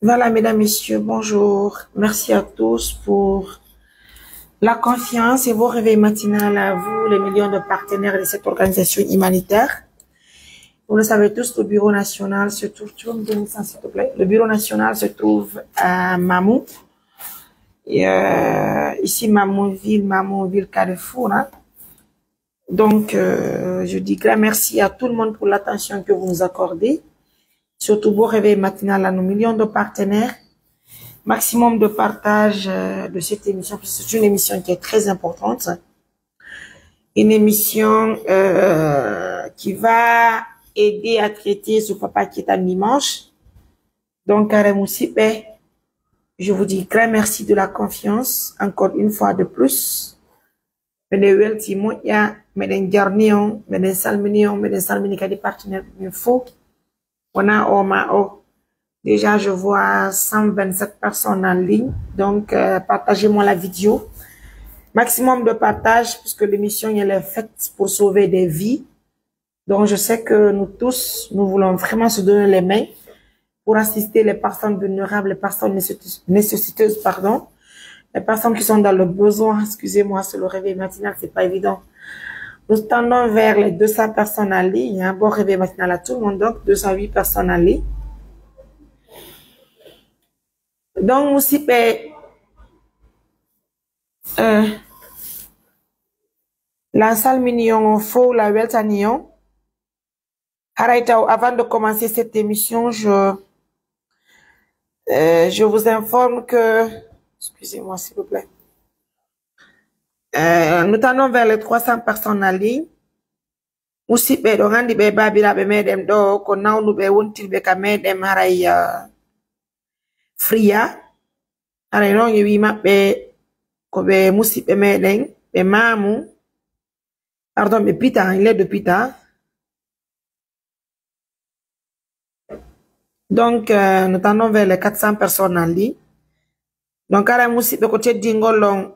Voilà, mesdames, messieurs, bonjour. Merci à tous pour la confiance et vos réveils matinaux à vous, les millions de partenaires de cette organisation humanitaire. Vous le savez tous, le bureau national se trouve, tu vas me donner ça, s'il te plaît. Le bureau national se trouve à Mamou. Et, ici, Mamouville, Carrefour, hein. Donc, je dis grand merci à tout le monde pour l'attention que vous nous accordez. Surtout beau réveil matinal à nos millions de partenaires. Maximum de partage de cette émission, parce que c'est une émission qui est très importante. Une émission qui va aider à traiter ce papa qui est un dimanche. Donc, Karem Oussipe, je vous dis grand merci de la confiance, encore une fois de plus. Mede welti moƴƴa, meɗen jarni on, meɗen salmini kadi partenaire min fof. Wona o ma o. Déjà, je vois 127 personnes en ligne. Donc, partagez-moi la vidéo. Maximum de partage, puisque l'émission elle est faite pour sauver des vies. Donc, je sais que nous tous, nous voulons vraiment se donner les mains pour assister les personnes vulnérables, les personnes nécessiteuses, pardon. Les personnes qui sont dans le besoin, excusez-moi, c'est le réveil matinal, c'est pas évident. Nous tendons vers les 200 personnes en ligne. Bon réveil matinal à tout le monde, donc 208 personnes en ligne. Donc, Moussipe, la salle mignon, faux, la weltanion. Avant de commencer cette émission, je vous informe que, excusez-moi s'il vous plaît, nous tendons vers les 300 personnes en ligne. Moussipe, donc, andi be babiraɓe meɗen ɗo ko nawnuɓe wontirɓe ka meɗen haray Fria. Haray non wi maɓɓe ko ɓe musidɓe meɗen ɓe Mamou, pardon, ɓe Pita, il est de Pita. Donc, nous tendons vers les 400 personnes en ligne. Donc, haray musidɓe ko teddingol on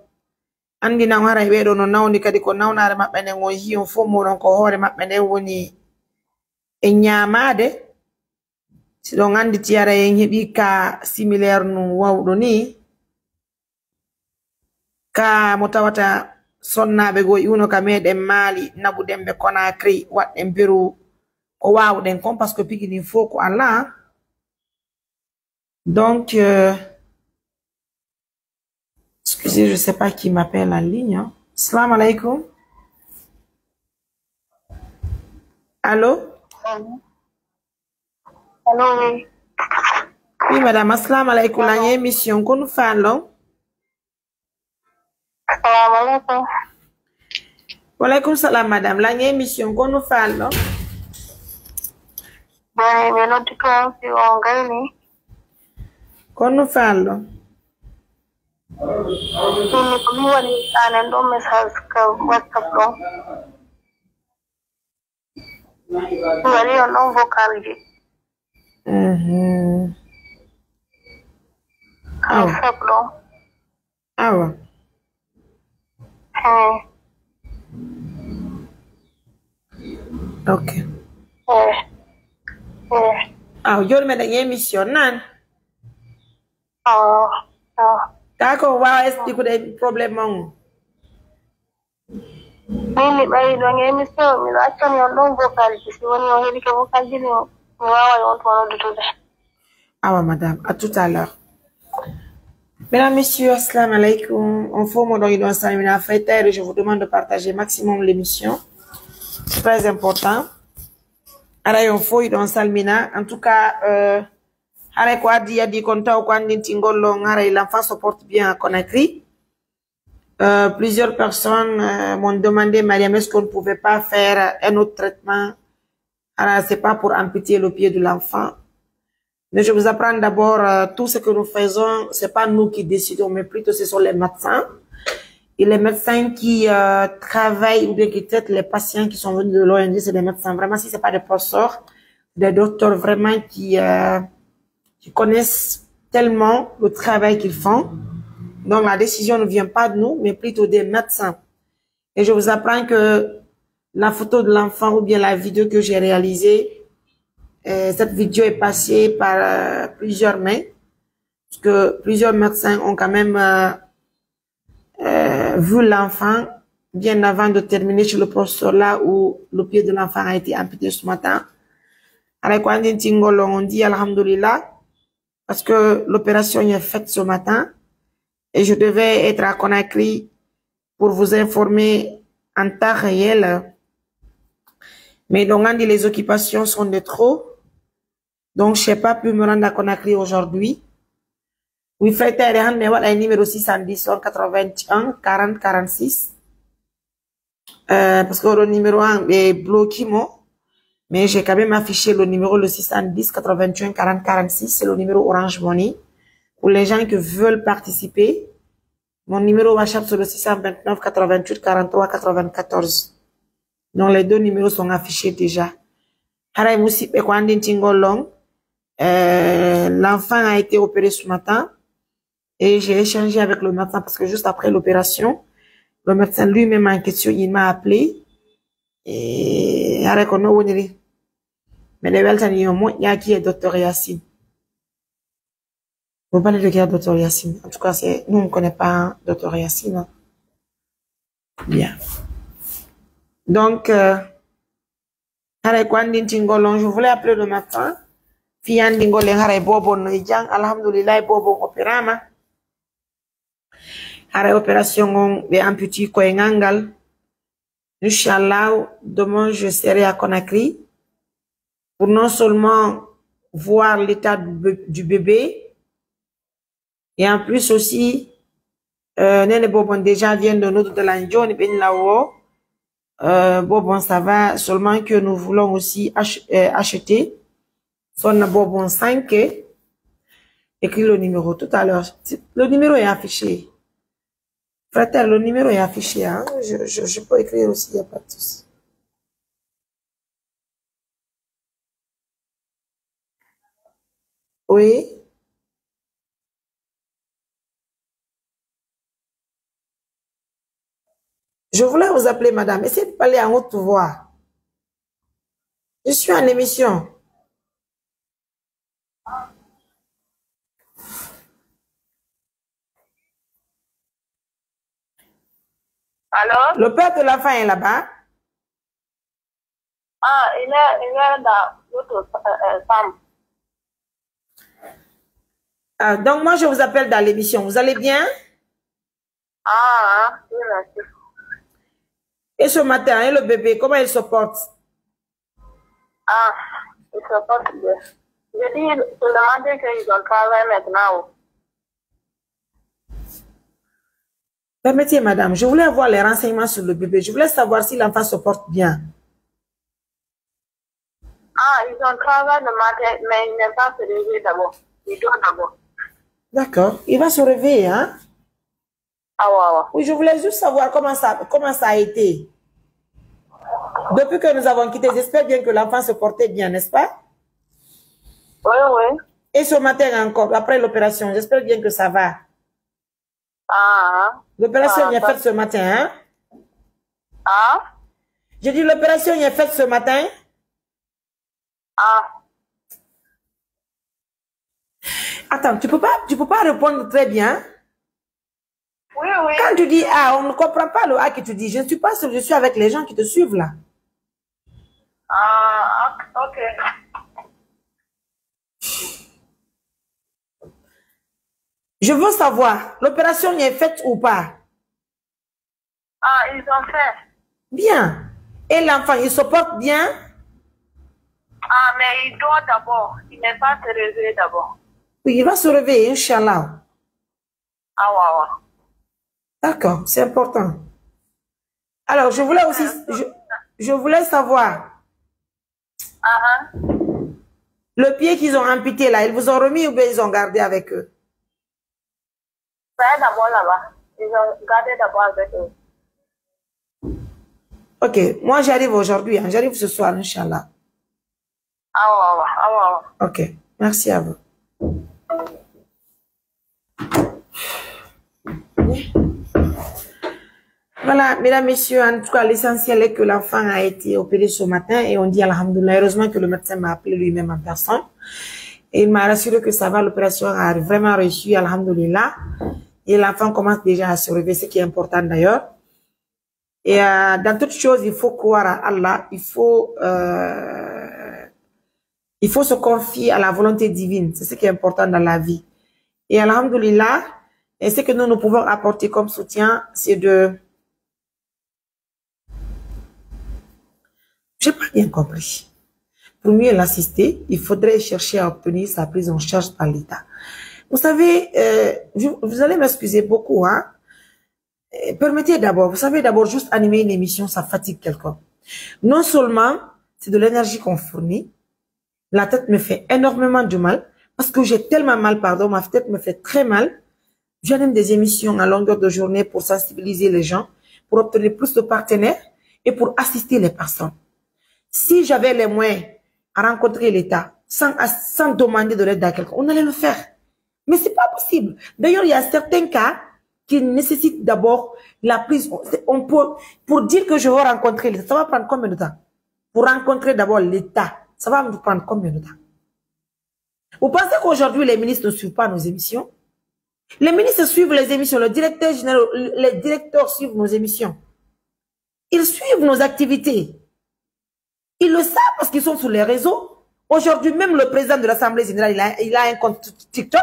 andina haray ɓeɗo no nawni kadi ko nawnare maɓɓe nden on yi on fof moɗon ko hoore maɓɓe nden woni e ñamade. Si ɗon anditi haray en heeɓi ka similaire no wawɗo ni, ka mo tawata sonnaɓe go iwno ka meɗen Mali naɓuɗen ɓe Conakry waɗɗen Pérou ko wawɗen kon parce que pigini faut ko Allah. Donc, excusez, je sais pas qui m'appelle en ligne. Hein. Salam alaikum. Allô? Allô? Oui, madame, assalam alaikum. La émission qu'on nous fait, non? Assalamu alaikum. Wa alaikum salam, madame. La émission qu'on nous fait, non? Ben, mais non, tu peux si on gagne. Qu'on nous fait, non? Ini keluar di sana do message ke WhatsApp lo. Wali on vocal ji. WhatsApp lo. Awa. Ok. Ah, yo me da émission nan. Kako wa explique des problèmes on. Ini bayi do émission mi acca mi on vocal ji si woni o heli ke vocal ji ni wawa on to do. Awa madame, à tout à l'heure. Mesdames, messieurs, assalamu alaikum. On fait mon don salimina fête, je vous demande de partager maximum l'émission. C'est très important. Alors, on fait don salimina. En tout cas, haray ko addi yadi kon taw ko andinti ngollon haray l'enfant se porte bien à Conakry. Plusieurs personnes m'ont demandé, Mariam, est-ce qu'on ne pouvait pas faire un autre traitement? Alors, c'est pas pour amputer le pied de l'enfant. Mais je vous apprends d'abord, tout ce que nous faisons, c'est pas nous qui décidons, mais plutôt ce sont les médecins. Et les médecins qui travaillent ou bien qui traitent les patients qui sont venus de l'ONG, c'est des médecins. Vraiment, si c'est pas des professeurs, des docteurs vraiment qui connaissent tellement le travail qu'ils font. Donc, la décision ne vient pas de nous, mais plutôt des médecins. Et je vous apprends que la photo de l'enfant ou bien la vidéo que j'ai réalisée, cette vidéo est passée par plusieurs mains. Parce que plusieurs médecins ont quand même vu l'enfant bien avant de terminer chez le professeur là où le pied de l'enfant a été amputé ce matin. On dit alhamdoulilah parce que l'opération est faite ce matin et je devais être à Conakry pour vous informer en temps réel. Mais donc, on dit les occupations sont de trop. Donc, je n'ai pas pu me rendre à Conakry aujourd'hui. Oui, faites un numéro 610 81 40 46. Parce que le numéro 1 est bloqué, mais j'ai quand même affiché le numéro le 610 81 40 46. C'est le numéro Orange Money. Pour les gens qui veulent participer, mon numéro WhatsApp sur le 629 88 43 94. Donc, les deux numéros sont affichés déjà. L'enfant a été opéré ce matin et j'ai échangé avec le médecin parce que juste après l'opération, le médecin lui-même en question, il m'a appelé et mais il y a qui est docteur Yassine. Vous parlez de qui est docteur Yassine? En tout cas, nous, on ne connaît pas docteur Yassine. Hein? Bien. Donc, je voulais appeler le médecin. Fiandingo le hare bobo no ijang alhamdulillah bobo opérama. Hare opération on be amputé ko ngangal. Inch'Allah, demain je serai à Conakry pour non seulement voir l'état du bébé et en plus aussi Nene Bobon déjà vient de notre de l'Anjon ben là-haut. Bobon ça va, seulement que nous voulons aussi acheter son Bobon 5 écrit le numéro tout à l'heure. Le numéro est affiché. Frère, le numéro est affiché. Hein? Je peux écrire aussi, il n'y a pas de souci. Oui. Je voulais vous appeler, madame. Essayez de parler en haute voix. Je suis en émission. Alors? Le père de l'enfant est là-bas? Ah, il est dans l'autre femme. Ah, donc moi, je vous appelle dans l'émission. Vous allez bien? Ah, oui, merci. Et ce matin, et le bébé, comment il se porte? Ah, il se porte bien. Je dis, je demandais qu'ils ont travaillé maintenant. Permettez, madame, je voulais avoir les renseignements sur le bébé. Je voulais savoir si l'enfant se porte bien. Ah, ils ont travaillé le matin, mais il n'est pas se réveiller d'abord. Il doit d'abord. D'accord. Il va se réveiller, hein? Ah, ouais, ouais. Oui, je voulais juste savoir comment ça a été. Depuis que nous avons quitté, j'espère bien que l'enfant se portait bien, n'est-ce pas? Oui, oui. Et ce matin encore, après l'opération, j'espère bien que ça va. Ah. L'opération est faite ce matin, hein? Ah. J'ai dit l'opération est faite ce matin. Ah. Attends, tu peux pas répondre très bien. Oui, oui. Quand tu dis A, on ne comprend pas le A que tu dis. Je ne suis pas sûre, je suis avec les gens qui te suivent là. Ah, ok. Je veux savoir, l'opération est faite ou pas? Ah, ils ont fait. Bien. Et l'enfant, il se porte bien? Ah, mais il doit d'abord. Il n'est pas se réveiller d'abord. Oui, il va se réveiller, Inch'Allah. Ah, ouais, ouais. D'accord, c'est important. Alors, je voulais aussi, je voulais savoir, le pied qu'ils ont amputé là, ils vous ont remis ou bien ils ont gardé avec eux? C'est d'abord là-bas. Ils ont gardé d'abord avec eux. Ok, moi j'arrive aujourd'hui, hein, j'arrive ce soir, Inch'Allah. Ah, ouais, ouais. Ah, ouais, ouais. Ok, merci à vous. Voilà, mesdames, messieurs, en tout cas, l'essentiel est que l'enfant a été opéré ce matin et on dit alhamdoulilah. Heureusement que le médecin m'a appelé lui-même en personne. Et il m'a rassuré que ça va, l'opération a vraiment réussi, alhamdoulilah. Et l'enfant commence déjà à se réveiller, ce qui est important d'ailleurs. Et dans toute chose, il faut croire à Allah, il faut se confier à la volonté divine. C'est ce qui est important dans la vie. Et alhamdoulilah, et ce que nous pouvons apporter comme soutien, c'est de... J'ai pas bien compris. Pour mieux l'assister, il faudrait chercher à obtenir sa prise en charge par l'État. Vous savez, vous allez m'excuser beaucoup, hein. Permettez d'abord, vous savez, d'abord, juste animer une émission, ça fatigue quelqu'un. Non seulement, c'est de l'énergie qu'on fournit, la tête me fait énormément de mal, parce que j'ai tellement mal, pardon, ma tête me fait très mal. J'anime des émissions à longueur de journée pour sensibiliser les gens, pour obtenir plus de partenaires et pour assister les personnes. Si j'avais les moyens à rencontrer l'État sans demander de l'aide à quelqu'un, on allait le faire. Mais c'est pas possible. D'ailleurs, il y a certains cas qui nécessitent d'abord la prise. Pour dire que je veux rencontrer l'État, ça va prendre combien de temps? Pour rencontrer d'abord l'État, ça va me prendre combien de temps? Vous pensez qu'aujourd'hui, les ministres ne suivent pas nos émissions? Les ministres suivent les émissions, le directeur général, les directeurs suivent nos émissions. Ils suivent nos activités. Ils le savent parce qu'ils sont sur les réseaux. Aujourd'hui, même le président de l'Assemblée générale, il a un compte TikTok.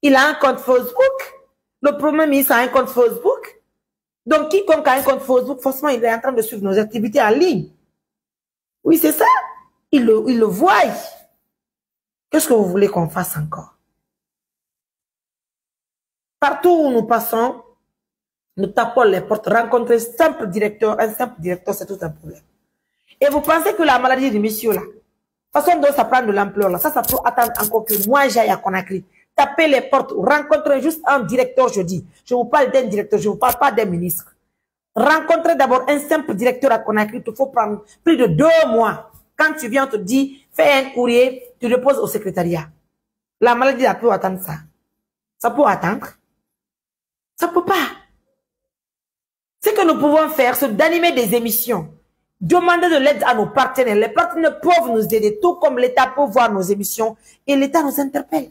Il a un compte Facebook. Le Premier ministre a un compte Facebook. Donc, quiconque a un compte Facebook, forcément, il est en train de suivre nos activités en ligne. Oui, c'est ça. Il le voit. Qu'est-ce que vous voulez qu'on fasse encore? Partout où nous passons, nous tapons les portes, rencontrer un simple directeur, c'est tout un problème. Et vous pensez que la maladie du monsieur là, façon dont ça prend de l'ampleur là, ça peut attendre encore que moi j'aille à Conakry, taper les portes, rencontrer juste un directeur, je dis. Je vous parle d'un directeur, je vous parle pas d'un ministre. Rencontrer d'abord un simple directeur à Conakry, il te faut prendre plus de 2 mois. Quand tu viens, on te dit, fais un courrier, tu le poses au secrétariat. La maladie, elle peut attendre ça. Ça peut attendre. Ça peut pas. Ce que nous pouvons faire, c'est d'animer des émissions. Demander de l'aide à nos partenaires. Les partenaires peuvent nous aider, tout comme l'État peut voir nos émissions et l'État nous interpelle.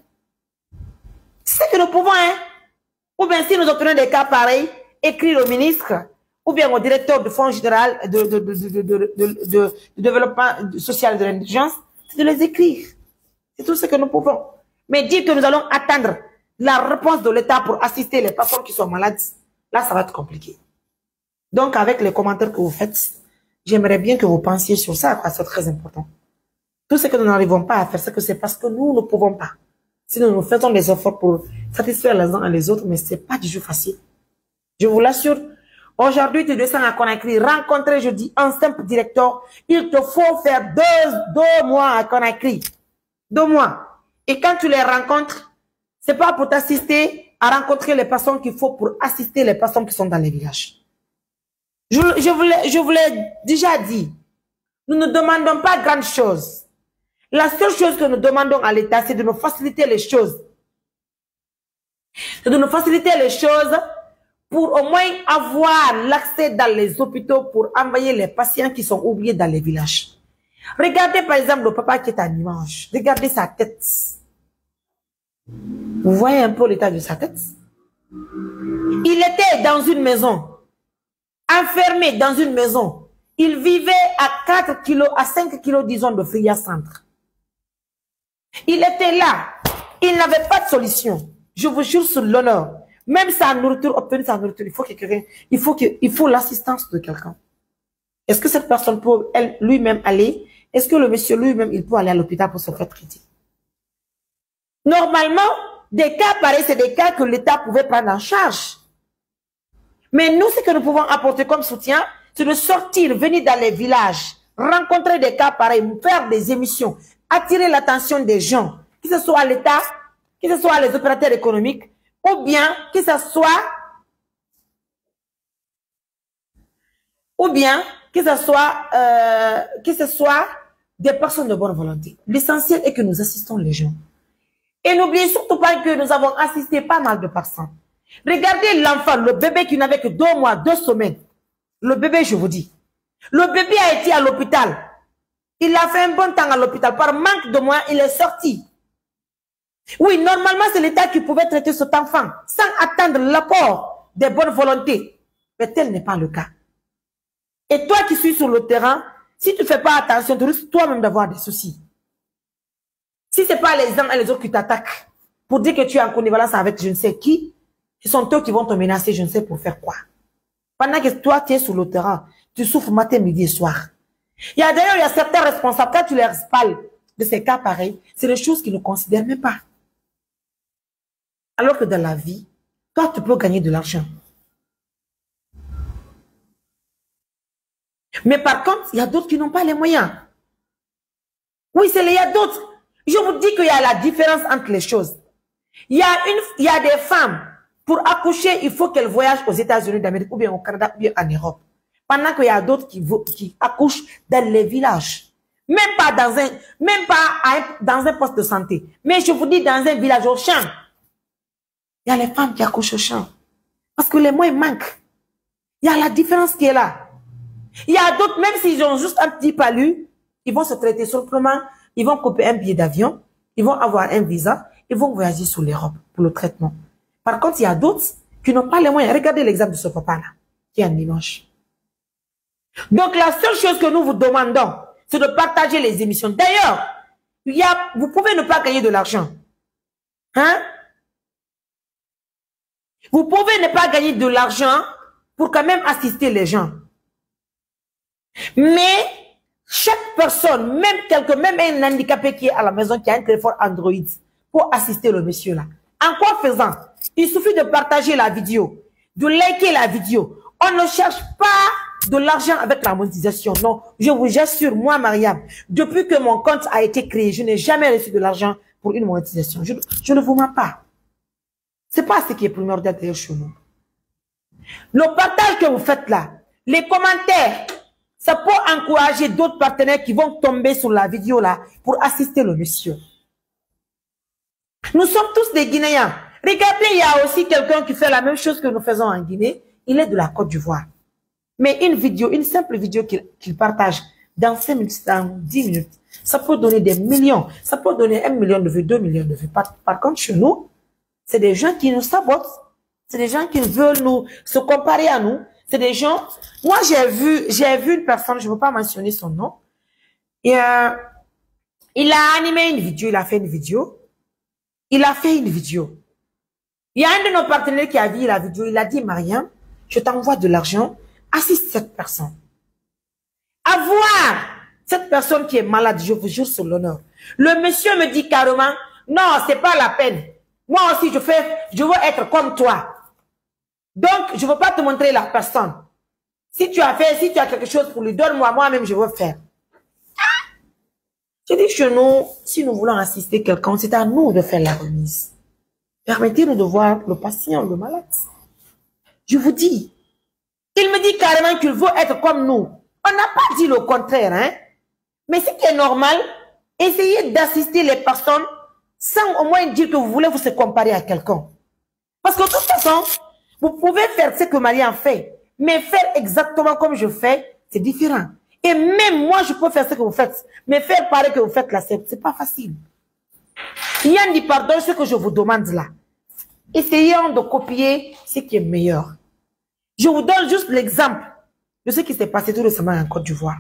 C'est ce que nous pouvons, hein. Ou bien si nous obtenons des cas pareils, écrire au ministre, ou bien au directeur du Fonds général de développement social de l'indigence, c'est de les écrire. C'est tout ce que nous pouvons. Mais dire que nous allons attendre la réponse de l'État pour assister les personnes qui sont malades, là, ça va être compliqué. Donc, avec les commentaires que vous faites, j'aimerais bien que vous pensiez sur ça, c'est très important. Tout ce que nous n'arrivons pas à faire, c'est que c'est parce que nous ne pouvons pas. Si nous faisons des efforts pour satisfaire les uns et les autres, mais c'est pas du tout facile. Je vous l'assure. Aujourd'hui, tu descends à Conakry, rencontrer, je dis, un simple directeur. Il te faut faire deux mois à Conakry. 2 mois. Et quand tu les rencontres, c'est pas pour t'assister à rencontrer les personnes qu'il faut pour assister les personnes qui sont dans les villages. Je vous l'ai déjà dit. Nous ne demandons pas grande chose. La seule chose que nous demandons à l'État, c'est de nous faciliter les choses. C'est de nous faciliter les choses pour au moins avoir l'accès dans les hôpitaux pour envoyer les patients qui sont oubliés dans les villages. Regardez par exemple le papa qui est en image. Regardez sa tête. Vous voyez un peu l'état de sa tête? Il était dans une maison. Enfermé dans une maison. Il vivait à 4 kilos, à 5 kilos, disons, de Fria Centre. Il était là. Il n'avait pas de solution. Je vous jure sur l'honneur. Même sa nourriture, obtenir sa nourriture, il faut l'assistance de quelqu'un. Est-ce que cette personne peut lui-même aller? Est-ce que le monsieur lui-même, il peut aller à l'hôpital pour se faire traiter? Normalement, des cas pareils, c'est des cas que l'État pouvait prendre en charge. Mais nous, ce que nous pouvons apporter comme soutien, c'est de sortir, venir dans les villages, rencontrer des cas pareils, faire des émissions, attirer l'attention des gens, que ce soit l'État, que ce soit les opérateurs économiques, ou bien que ce soit des personnes de bonne volonté. L'essentiel est que nous assistons les gens. Et n'oubliez surtout pas que nous avons assisté pas mal de personnes. Regardez l'enfant, le bébé qui n'avait que 2 mois, 2 semaines. Le bébé, je vous dis. Le bébé a été à l'hôpital. Il a fait un bon temps à l'hôpital. Par manque de moyens, il est sorti. Oui, normalement, c'est l'État qui pouvait traiter cet enfant sans attendre l'apport des bonnes volontés. Mais tel n'est pas le cas. Et toi qui suis sur le terrain, si tu ne fais pas attention, tu risques toi-même d'avoir des soucis. Si ce n'est pas les uns et les autres qui t'attaquent pour dire que tu es en connivence avec je ne sais qui, ce sont eux qui vont te menacer, je ne sais pour faire quoi. Pendant que toi, tu es sur le terrain, tu souffres matin, midi et soir. D'ailleurs, il y a certains responsables, quand tu leur parles de ces cas pareils, c'est des choses qu'ils ne considèrent même pas. Alors que dans la vie, toi, tu peux gagner de l'argent. Mais par contre, il y a d'autres qui n'ont pas les moyens. Oui, il y a d'autres. Je vous dis qu'il y a la différence entre les choses. Il y a des femmes, pour accoucher, il faut qu'elles voyagent aux États-Unis d'Amérique, ou bien au Canada, ou bien en Europe. Pendant qu'il y a d'autres qui accouchent dans les villages. Même pas dans un poste de santé. Mais je vous dis dans un village au champ. Il y a les femmes qui accouchent au champ. Parce que les moyens manquent. Il y a la différence qui est là. Il y a d'autres, même s'ils ont juste un petit palu, ils vont se traiter simplement, ils vont couper un billet d'avion, ils vont avoir un visa, ils vont voyager sur l'Europe pour le traitement. Par contre, il y a d'autres qui n'ont pas les moyens. Regardez l'exemple de ce papa-là, qui est un dimanche. Donc, la seule chose que nous vous demandons, c'est de partager les émissions. D'ailleurs, vous pouvez ne pas gagner de l'argent. Hein? Vous pouvez ne pas gagner de l'argent pour quand même assister les gens. Mais chaque personne, même un handicapé qui est à la maison, qui a un téléphone Android, pour assister le monsieur là. En quoi faisant? Il suffit de partager la vidéo, de liker la vidéo. On ne cherche pas de l'argent avec la monétisation. Non, je vous assure, moi, Mariam, depuis que mon compte a été créé, je n'ai jamais reçu de l'argent pour une monétisation. Je ne vous mens pas. C'est pas ce qui est primordial d'ailleurs chez nous. Le partage que vous faites là, les commentaires, ça peut encourager d'autres partenaires qui vont tomber sur la vidéo là pour assister le monsieur. Nous sommes tous des Guinéens. Regardez, il y a aussi quelqu'un qui fait la même chose que nous faisons en Guinée. Il est de la Côte d'Ivoire. Mais une simple vidéo qu'il partage dans 5 minutes, dans 10 minutes, ça peut donner des millions. Ça peut donner 1 million de vues, 2 millions de vues. Par contre, chez nous, c'est des gens qui nous sabotent. C'est des gens qui veulent se comparer à nous. C'est des gens... Moi, j'ai vu une personne, je ne veux pas mentionner son nom. Et, il a animé une vidéo, il a fait une vidéo. Il a fait une vidéo. Il y a un de nos partenaires qui a vu la vidéo. Il a dit, Mariam, je t'envoie de l'argent. Assiste cette personne. Avoir cette personne qui est malade, je vous jure sur l'honneur. Le monsieur me dit carrément, non, c'est pas la peine. Moi aussi, je veux être comme toi. Donc, je ne veux pas te montrer la personne. Si tu as quelque chose pour lui, donne-moi, moi-même, je veux faire. Je dis chez nous, si nous voulons assister quelqu'un, c'est à nous de faire la remise. Permettez-nous de voir le patient, le malade. Je vous dis, il me dit carrément qu'il veut être comme nous. On n'a pas dit le contraire, hein. Mais ce qui est normal, essayez d'assister les personnes sans au moins dire que vous voulez vous se comparer à quelqu'un. Parce que de toute façon, vous pouvez faire ce que Mariam fait, mais faire exactement comme je fais, c'est différent. Et même moi, je peux faire ce que vous faites, mais faire pareil que vous faites là, c'est pas facile. Yann dit pardon, ce que je vous demande là. Essayons de copier ce qui est meilleur. Je vous donne juste l'exemple de ce qui s'est passé tout récemment en Côte d'Ivoire.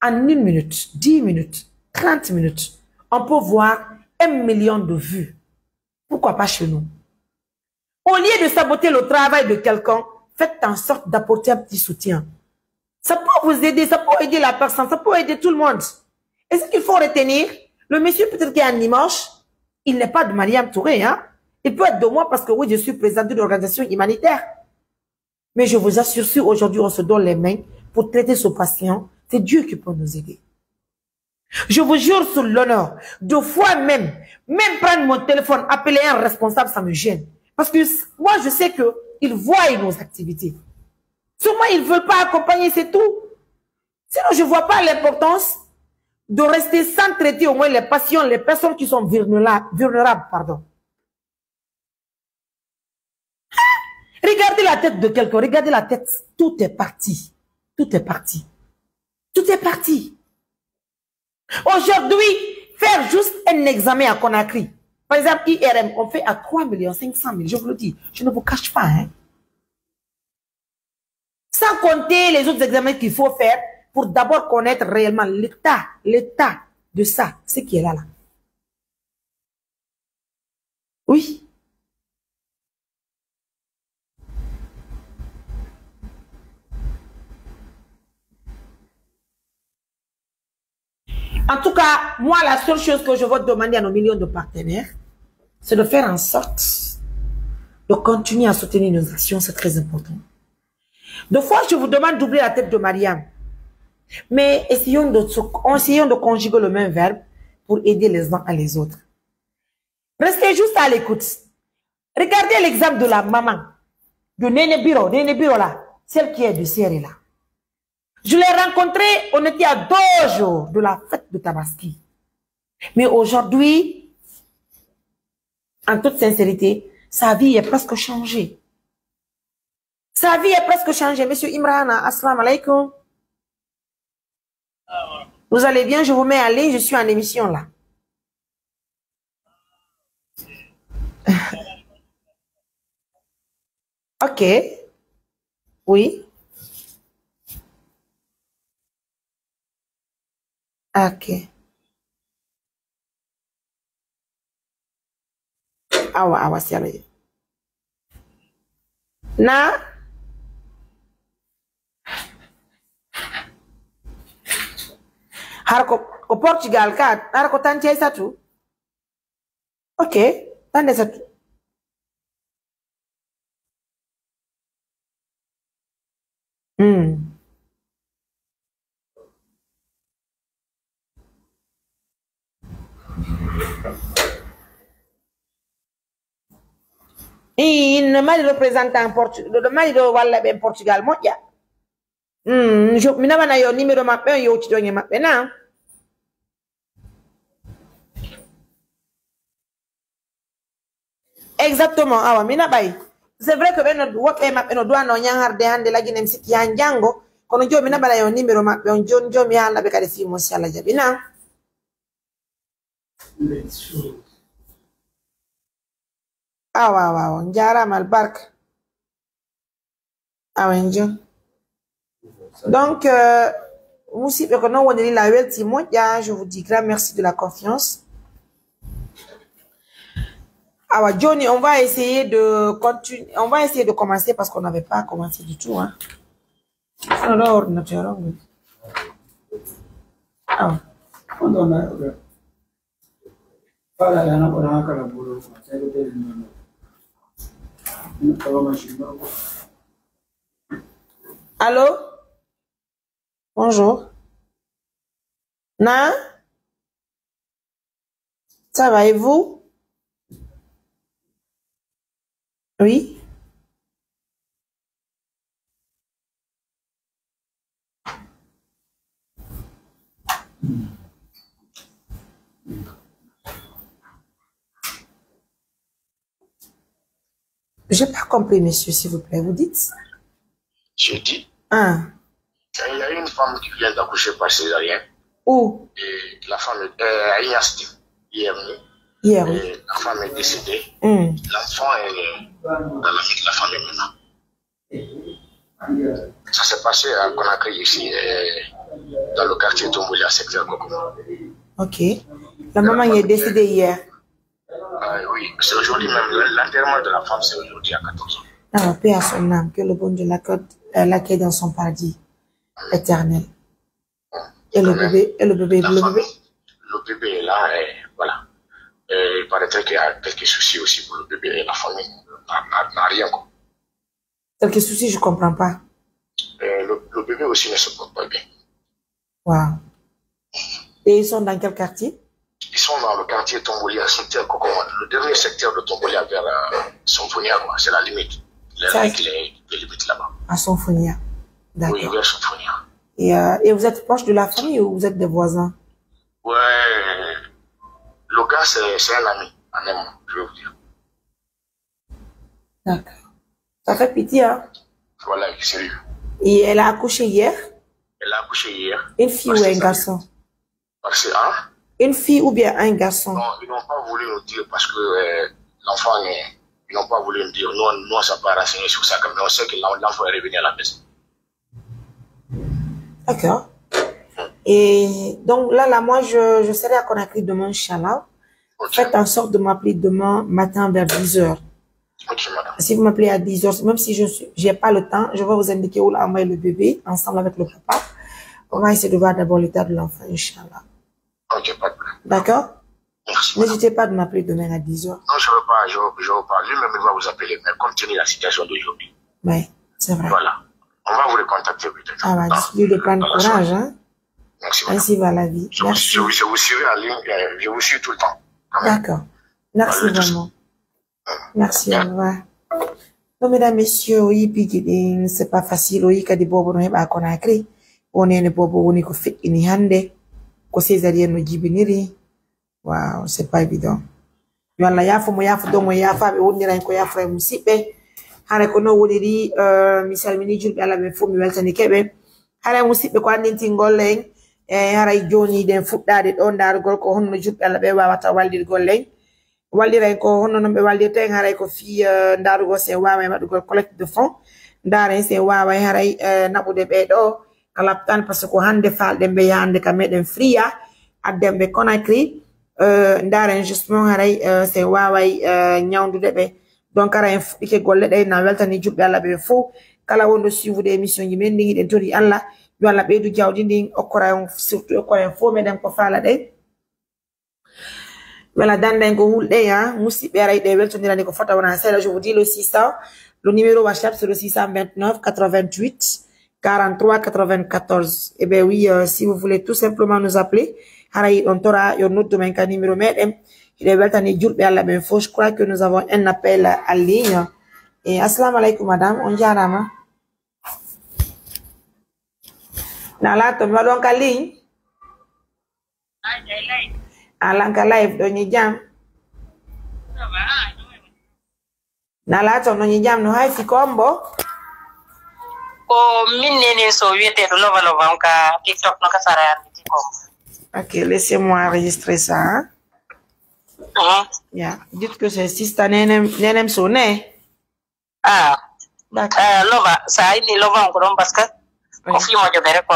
En 1 minute, 10 minutes, 30 minutes, on peut voir 1 million de vues. Pourquoi pas chez nous? Au lieu de saboter le travail de quelqu'un, faites en sorte d'apporter un petit soutien. Ça peut vous aider, ça peut aider la personne, ça peut aider tout le monde. Et ce qu'il faut retenir, le monsieur peut-être qui est un dimanche, il n'est pas de Mariam Touré, hein. Il peut être de moi parce que oui, je suis présidente d'une organisation humanitaire. Mais je vous assure, si aujourd'hui on se donne les mains pour traiter ce patient, c'est Dieu qui peut nous aider. Je vous jure sur l'honneur, de fois même prendre mon téléphone, appeler un responsable, ça me gêne. Parce que moi, je sais qu'ils voient nos activités. Sûrement, ils ne veulent pas accompagner, c'est tout. Sinon, je ne vois pas l'importance de rester sans traiter au moins les patients, les personnes qui sont vulnérables, pardon. Regardez la tête de quelqu'un, regardez la tête, tout est parti. Tout est parti. Tout est parti. Aujourd'hui, faire juste un examen à Conakry. Par exemple, IRM, on fait à 3 500 000. Je vous le dis, je ne vous cache pas. Hein. Sans compter les autres examens qu'il faut faire pour d'abord connaître réellement l'état de ça, ce qui est là. Oui. En tout cas, moi, la seule chose que je veux demander à nos millions de partenaires, c'est de faire en sorte de continuer à soutenir nos actions, c'est très important. Deux fois, je vous demande d'oublier la tête de Mariam. Mais essayons de conjuguer le même verbe pour aider les uns et les autres. Restez juste à l'écoute. Regardez l'exemple de la maman, de Néné Biro là, celle qui est de Sierra là. Je l'ai rencontrée, on était à 2 jours de la fête de Tabaski. Mais aujourd'hui, en toute sincérité, sa vie est presque changée. Sa vie est presque changée. Monsieur Imrana, assalamu alaikum. Vous allez bien, je vous mets en ligne, je suis en émission là. Ok. Oui. Ok. Awa, c'est na har ko Portugal ka har ko tan cey satu. Ok, tan de satu. Il ne m'a représenté en Portugal, le mari de walla ben Portugal mo ya. Je mina bana yo numéro mappe yo ci doñe mappe na. Exactement, awa mina bay. C'est vrai que ben woppe mappe no doa no nyangharde hande la ginem siti yan jango, kono jo mina bana yo numéro mappe on jon jo mi alla be kade fi mo sala jabina. Awa, njara mal bark. Awa njo. Donc, je vous dis grand merci de la confiance. Alors, Johnny, on va essayer de continuer. On va essayer de commencer parce qu'on n'avait pas commencé du tout. Hein. Alors, allô? Bonjour. Na? Ça va et vous? Oui? J'ai pas compris, monsieur, s'il vous plaît. Vous dites? J'ai dit. Ah. Il y a une femme qui vient d'accoucher par césarienne. Où? Et la femme est à Ignasti, hier. Hier, oui. La femme est décédée. L'enfant est dans la vie de la famille maintenant. Ça s'est passé à Conakry ici, dans le quartier Tomboulia, secteur Kokomo. Ok. La maman est décédée hier. Oui, c'est aujourd'hui même. L'enterrement de la femme, c'est aujourd'hui à 14 ans. Ah, paix à son âme, que le bon Dieu l'accueille dans son paradis éternel. Et le bébé, le bébé est là, et voilà. Et il paraîtrait qu'il y a quelques soucis aussi pour le bébé et la famille. N'a rien, quoi. Quelques soucis, je comprends pas. Le bébé aussi ne se porte pas bien. Wow. Et ils sont dans quel quartier? Ils sont dans le quartier Tombolia, secteur Kokomo. Le dernier secteur de Tombolia vers Sonfonia, quoi. C'est la limite. Les limites là-bas. À Sonfonia. D'accord. Oui, vers Sonfonia. Et vous êtes proche de la famille ou vous êtes des voisins? Ouais. Le gars, c'est un ami, un aimant, je vais vous dire. D'accord. Ça fait pitié, hein? Voilà, sérieux. Et elle a accouché hier? Elle a accouché hier. Une fille ou un garçon? Parce que, hein? Une fille ou bien un garçon? Non, ils n'ont pas voulu nous dire parce que l'enfant est... Ils n'ont pas voulu nous dire. Nous on s'est pas renseigné sur ça, mais on sait que l'enfant est revenu à la maison. D'accord. Et donc là, moi, je serai à Conakry demain, Inch'Allah. Okay. Faites en sorte de m'appeler demain matin vers 10h. Ok, madame. Si vous m'appelez à 10h, même si je n'ai pas le temps, je vais vous indiquer où envoyer le bébé, ensemble avec le papa. On va essayer de voir d'abord l'état de l'enfant, Inch'Allah. Ok, pas de problème. D'accord? Merci. N'hésitez pas de m'appeler demain à 10h. Non, je ne veux pas, je veux pas. Lui-même, il va vous appeler, mais compte tenu de la situation d'aujourd'hui. Oui, c'est vrai. Voilà. On va vous le contacter peut-être. Ah, bah, dites-lui de prendre courage, hein. Merci, madame. Ainsi va la vie. Merci. Je vous suivrai en ligne, je vous suis tout le temps. D'accord. Merci vraiment. Merci, au revoir. Non, mesdames, messieurs, oui, puis c'est pas facile, oui, quand des bobos n'ont pas Conakry. On est les bobos, on est qu'on fait une hande, qu'on césarien nous jibiniri. Wow, c'est pas évident. Yalla yafo mo yafo do mo yafa be woni ran ko yafra musibe. Hare ko no woni misal mini julbe ala be fu mi weltani kebe. Hare musibe ko andinti gollen hare joni den fuddade do darugol ko honno julbe ala be wawata waldir gollen. Waldiray ko honno non be waldirte hare ko fi darugo se wawa madugol collecte de fonds. Ndare se wawa hare nabude be do kala tan parce que hande falde be yande kameden fria addembe Conakry. Ndaren justement haray c'est waway ñawdude be donc ara en fike golle day na weltani jubbe alla be fo kala wondo suivre des émissions yi men ngi den tori alla yo alla be du jawdi ndin okora surtout okora fo meden ko fala day wala danden ko hulde ya musibe aray de weltondirani ko fota wona sela. Je vous dis le 600, le numéro WhatsApp c'est le 629 88 43 94. Eh ben oui, si vous voulez tout simplement nous appeler, on t'aura un autre numéro. Je crois que nous avons un appel en ligne. Et assalamu alaikum madame, on jarama. Nala to ma donc en ligne. Alanka live do ni jam. Nala to no ni jam no hay fi kombo. Ko min nene so wiete to lova onka TikTok no kasara andi ko. Ok, laissez-moi enregistrer ça. Hein? Yeah. Dites que c'est Sista Nenem sonné. Ah. D'accord. Lova, ça ini lova on parce que ko fi mo jobere ko.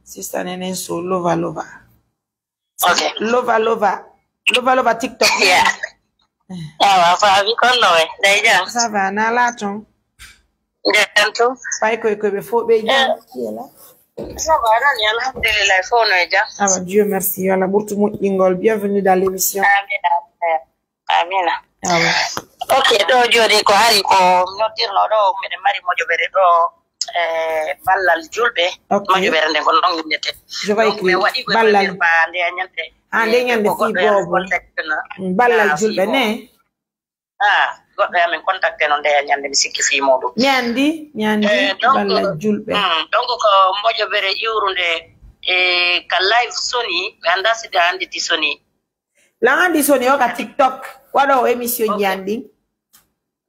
Sista Nenem so lova. Ok. Lova TikTok. Yeah. Ah, fa vi kon no e. Deja. Ça va na la ton. Jantu. Pai ko be fo be jam qui est là. Ça va, Rani, alhamdulillah, il faut nous aider. Ah, Dieu merci. Yalla burtu mo ingol, bienvenue dans l'émission. Amin. Ah ouais. Ok, do jodi ko hari ko notirno do mede mari mojo bere do ballal julbe mojo bere nden ko non ngete. Je vais écrire ballal ba nde nyande. Ah, nde nyande fi bobo. Ballal julbe ne. Ah, goddo amen contacté non de nyande mi sikki fi modum. Nyandi ballal julbe. Donc ko mojo bere iwrunde ka live soni anda sida andi ti soni. La andi soni o ka TikTok. Wado émission nyandi.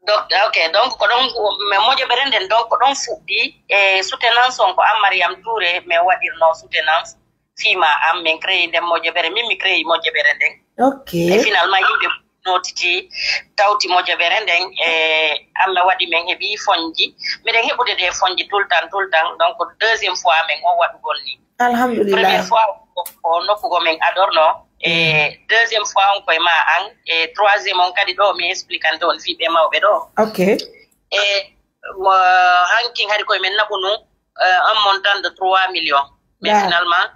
Donc ok, donc ko don me mojo bere nden donc ko don fuddi soutenance on ko am Mariam Touré me wadirno soutenance fima am men créé dem mojo bere mi créé mojo bere nden. Ok. Et finalement yimbe notiti tawti mojo bere nden amma wadi men hebi fonji meden hebude de fonji tout le temps donc deuxième fois men o wadu golni. Alhamdulillah. Première fois on nofugo men adorno et deuxième fois on koy ma an et troisième on kadi do mi expliquante on fi be mawbe do. Ok. Et ranking hari koy men nabunu un montant de 3 millions. Mais finalement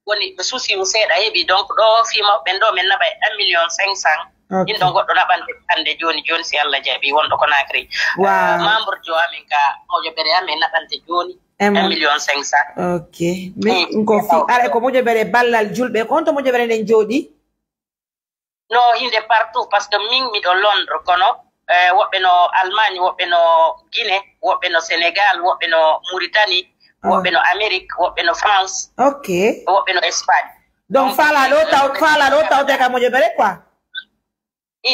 woni be souci o seeda hebi donc do fi mawbe do men nabay 1 million 500. Okay. Indo goddo labande hande joni si Allah jabi wondo ko nakri. Wow. Membre jo amen ka mojo bere amen nabante joni 1 million 500. Ok. Mais ko fi ara ko mojo bere ballal julbe konto mojo bere nden jodi? No, hinde partout parce que min mi do Londres kono wobbe no Allemagne, wobbe no Guinée, wobbe no Sénégal, wobbe no Mauritanie, wobbe no Amérique, wobbe no France. Ok. Wobbe no Espagne. Donc fala do taw te ka mojo bere quoi?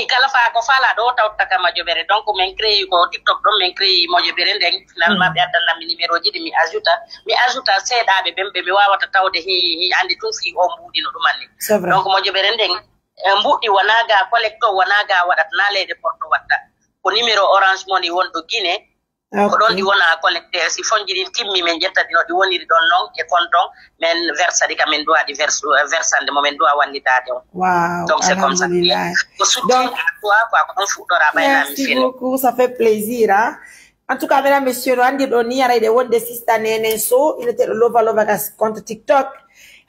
kala fa ko fala do tawta ka majobere donc men créé ko TikTok do men créé majobere ndeng finalement be adana mi numéro ji mi ajuta seedabe bembe mi wawata tawde hi andi tun fi o mbudi no dumanni donc majobere ndeng mbudi wanaga collecto wanaga wadat na lede porto watta ko numéro Orange Money wondo Guinée ko don di wona collecté si fonjiri timmi men jetta dino di woniri don non e konton men versa di kamen doa di versande moment doa wanditade wow donc c'est comme ça donc toi quoi on fudora bayna mi merci beaucoup ça fait plaisir hein? En tout cas mesdames messieurs andi do ni ara de wonde sister nenen so il était lova gas compte TikTok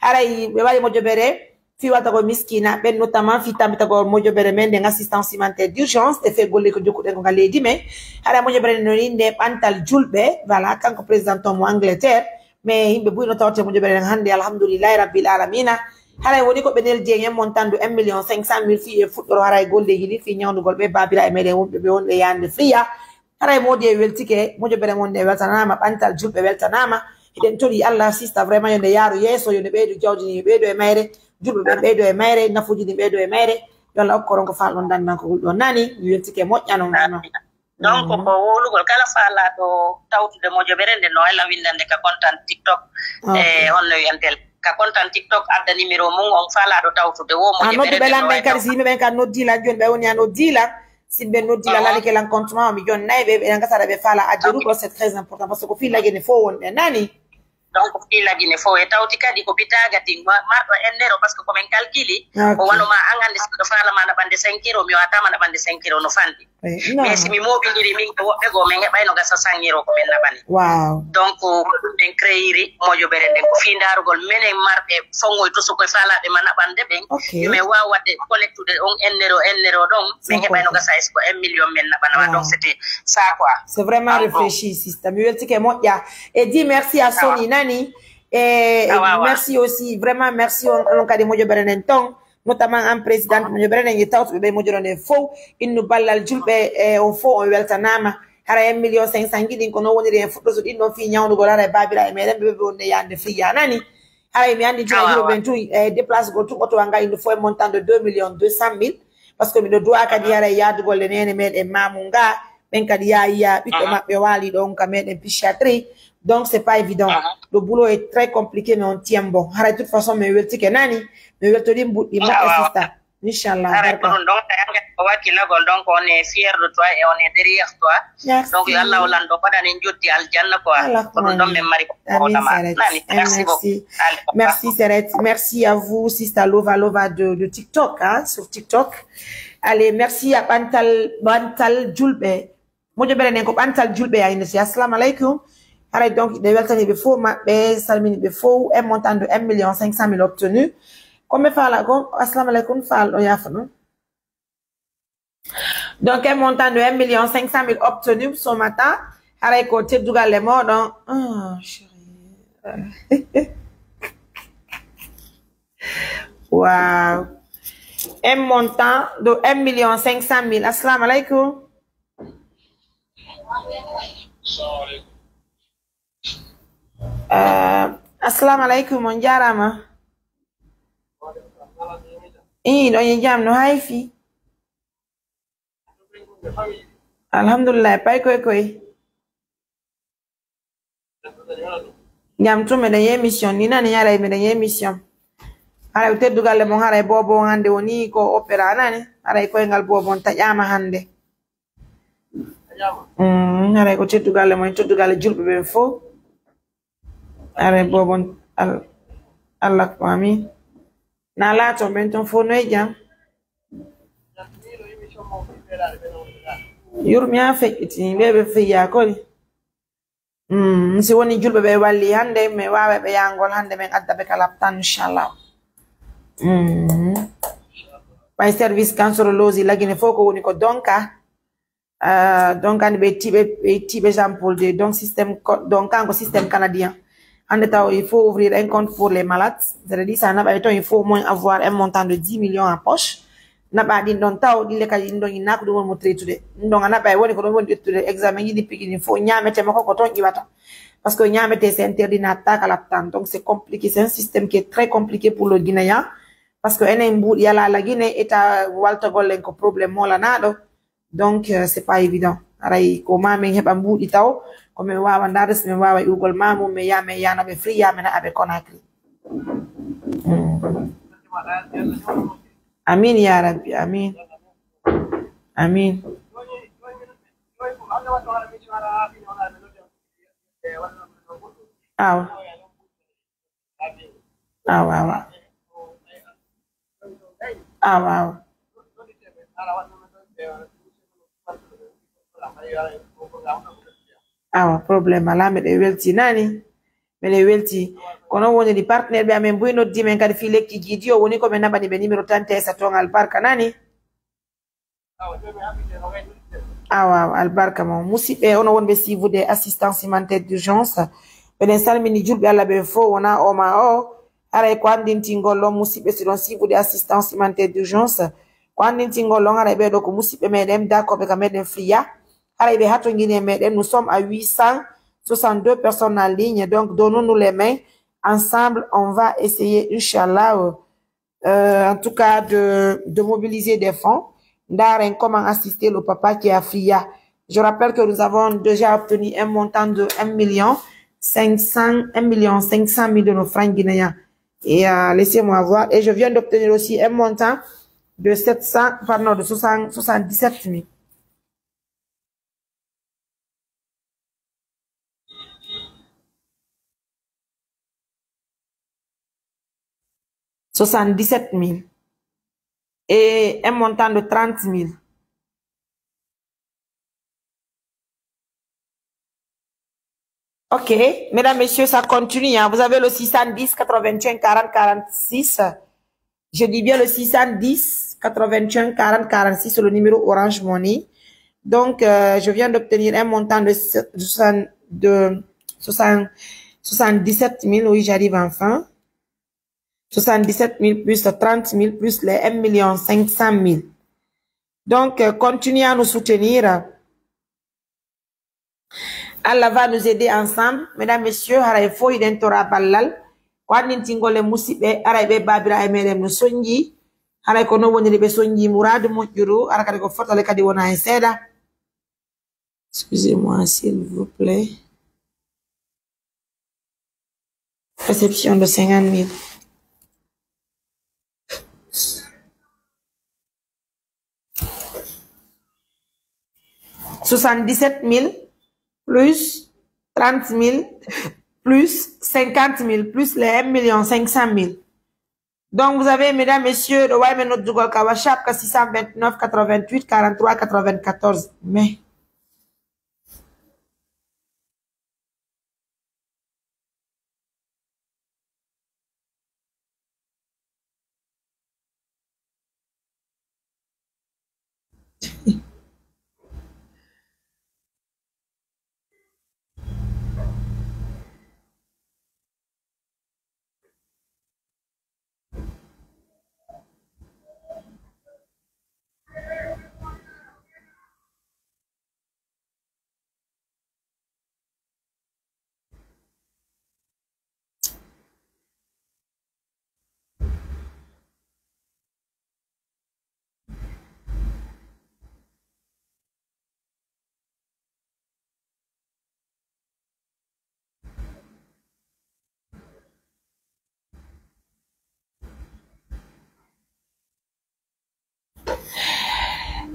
ara be bari mo jobere fi wata ko miskina ben notamment fi tambita ko mojo bere men de assistance humanitaire d'urgence te fe golle ko jokku den ko galedi mais ara mojo bere no inde pantal julbe voilà kanko président mo Angleterre mais himbe buino tawte mojo bere hande alhamdulillah rabbil alamin ara woni ko benel jeng montando 1,500,000 fi e fuddoro ara golle yili fi nyawdu golbe babira e meden wonbe be wonde yande friya ara modi e weltike mojo bere mon de weltanama pantal julbe weltanama iden tori Allah sista vraiment yonde yaro yeso yonde beedu jawdi beedu e mayre julbe beedo e mayre nafuji di beedo e mayre yalla okkoron ko faal on dandan ko do nani weltike moƴƴano non donc ko wolugol kala faala do tawtude mojo berende no ala windande ka content TikTok e honno yantel ka content TikTok adda numéro mum on faala do tawtude wo mojo berende no belan ben karisi mi ben kan noddila jon be woni an noddila simbe noddila la ke lan comptement mi jon nay be en gasara be faala addu ko c'est très important parce que fi lagene fo won nani donc fi lagine fo e tawti kadi ko bitaga ting mardo ennero parce que comme en calculi o wano ma angande do fala mana bande 5 kilo mi wata mana bande 5 kilo no fandi mais si mi mobindiri min ko wobbe go men hebayno gasa 100 euro ko men nabani wow donc ben créiri mojo berende ko fi ndarugol menen marbe fongoy to so ko fala be mana bande ben me wa wadde collectude on ennero don men hebayno gasa est ko 1 million men nabana donc c'était ça quoi c'est vraiment réfléchi système weltike moƴƴa et dit merci à Sony et merci aussi vraiment merci on kadi mojo berenen ton notamment en président mojo berenen yi tawto be mojo ronde fo innu ballal julbe on fo on weltanama hara 1,500,000 gidin ko no woniri en fuddo so din non fi nyawdo go lara babira e meden be wonde yande fi yanani hara mi andi jina juro ben tu déplace go tu auto wanga indu fo montant de 2,200,000 parce que mi do doa kadi hara yaadu golle nene meden mamunga ben kadi ya bito mabbe wali donc meden psychiatrie. Donc, c'est pas évident. Le boulot est très compliqué, mais on tient bon. De toute façon, mais je dis nani, mais je te dis, Inch'Allah. Donc, on est fiers de toi et on est derrière toi. Merci. Donc, Allah, merci beaucoup. Merci, Seret. Merci à vous, Sista Lova de TikTok, hein, sur TikTok. Allez, merci à Bantal Julbe. Moi, je vais vous Bantal Julbe. Assalamu alaikum. Alors, donc, de weltani be fo mabbe salmini be fo un montant de 1,500,000 obtenu. Comme fait la gon, assalamu alaikum fal o yafano. Donc, un montant de 1,500,000 obtenu ce matin. Alors, côté dougal les morts donc, chérie. Wow. Un montant de 1,500,000. Assalamu alaikum. Assalamu alaikum on jarama do jam no hayfi alhamdulillah pay koy jam to me da émission ni nani yara me da émission ara teddugal mo hara bobo hande woni ko opéra nani ara ko ngal bobo tajama hande ara ko teddugal mo teddugal julbe be fo are bobon Allah ko amin na la to benton fo no jam yurmiya fekiti bebe fiya ko si woni julbe be walli hande me wawe be yangol hande men adda be kala tan inshallah by service cancerology lagine foko woni ko donka donc an be tibe Jean Paul de donc système donc en système canadien. En état, il faut ouvrir un compte pour les malades. C'est-à-dire, ça n'a pas été, il faut au moins avoir un montant de 10 millions en poche. N'a pas dit, donc, t'as dit, les cas, il n'y a pas de montrer tout. Donc, on n'a pas eu de examen, il faut, il y a mettre mon coton, il va. Parce que, il y a mettre, c'est interdit d'attaque à la tente. Donc, c'est compliqué. C'est un système qui est très compliqué pour le Guinéen. parce que enen bout yala la Guinée eta walta gollen ko problème mola nado donc c'est pas évident aray ko mami heba bout itaw ko me wawa ndade me wawa ugol mamu me yana be free ya me na abe Conakry amin ya rabbi amin amin aw aw aw aw aw aw problème ala me de welti nani me de welti kono woni di partenaire be amen buino di men kadi fi lekki jidio woni ko men nabani be numéro 30 sa tongal barka nani awa albarka mo musibe ono wonbe sivude assistance humanitaire d'urgence benen salmini julbe alla be fo wona o ma o ara ko andinti ngollo musibe si don sivude assistance humanitaire d'urgence ko andinti ngollo ara be do ko musibe meden d'accord be kameden fria ara be hato ngine meden nous sommes à 862 personnes en ligne donc donnons-nous les mains ensemble on va essayer inchallah en tout cas de mobiliser des fonds Ndaren, comment assister le papa qui a FIA. Je rappelle que nous avons déjà obtenu un montant de 1,5 million de nos francs guinéens. Et laissez-moi voir. Et je viens d'obtenir aussi un montant de 77 000. $77 000. Et un montant de 30 000. Ok, mesdames, messieurs, ça continue. Hein. Vous avez le 610 81 40 46. Je dis bien le 610 81 40 46, c'est le numéro Orange Money. Donc, je viens d'obtenir un montant de 77 000. Oui, j'arrive enfin. 77 000 plus 30 000 plus les 1 500 000. Donc, continuez à nous soutenir. Allah va nous aider ensemble. Mesdames, messieurs, haray fo identora ballal. Kwa nintingole musibe, haray be babira emerem no sonji. Haray kono woni be sonji muradu mojuru. Haray kadi ko fotale kadi wona seda. Excusez-moi, s'il vous plaît. Réception de 50 000. 77 000 plus 30 000 plus 50 000 plus les 1 500 000. Donc vous avez, mesdames, messieurs, le Waymenot Dugol Kawashap 629 88 43 94. Mais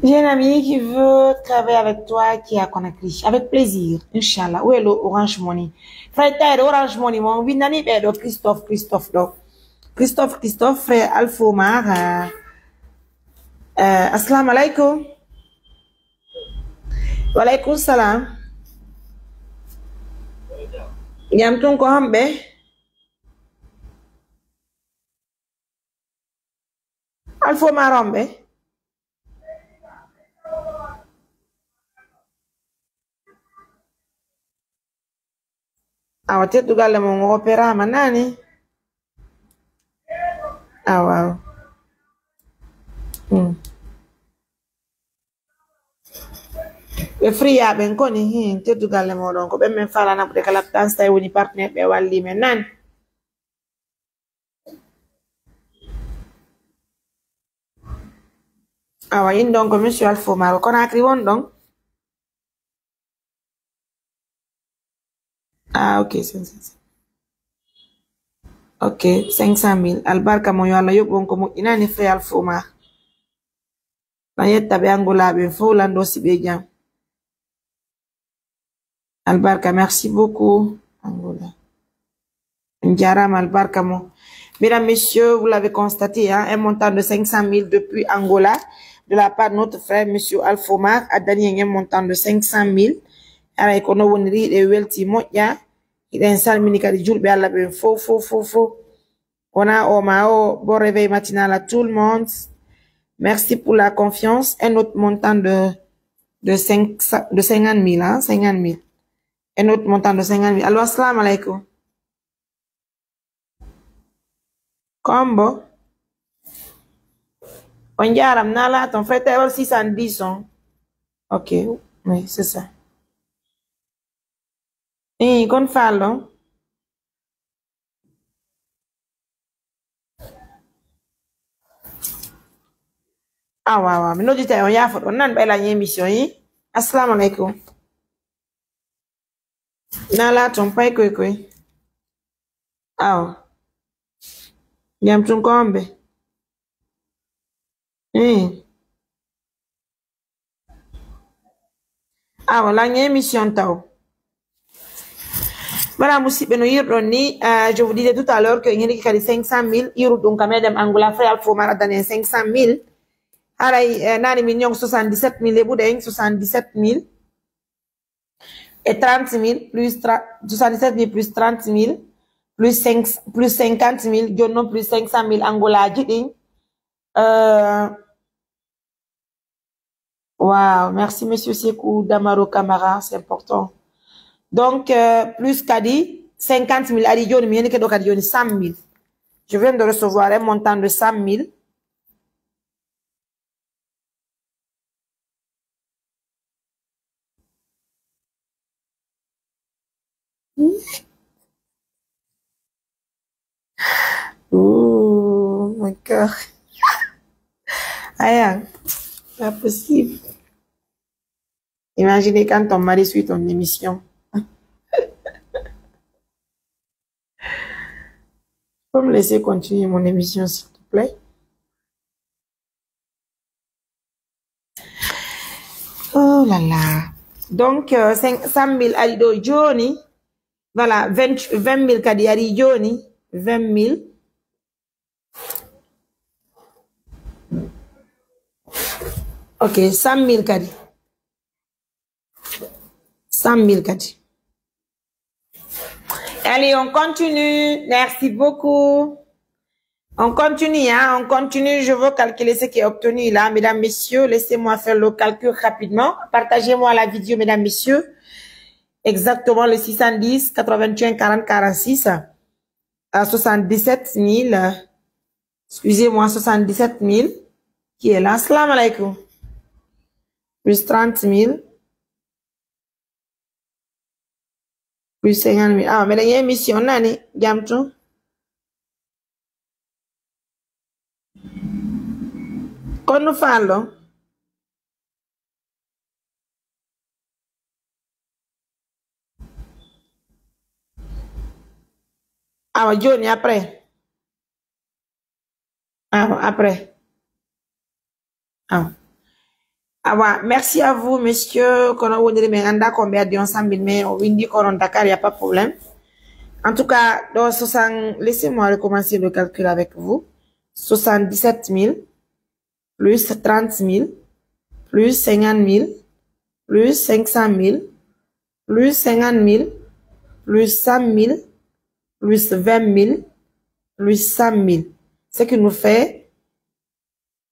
j'ai un ami qui veut travailler avec toi qui est à Conakry. Avec plaisir, Inch'Allah. Où est le Orange Money? Frère, Orange Money, mon binani bedo Christophe, do. Christophe, frère Alpha Omar. Assalamu alaikum. Wa alaikum salam. Yam ton ko hambe. Alpha Omar hambe. Awate tugale mo opera manani. Wow. Be free ya ben koni hin te tugale mo don ko be men fala na de kala tan stay woni partner be walli men nan. Ah oui, donc, monsieur Alfomar, qu'on a écrit donc. Ah, ok, ok, 500 000. Albarka mo yo Allah yobon ko mo inani frère Alfomar. Na yetta be Angola be fo lando sibe jam. Albarka, merci beaucoup, Angola. Ndiaram Albarka mo. Mesdames, messieurs, vous l'avez constaté, hein, un montant de 500 000 depuis Angola, de la part de notre frère, monsieur Alfomar, a donné un montant de 500 000. Alors, il y a un welti moya, il y a un salmini kadi julbe alla ben fo. On a bon réveil matinal à tout le monde. Merci pour la confiance. Un autre montant de 50 000, hein, 50 000. Un autre montant de 50 000. Alors, assalamu alaikum. Combo. On y a là, ton frère t'es 610, hein. Ok, oui, c'est ça. Et qu'on fait, non? Ah, ouais, mais nous disons, on y a fait, on a une belle émission, hein. Assalamu alaikum. Nala, ton père, quoi. Ah, yam ton combe. Ah, voilà, une émission, tao. Voilà, je vous disais tout à l'heure que il y a 500 000 euros, donc, à Madame Angola, frère Alfomar a donné 500 000. Alors, nani millions 77 000, les boudins 77 000. Et 30 000 plus 77 000 plus 30 000 plus 50 000, Jono plus 500 000 Angola, jiding. Wow, merci monsieur Sekou Damaro Camara, c'est important. Donc, plus Kadi, 50 000, Adi Joni, mais il y a que 100 000. Je viens de recevoir un montant de 100 000. Oh, mon cœur. Aïe, pas possible. Imaginez quand ton mari suit ton émission. Peux me laisser continuer mon émission, s'il te plaît? Oh là là. Donc, 500 000 Alido Johnny. Voilà, 20 000 Kadi Ari Johnny. 20 000. Ok, 100 000 Kadi. 100 000 Kadi. Allez, on continue. Merci beaucoup. On continue, hein, on continue. Je veux calculer ce qui est obtenu là, mesdames, messieurs. Laissez-moi faire le calcul rapidement. Partagez-moi la vidéo, mesdames, messieurs. Exactement le 610, 81, 40, 46. À 77 000. Excusez-moi, 77 000. Qui est là? Assalamu alaikum. Plus 30 000. Plus 50 000. Ah, mais il y a une émission, nani? Gamtou. Quand nous parlons, ah, Johnny, après. Ah, après. Ah. Ah, ouais. Merci à vous, messieurs. Qu'on a oublié, mais on a combien de ensemble, mais au Windy, qu'on Dakar, il n'y a pas de problème. En tout cas, dans 60, laissez-moi recommencer le calcul avec vous. 77 000, plus 30 000, plus 50 000, plus 500 000, plus 50 000, plus 100 000, plus 20 000, plus 100 000. Ce qui nous fait,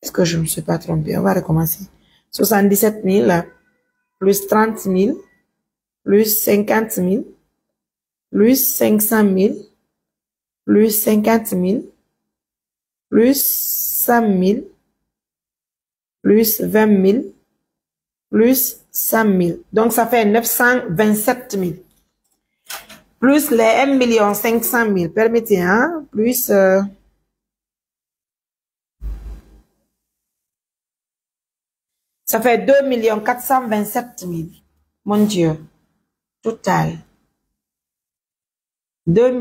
est-ce que je ne me suis pas trompé? On va recommencer. 77 000, plus 30 000, plus 50 000, plus 500 000, plus 50 000, plus 100 000, plus 20 000, plus 100 000. Donc, ça fait 927 000. Plus les 1 500 000. Permettez, hein, plus... Ça fait 2 427 000. Mon Dieu. Total. 2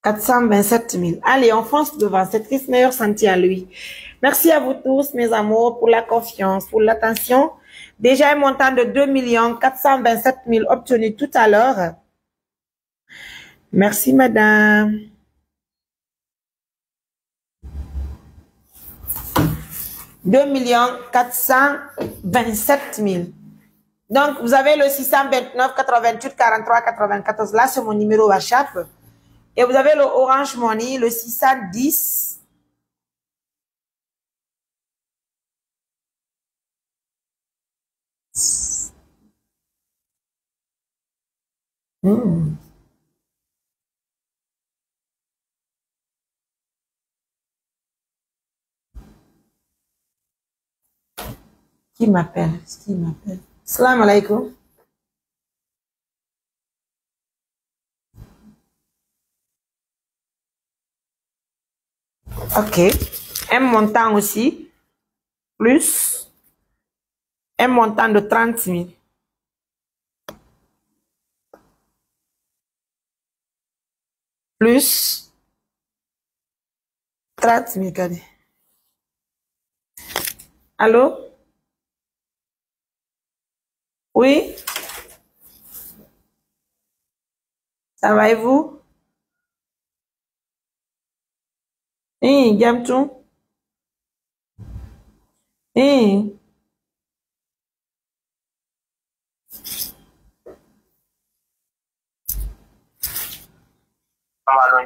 427 000. Allez, on fonce devant. C'est triste, meilleur sentier à lui. Merci à vous tous, mes amours, pour la confiance, pour l'attention. Déjà un montant de 2 427 000 obtenu tout à l'heure. Merci, madame. « 2 427 000. Donc, vous avez le 629 88 43 94. Là, c'est mon numéro WhatsApp. Et vous avez le Orange Money, le 610. Qui m'appelle? Salam alaikum. Ok. Un montant aussi. Plus. Un montant de 30 000. Plus. 30 000, regardez. Allô? Oui? Ça va et vous? Gamtou?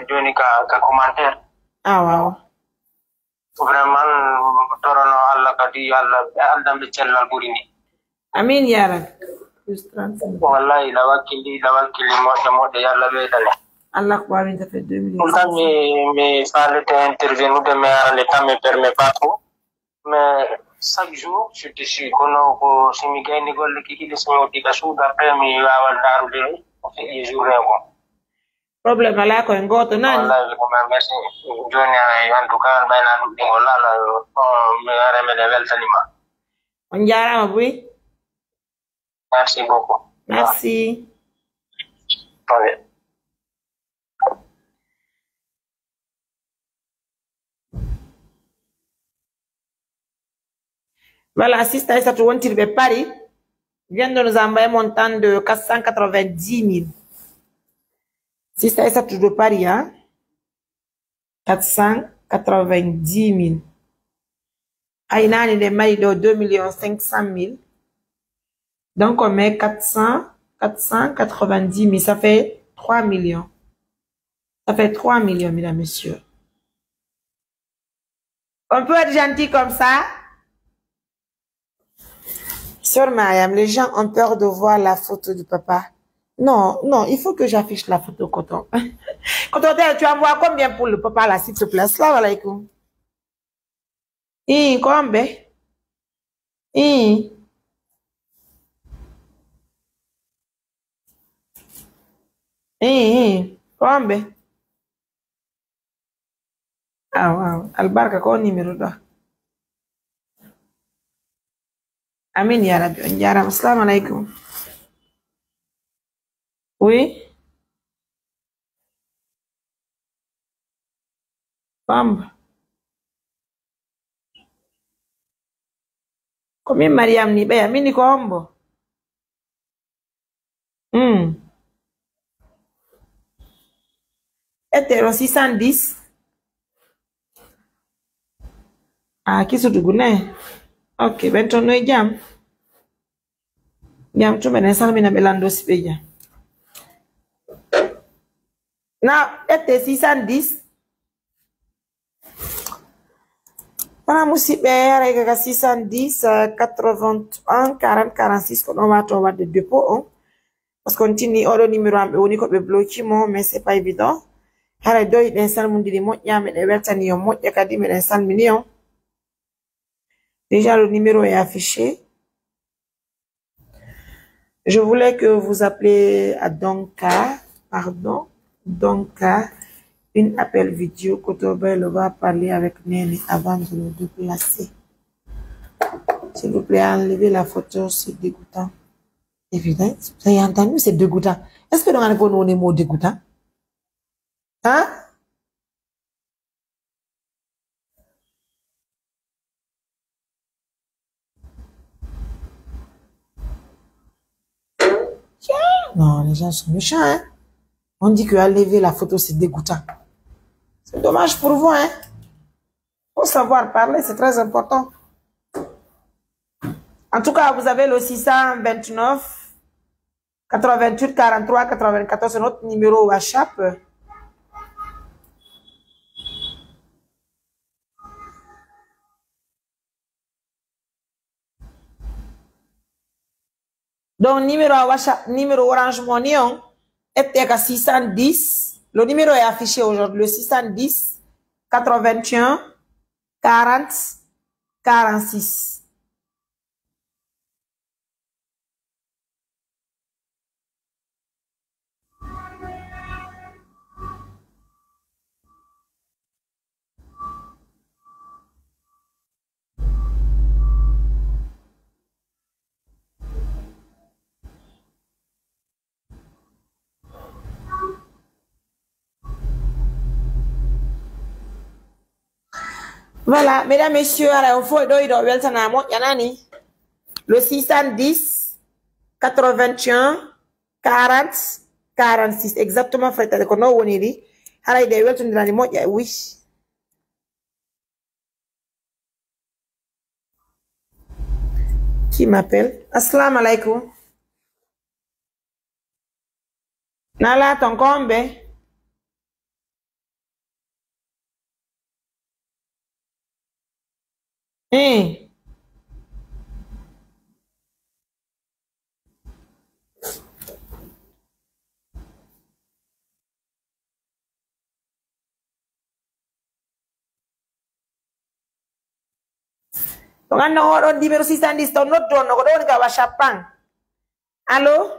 Joni ka commentaire. Ah, wow. Vraiment, torono Allah kadi Allah aldam de cellal burini. Amin ya Rab. Plus 30 000. Wallahi la wakili mo de yalla be dale. Allah quoi, ça fait 2 millions. Pourtant, mais ça l'était intervenu de mais le temps me permet pas trop. Mais chaque jour, je te suis kono si mi gayni golle ki hili so diga suuda après mi wawal darude o fi journée bon. Problème là ko ngoto nani. Wallahi ko merci. Joni en tout cas bayna dum wala la me areme de weltanima. On jarama oui. Merci beaucoup. Merci. Okay. Voilà, Sister Aïssatou Wontirbe Paris vient de nous envoyer un montant de 490 000. Sister Aïssatou de Paris, hein? 490 000. Aïnani de Maïdo, 2 500 000. Donc, on met 490 000. Ça fait 3 millions. Ça fait 3 millions, mesdames, messieurs. On peut être gentil comme ça? Sœur Mariam, les gens ont peur de voir la photo du papa. Non, non, il faut que j'affiche la photo, Coton. Coton, tu envoies combien pour le papa, là, s'il te plaît? Salam alaikum. Combien? Combien? Ah, wow. Albarka, quoi numéro là? Amin ya Rabbi. Assalamu alaikum. Oui. Bamba. Combien Mariam ni baya mini kombo? Etero 610. Ah, kisu dugune. Ok, bento no jam. Jam tu menen salmina belando sipeja. Now, ete 610. Para musibe rega 610 81 40 46 qu'on va trouver de dépôt. Parce qu'on tini oro numéro ambe woni ko be bloqué mo mais c'est pas évident. Hara doy den salmundiri moƴƴa me de weltani yo moƴƴa kadi me den salmini on. Déjà, le numéro est affiché. Je voulais que vous appelez à Donka, pardon, Donka, Une appel vidéo, Kotobel va parler avec Nene avant de le déplacer. S'il vous plaît, enlevez la photo, c'est dégoûtant. Évidemment, vous avez entendu, c'est dégoûtant. Est-ce que nous avons un mot dégoûtant? Hein? Non, les gens sont méchants, hein? On dit que enlever la photo, c'est dégoûtant. C'est dommage pour vous, hein? Faut savoir parler, c'est très important. En tout cas, vous avez le 629 88 43 94, c'est notre numéro WhatsApp. Donc, numéro WhatsApp, numéro Orange Money, est à 610. Le numéro est affiché aujourd'hui, le 610 81 40 46. Voilà, mesdames, messieurs, le 610 81 40 46. Exactement, frère. Oui. Qui m'appelle? Assalamu alaikum. Nala, ton combe? Donc, on a un numéro 610, on a un WhatsApp. Allô?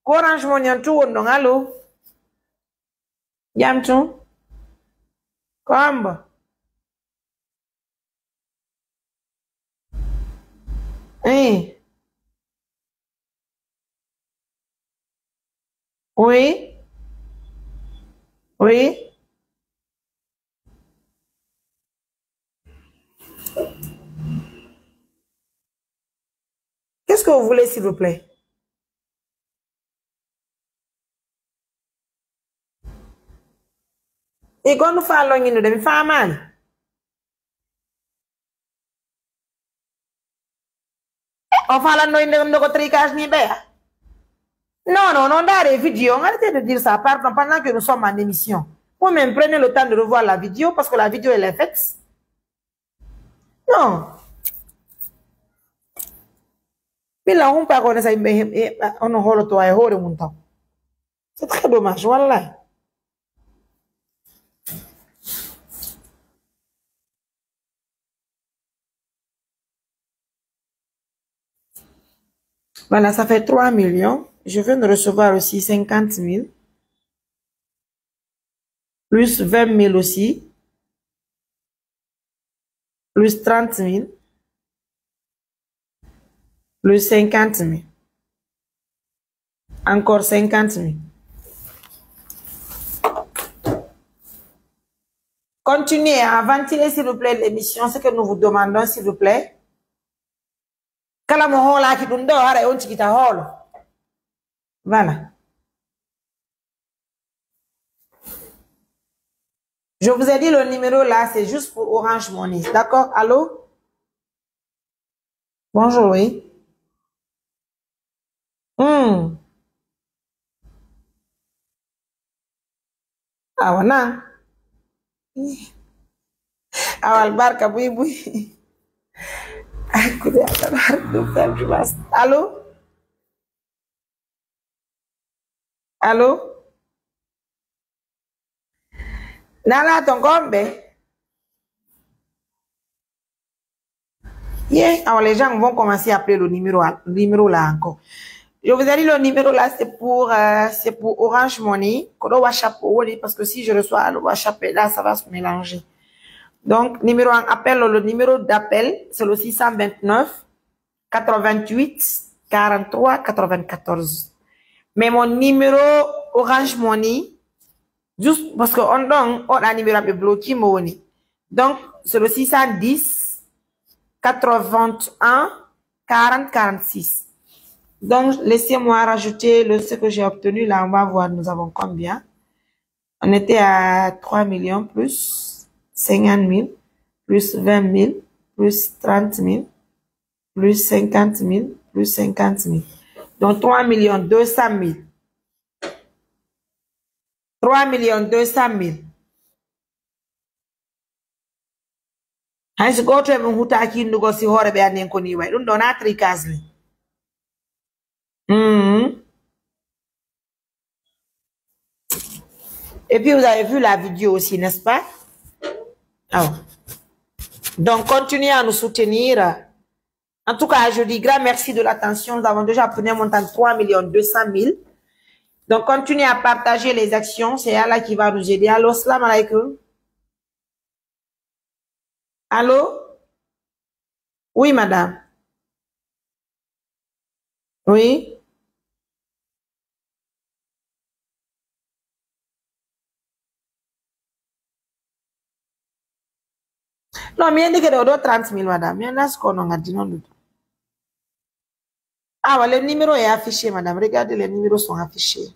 Orange Money, tout le monde, allô? Yamtou? Combe? Oui? Oui? Qu'est-ce que vous voulez, s'il vous plaît? Et quand nous faisons une de femmes, on fait la tricage ni béa. Non, non, non, dans les vidéos, arrêtez de dire ça, pardon, pendant que nous sommes en émission. Vous-même prenez le temps de revoir la vidéo parce que la vidéo, elle est faite. Non. Mais là, on parle de ça, on a le toit et on a c'est très dommage, voilà. Voilà, ça fait 3 millions. Je viens de recevoir aussi 50 000. Plus 20 000 aussi. Plus 30 000. Plus 50 000. Encore 50 000. Continuez à ventiler, s'il vous plaît, l'émission. Ce que nous vous demandons, s'il vous plaît. Voilà. Je vous ai dit le numéro là, c'est juste pour Orange Money. D'accord? Allô? Bonjour, oui. Ah, voilà. Ah, barca, oui, oui. Allô? Allô? Nala, ton combe? Yeah. Alors, les gens vont commencer à appeler le numéro là encore. Je vous ai dit le numéro là, c'est pour Orange Money. Parce que si je reçois le WhatsApp, là, ça va se mélanger. Donc, numéro en appel, le numéro d'appel, c'est le 629 88 43 94. Mais mon numéro Orange Money, juste parce que on a un numéro bloqué, donc c'est le 610 81 40 46. Donc, laissez-moi rajouter ce que j'ai obtenu. Là, on va voir, nous avons combien. On était à 3 millions plus 50 000, plus 20 000, plus 30 000, plus 50 000, plus 50 000. Donc, 3 millions 200 000. 3 millions 200 000. Hansi goto e mun huta kindugo si hore be anen ko ni way dum don atri kasli. Et puis vous avez vu la vidéo aussi, n'est-ce pas? Oh. Donc continuez à nous soutenir. En tout cas, je dis grand merci de l'attention. Nous avons déjà obtenu un montant de 3 200 000. Donc continuez à partager les actions. C'est Allah qui va nous aider. Allô, salam alaikum. Allô? Oui, madame. Oui. Non, mais il y a 30 000, madame. Il y en a ce qu'on a dit non. Ah, ouais, le numéro est affiché, madame. Regardez, les numéros sont affichés.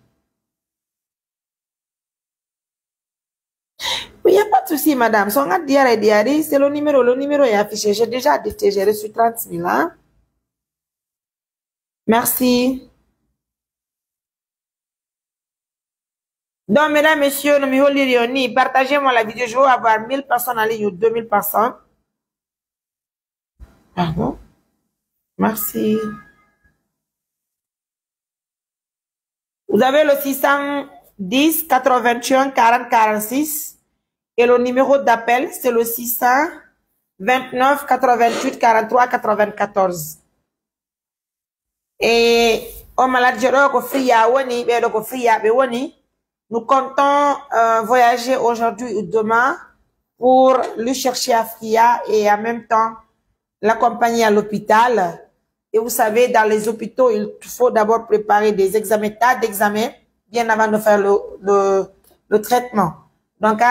Oui, il n'y a pas de souci, madame. Son diary, c'est le numéro est affiché. J'ai déjà dicté, j'ai reçu 30 000, hein. Merci. Donc, mesdames, messieurs, partagez-moi la vidéo. Je veux avoir 1000 personnes en ligne ou 2000 personnes. Pardon. Merci. Vous avez le 610 81 40 46 et le numéro d'appel, c'est le 629 88 43 94. Et au malade, nous comptons voyager aujourd'hui ou demain pour lui chercher à Fria et en même temps l'accompagner à l'hôpital. Et vous savez, dans les hôpitaux, il faut d'abord préparer des examens, tas d'examens, bien avant de faire le traitement. Donc,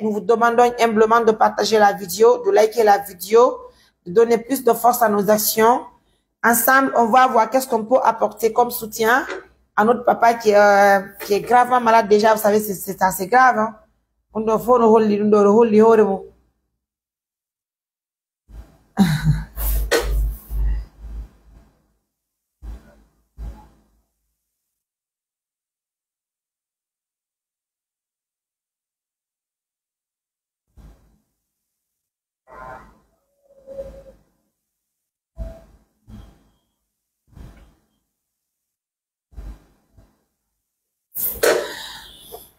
nous vous demandons humblement de partager la vidéo, de liker la vidéo, de donner plus de force à nos actions. Ensemble, on va voir qu'est-ce qu'on peut apporter comme soutien à notre papa qui est gravement malade déjà. Vous savez, c'est assez grave. Hein? On doit faire le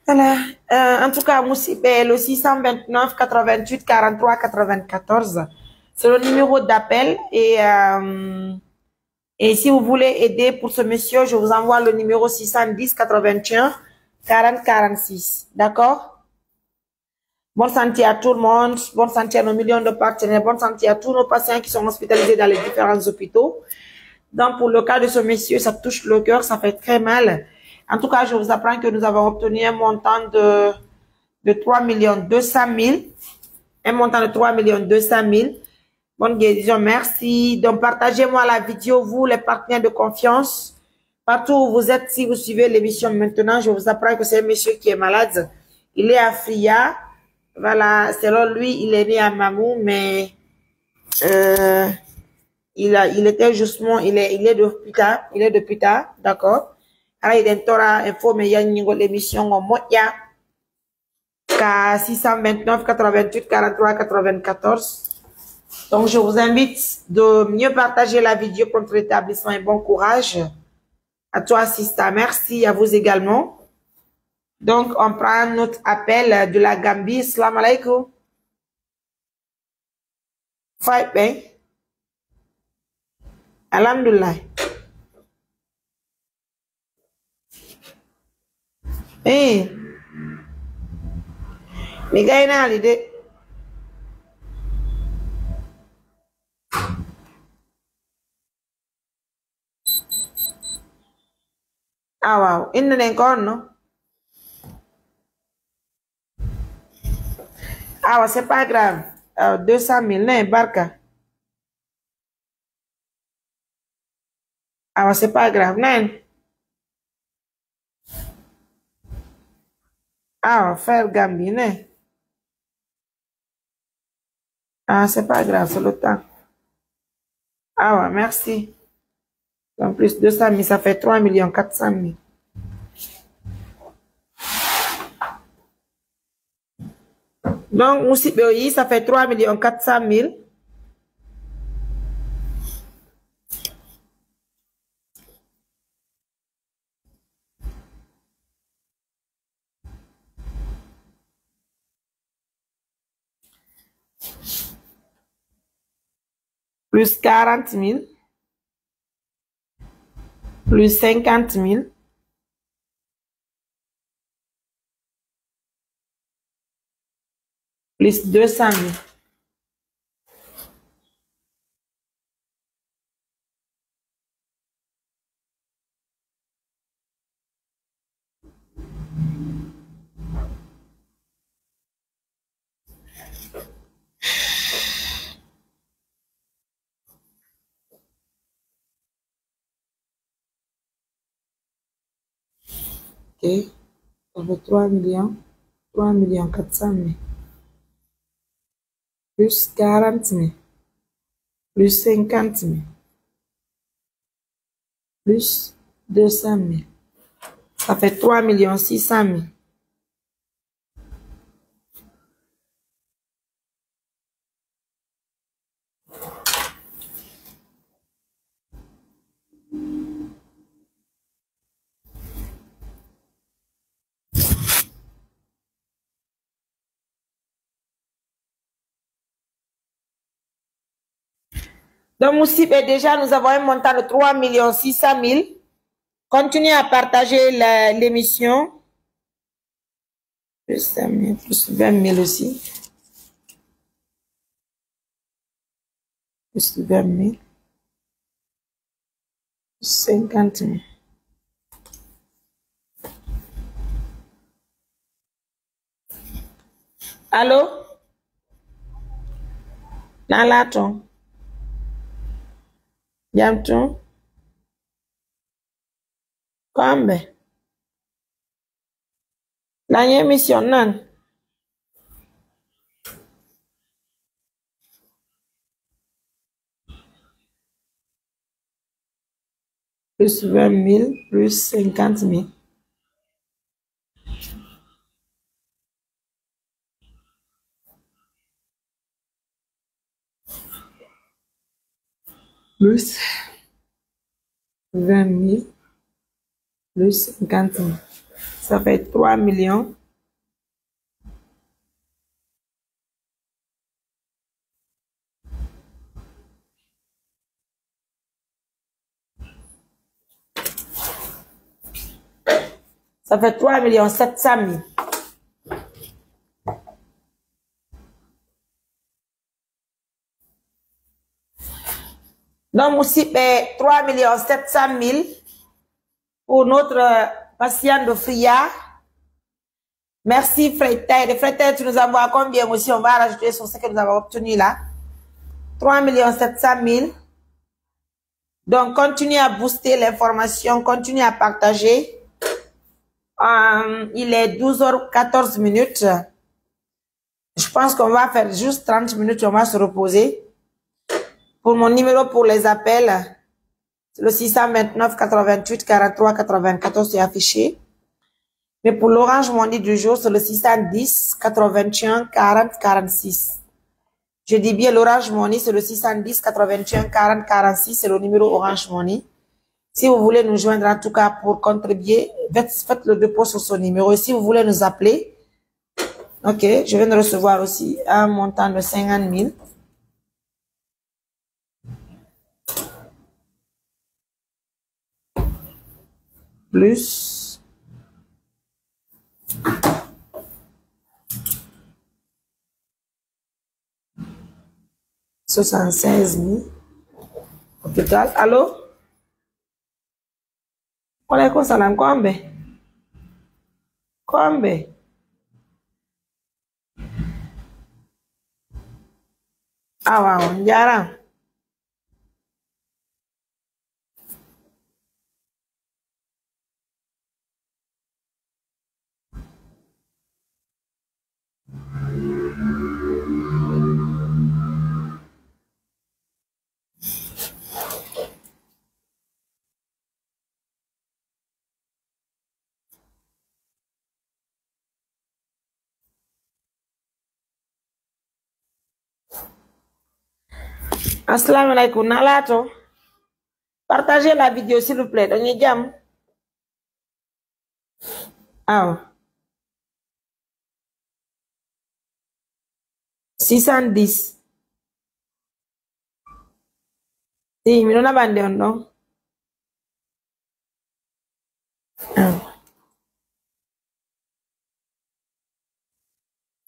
Voilà. En tout cas, le 629 88 43 94, c'est le numéro d'appel et si vous voulez aider pour ce monsieur, je vous envoie le numéro 610 81 40 46. D'accord? Bonne santé à tout le monde, bonne santé à nos millions de partenaires, bonne santé à tous nos patients qui sont hospitalisés dans les différents hôpitaux. Donc, pour le cas de ce monsieur, ça touche le cœur, ça fait très mal. En tout cas, je vous apprends que nous avons obtenu un montant de 3 200 000. Un montant de 3 200 000. Bonne guérison, merci. Donc, partagez-moi la vidéo, vous, les partenaires de confiance. Partout où vous êtes, si vous suivez l'émission maintenant, je vous apprends que c'est un monsieur qui est malade. Il est à Fria. Voilà, selon lui, il est né à Mamou, mais il était justement, il est de Puta, d'accord? Alors, il est info, mais il y a une émission en moya. 629 88 43 94. Donc, je vous invite de mieux partager la vidéo pour notre rétablissement et bon courage. À toi, assistant. Merci à vous également. Donc, on prend notre appel de la Gambie. Salam alaikum. Fight, ben. Alhamdulillah. Eh. Mi gayna l'idée. Ah wow, il ne encore non? Ah ouais, c'est pas grave. 200 000, non, barca. Ah ouais, c'est pas grave, non. Ah ouais, faire Gambie, non. Ah, c'est pas grave, c'est le temps. Ah ouais, merci. En plus, 200 000, ça fait 3 400 000. Donc, aussi, ça fait 3 400 000. Plus 40 000. Plus 50 000. Plus 200 000. Ok. Ça fait 3 millions. 3 400 000. Plus 40 000. Plus 50 000. Plus 200 000. Ça fait 3 600 000. Donc, aussi, déjà, nous avons un montant de 3 600 000. Continuez à partager l'émission. Plus 5 000, plus 20 000 aussi. Plus 20 000. Plus 50 000. Allô? Nalaton. Yamton. Kombe. La émission nan. Plus 20 000, plus 50 000. Plus 20 000, plus 50 000. Ça fait 3 millions. Ça fait 3 700 000. Donc, aussi, 3 700 000 pour notre patient de Fria. Merci, Frédéric. Frédéric, tu nous envoies combien aussi? On va rajouter sur ce que nous avons obtenu là. 3 700 000. Donc, continuez à booster l'information, continuez à partager. Il est 12h14 minutes. Je pense qu'on va faire juste 30 minutes, on va se reposer. Pour mon numéro pour les appels, c'est le 629 88 43 94, c'est affiché. Mais pour l'Orange Money du jour, c'est le 610 81 40 46. Je dis bien l'Orange Money, c'est le 610 81 40 46, c'est le numéro Orange Money. Si vous voulez nous joindre, en tout cas, pour contribuer, faites le dépôt sur ce numéro. Et si vous voulez nous appeler, ok, je viens de recevoir aussi un montant de 50 000. Plus 76 000. Hôpital. Allô? Walaikum salam. Kombe? Kombe? Ah, wow. Jaram. Assalamu alaikum. Nalato. Partagez la vidéo s'il vous plaît. Donnez jam. Ah. 610. Si, mi non abande on no.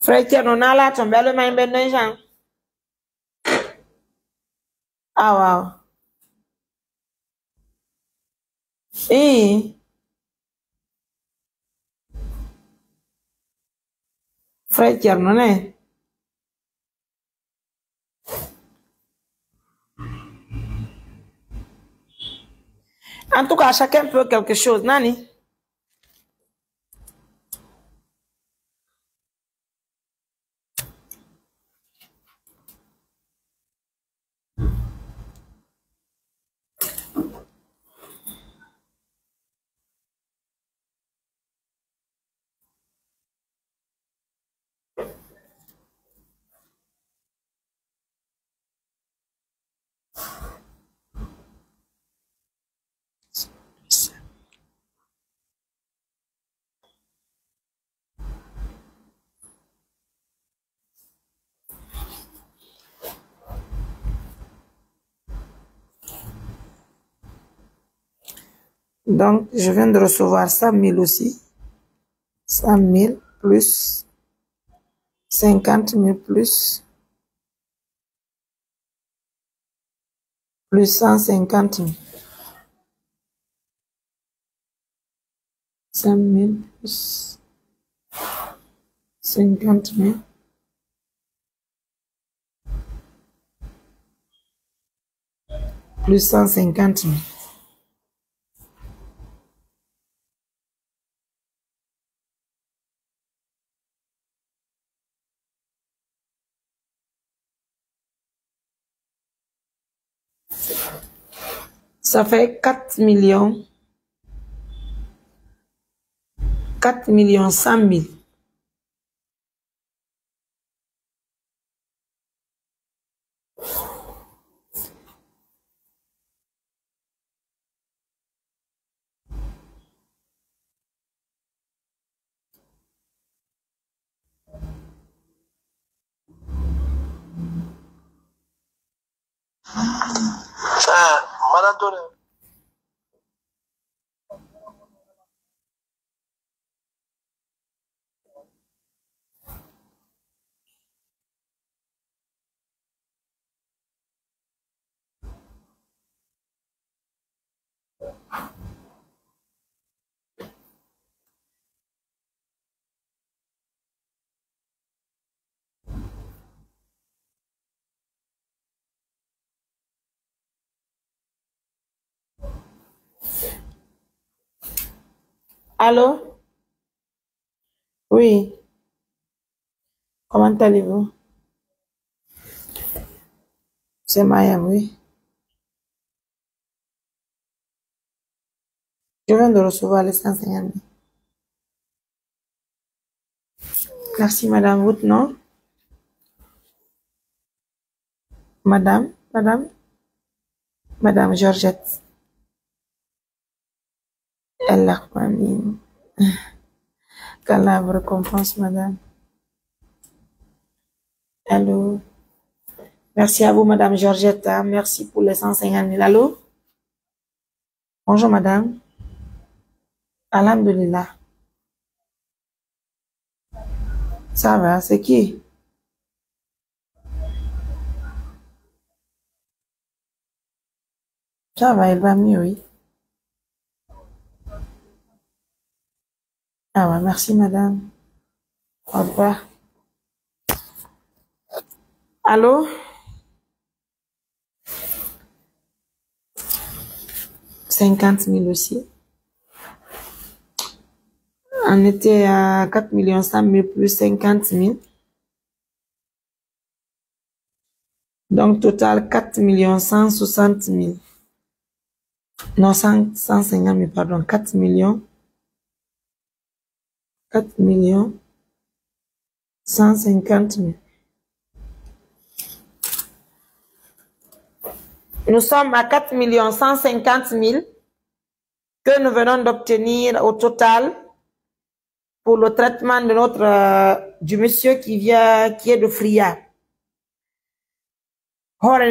Frère non nalato. Mbele ma imbendo njang. Ah, wow. Frère non eh. En tout cas, chacun peut quelque chose, Nani. Donc, je viens de recevoir 100 000 aussi. 100 000 plus 50 000 plus 150 000. 100 000 plus 50 000. Plus 150 000. Ça fait 4 millions. 4 millions 100 000. Allô? Oui. Comment allez-vous? C'est Maya, oui. Je viens de recevoir les 150 000. Merci, madame. Votre nom? Madame Georgette. Allah, mamie. Qu'Allah vous récompense, madame. Allô? Merci à vous, madame Georgette. Merci pour les 150 000. Allô? Bonjour, madame. Alhamdulillah. Ça va, c'est qui? Ça va, il va mieux, oui. Ah ouais, merci madame. Au revoir. Allô? 50 000 aussi. On était à 4 100 000 plus 50 000. Donc, total 4 160 000. Non, 150 000, pardon. 4 millions. 4 150 000. Nous sommes à 4 150 000 que nous venons d'obtenir au total pour le traitement de du monsieur qui est de Fria. Voilà,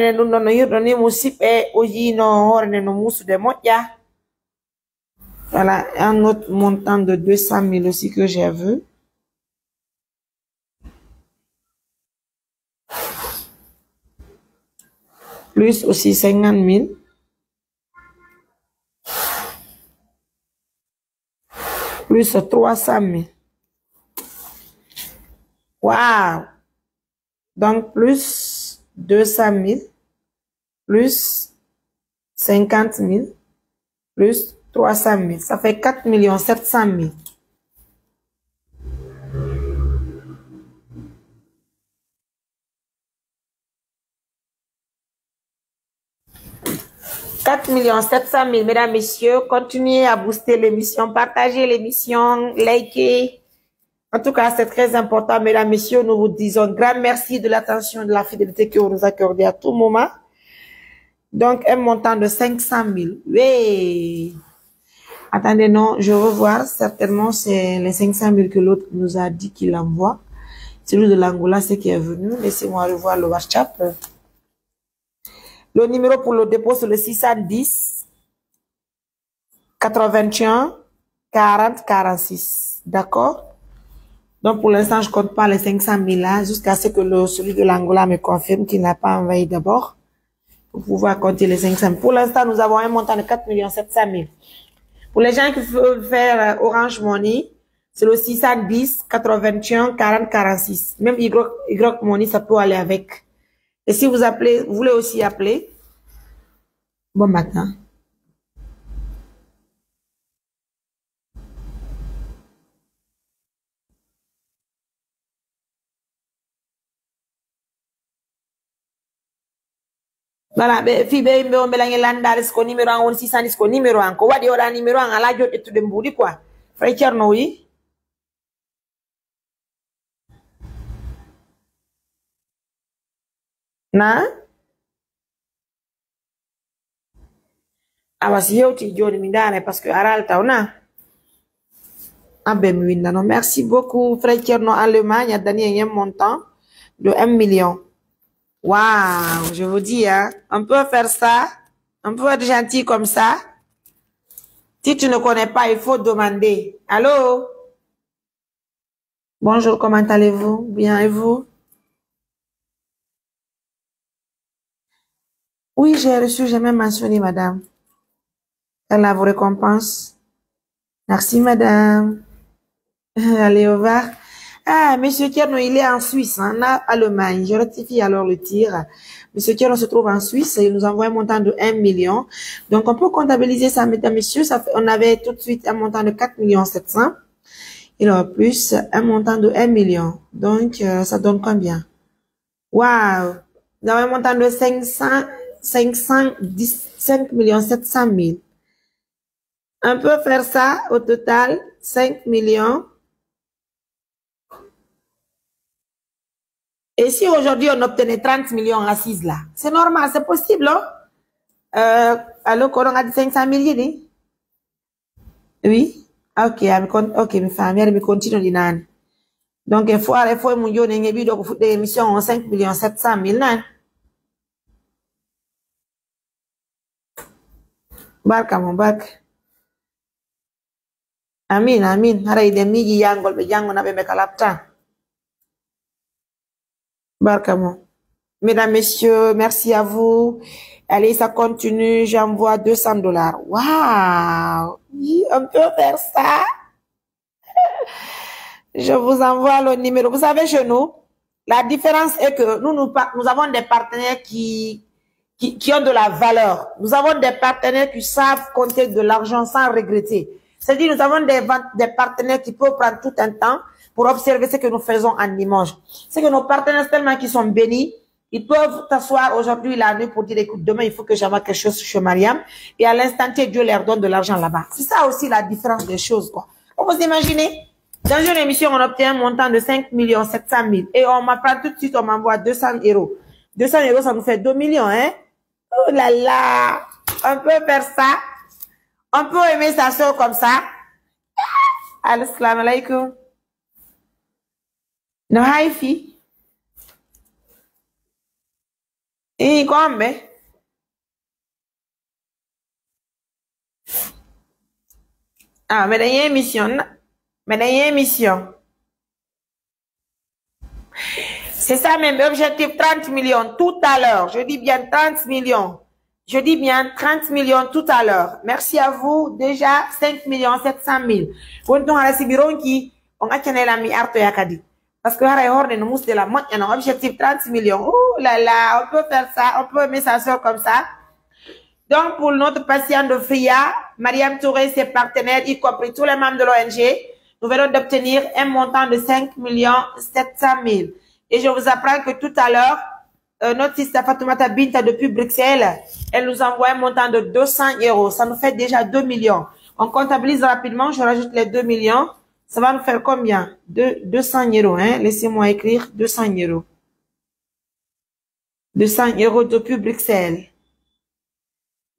un autre montant de 200 000 aussi que j'ai vu. Plus aussi 50 000. Plus 300 000. Wow! Donc, plus 200 000. Plus 50 000. Plus 300 000. Ça fait 4 700 000. Mesdames, messieurs, continuez à booster l'émission, partagez l'émission, likez. En tout cas, c'est très important, mesdames, messieurs. Nous vous disons grand merci de l'attention et de la fidélité que vous nous accordez à tout moment. Donc, un montant de 500 000. Oui. Attendez, non, je veux voir. Certainement, c'est les 500 000 que l'autre nous a dit qu'il envoie. Celui de l'Angola, c'est qui est venu. Laissez-moi revoir le WhatsApp. Le numéro pour le dépôt, c'est le 610 81 40 46. D'accord? Donc, pour l'instant, je compte pas les 500 000 là, jusqu'à ce que celui de l'Angola me confirme qu'il n'a pas envoyé d'abord, pour pouvoir compter les 500 000. Pour l'instant, nous avons un montant de 4 700 000. Pour les gens qui veulent faire Orange Money, c'est le 610 81 40 46. Même Y Money, ça peut aller avec. Et si vous appelez, vous voulez aussi appeler, bon matin. Voilà, fibe mbe on belange landar ko numéro an won 610 ko numéro an ko wadi oda numéro an ala jot etude mbudi quoi. Frère Thierno oui. Na? Awasi yewti joni mi ndare parce que aral tawna. Abem winda non. Merci beaucoup Frère Thierno Allemagne a donné un montant de 1 million. Waouh, je vous dis hein, on peut faire ça, on peut être gentil comme ça. Si tu ne connais pas, il faut demander. Allô? Bonjour, comment allez-vous? Bien, et vous? Oui, j'ai reçu, j'ai même mentionné, madame. Elle a vos récompenses. Merci, madame. Allez, au revoir. Ah, monsieur Thierno, il est en Suisse, en Allemagne. Je rectifie alors le tir. Monsieur Thierno se trouve en Suisse et il nous envoie un montant de 1 million. Donc, on peut comptabiliser ça, mesdames, messieurs. Ça fait, on avait tout de suite un montant de 4 700 000. Et en plus, un montant de 1 million. Donc, ça donne combien? Waouh! Nous avons un montant de 5 700 000. On peut faire ça au total, 5 millions. Et si aujourd'hui on obtenait 30 millions assises là, c'est normal, c'est possible, hein? Alors qu'on a dit 500 millions, oui? Ok, ok, mes familles, me continue d'inan. Donc, il faut mon yo n'engue bi donc des émissions en 5 700 000 nan. Barka mon bark. Amin, amin. Hara ide miji yangol be jango na be mekalapta. Barka mon. Mesdames, messieurs, merci à vous. Allez, ça continue. J'envoie $200. Waouh! Oui, on peut faire ça. Je vous envoie le numéro. Vous savez, chez nous, la différence est que nous avons des partenaires qui ont de la valeur. Nous avons des partenaires qui savent compter de l'argent sans regretter. C'est-à-dire, nous avons des partenaires qui peuvent prendre tout un temps pour observer ce que nous faisons en dimanche. C'est que nos partenaires, tellement qu'ils sont bénis, ils peuvent t'asseoir aujourd'hui la nuit pour dire, écoute, demain, il faut que j'envoie quelque chose chez Mariam. Et à l'instant T, Dieu leur donne de l'argent là-bas. C'est ça aussi la différence des choses, quoi. Vous imaginez? Dans une émission, on obtient un montant de 5 700 000. Et on m'apprend tout de suite, on m'envoie 200 euros. 200 euros, ça nous fait 2 millions, hein? Oh là là! On peut faire ça. On peut aimer sa soeur comme ça. Assalamu alaikum. No haifi. Et comme ah, mais dans une émission, c'est ça même, objectif 30 millions tout à l'heure. Je dis bien 30 millions. Je dis bien 30 millions tout à l'heure. Merci à vous. Déjà 5 700 000. Quand on a la Sibironki, on a tenu la mi-arto yakadi. Parce que on nous mousse de la moitié, un objectif 30 millions. Oh là là, on peut faire ça, on peut aimer sa soeur comme ça. Donc, pour notre patient de FIA, Mariam Touré et ses partenaires, y compris tous les membres de l'ONG, nous venons d'obtenir un montant de 5 700 000. Et je vous apprends que tout à l'heure, notre sister Fatoumata Binta depuis Bruxelles, elle nous envoie un montant de 200 euros. Ça nous fait déjà 2 millions. On comptabilise rapidement, je rajoute les 2 millions. Ça va nous faire combien? 200 euros, hein? Laissez-moi écrire 200 euros. 200 euros depuis Bruxelles.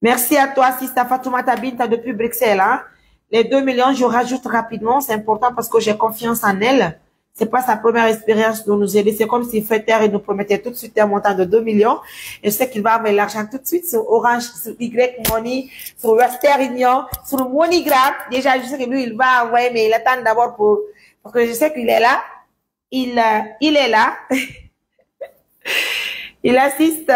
Merci à toi, Sista Fatoumata Binta depuis Bruxelles. Hein? Les 2 millions, je rajoute rapidement. C'est important parce que j'ai confiance en elle. C'est pas sa première expérience de nous aider. C'est comme si Fetter il nous promettait tout de suite un montant de 2 millions. Et je sais qu'il va avoir l'argent tout de suite sur Orange, sur Y Money, sur Western Union, sur MoneyGram. Déjà, je sais que lui, il va envoyer, mais il attend d'abord parce que je sais qu'il est là. Il est là. Il assiste,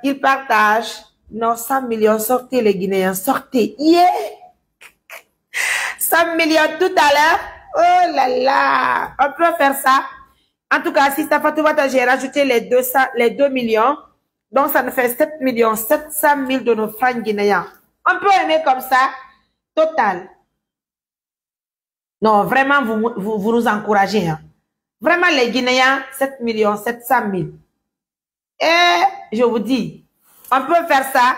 il partage. Non, 100 millions, sortez les Guinéens, sortez. Yeah! 100 millions tout à l'heure. Oh là là! On peut faire ça. En tout cas, si Fatoumata, j'ai rajouté les 2 millions. Donc, ça nous fait 7 700 000 de nos francs guinéens. On peut aimer comme ça. Total. Non, vraiment, vous nous encouragez. Hein. Vraiment, les Guinéens, 7 700 000. Et je vous dis, on peut faire ça.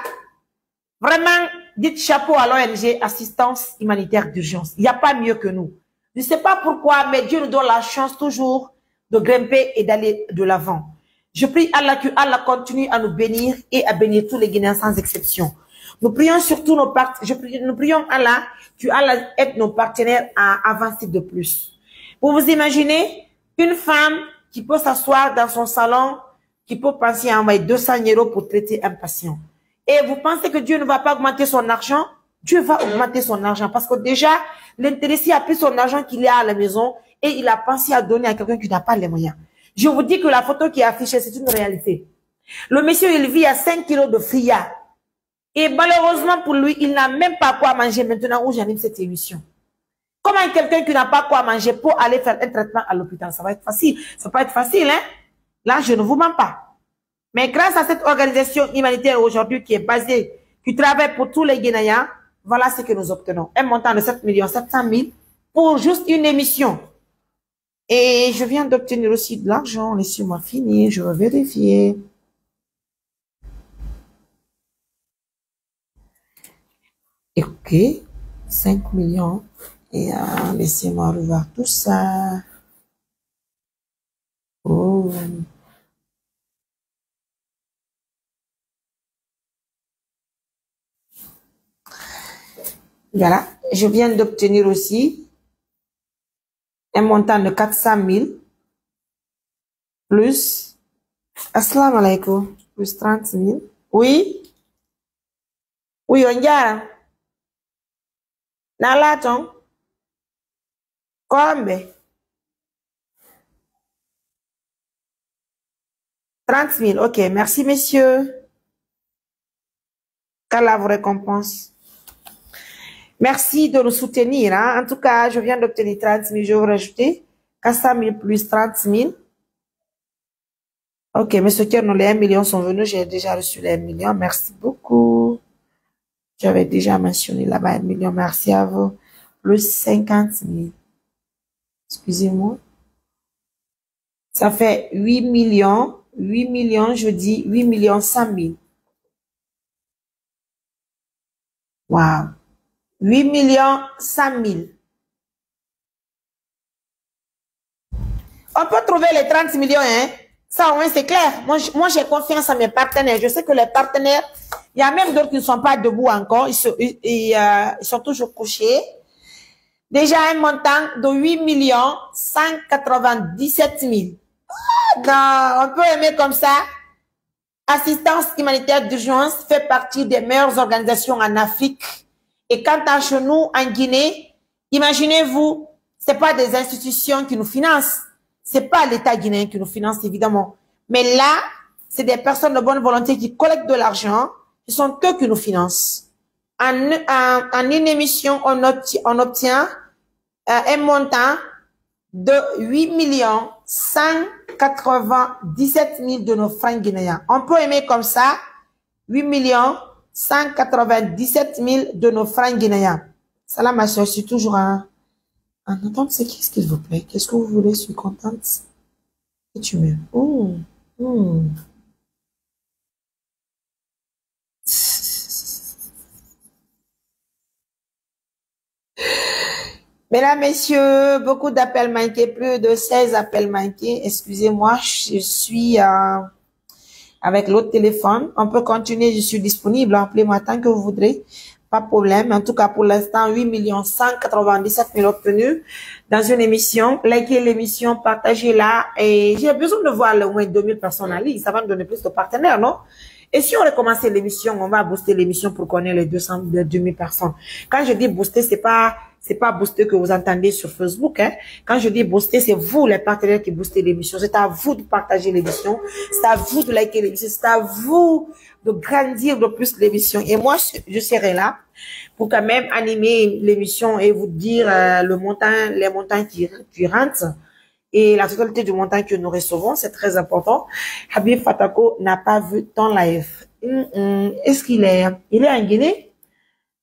Vraiment, dites chapeau à l'ONG Assistance Humanitaire d'Urgence. Il n'y a pas mieux que nous. Je ne sais pas pourquoi, mais Dieu nous donne la chance toujours de grimper et d'aller de l'avant. Je prie Allah que Allah continue à nous bénir et à bénir tous les Guinéens sans exception. Nous prions surtout nous prions Allah que Allah aide nos partenaires à avancer de plus. Vous vous imaginez une femme qui peut s'asseoir dans son salon, qui peut penser à envoyer 200 euros pour traiter un patient. Et vous pensez que Dieu ne va pas augmenter son argent? Dieu va augmenter son argent parce que déjà, l'intéressé a pris son argent qu'il a à la maison et il a pensé à donner à quelqu'un qui n'a pas les moyens. Je vous dis que la photo qui est affichée, c'est une réalité. Le monsieur, il vit à 5 kilos de fria. Et malheureusement pour lui, il n'a même pas quoi manger maintenant où j'anime cette émission. Comment quelqu'un qui n'a pas quoi manger pour aller faire un traitement à l'hôpital? Ça va être facile. Ça peut être facile, hein? Là, je ne vous mens pas. Mais grâce à cette organisation humanitaire aujourd'hui qui est basée, qui travaille pour tous les Guinéens, voilà ce que nous obtenons. Un montant de 7 700 000 pour juste une émission. Et je viens d'obtenir aussi de l'argent. Laissez-moi finir, je vais vérifier. Ok, 5 millions. Et laissez-moi revoir tout ça. Oh. Voilà, je viens d'obtenir aussi un montant de 400 000 plus, assalamu alaikum, plus 30 000. Oui, oui, on y a. Nalaton, Kombe. 30 000, ok. Merci, messieurs. Qu'Allah vous récompense. Merci de nous soutenir. Hein. En tout cas, je viens d'obtenir 30 000. Je vais vous rajouter 400 000 plus 30 000. Ok, mais ceux qui ont les 1 million sont venus. J'ai déjà reçu les 1 million. Merci beaucoup. J'avais déjà mentionné là-bas 1 million. Merci à vous. Plus 50 000. Excusez-moi. Ça fait 8 millions. 8 millions, je dis 8 millions 100 000. Wow. 8 millions 100 000. On peut trouver les 30 millions, hein? Ça, au moins, c'est clair. Moi j'ai confiance en mes partenaires. Je sais que les partenaires, il y a même d'autres qui ne sont pas debout encore. Ils sont toujours couchés. Déjà, un montant de 8 millions 197 000. Non, on peut aimer comme ça. Assistance humanitaire d'urgence fait partie des meilleures organisations en Afrique. Et quant à chez nous, en Guinée, imaginez-vous, c'est pas des institutions qui nous financent. C'est pas l'État guinéen qui nous finance, évidemment. Mais là, c'est des personnes de bonne volonté qui collectent de l'argent. Ce sont eux qui nous financent. En une émission, on obtient un montant de 8 millions 197 000 de nos francs guinéens. On peut aimer comme ça 8 millions 197 000 de nos francs guinéens. Ça là, ma soeur, je suis toujours en attente. C'est qu'est-ce qu'il vous plaît? Qu'est-ce que vous voulez? Je suis contente. Et tu m'aimes. Mesdames, messieurs, beaucoup d'appels manqués, plus de 16 appels manqués. Excusez-moi, je suis avec l'autre téléphone. On peut continuer, je suis disponible. Appelez-moi tant que vous voudrez. Pas de problème. En tout cas, pour l'instant, 8 197 000 obtenus dans une émission. Likez l'émission, partagez-la. Et j'ai besoin de voir au moins 2000 personnes en ligne. Ça va nous donner plus de partenaires, non? Et si on recommençait l'émission, on va booster l'émission pour qu'on ait les 2000 personnes. Quand je dis booster, c'est pas booster que vous entendez sur Facebook, hein. Quand je dis booster, c'est vous, les partenaires, qui boostez l'émission. C'est à vous de partager l'émission. C'est à vous de liker l'émission. C'est à vous de grandir de plus l'émission. Et moi, je serai là pour quand même animer l'émission et vous dire les montants qui rentrent et la totalité du montant que nous recevons. C'est très important. Habib Fatako n'a pas vu ton live. Est-ce qu'il est en Guinée?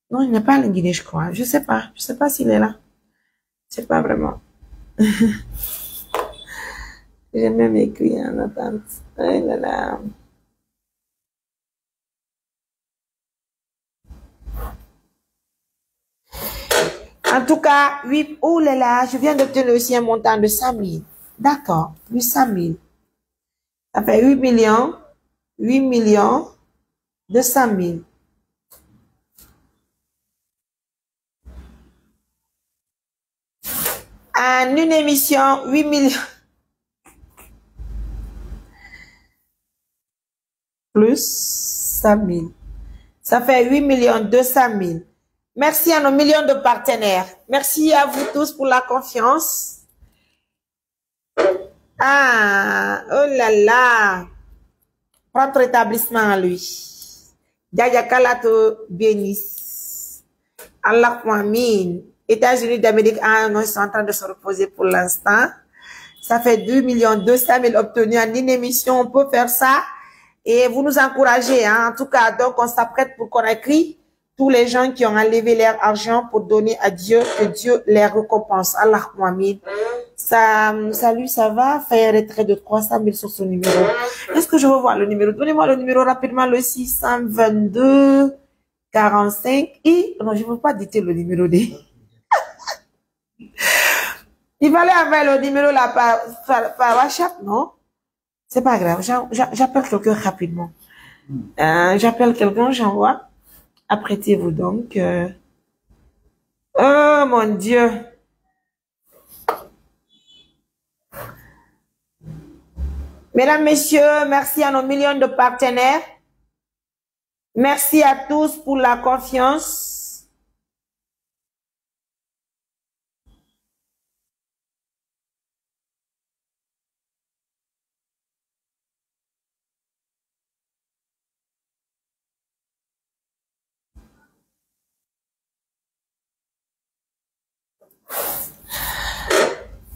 Non, il n'est pas en Guinée, je crois. Je sais pas s'il est là. Je sais pas vraiment. J'ai même écrit en attente. Oh là là. En tout cas, oui, oh là là, je viens d'obtenir aussi un montant de 100 000. D'accord, plus 100 000. Ça fait 8 millions 200 000. En une émission, 8 millions. Plus 100 000. Ça fait 8 200 000. Merci à nos millions de partenaires. Merci à vous tous pour la confiance. Ah, oh là là. Propre établissement à lui. Djadia Kalato bénisse. Allah Amin. États-Unis d'Amérique, ils sont en train de se reposer pour l'instant. Ça fait 2 200 000 obtenus en une émission. On peut faire ça. Et vous nous encouragez, hein. En tout cas, donc on s'apprête pour qu'on écrit tous les gens qui ont enlevé leur argent pour donner à Dieu, que Dieu les récompense. Allah Amin. Salut, ça va? Faire retrait de 300 000 sur son numéro. Est-ce que je veux voir le numéro? Donnez-moi le numéro rapidement, le 622 45. Et non, je ne veux pas dicter le numéro des. Il fallait avoir le numéro là par WhatsApp, non? C'est pas grave. J'appelle quelqu'un rapidement. J'appelle quelqu'un, j'envoie. Apprêtez-vous donc. Oh mon Dieu. Mesdames, messieurs, merci à nos millions de partenaires. Merci à tous pour la confiance.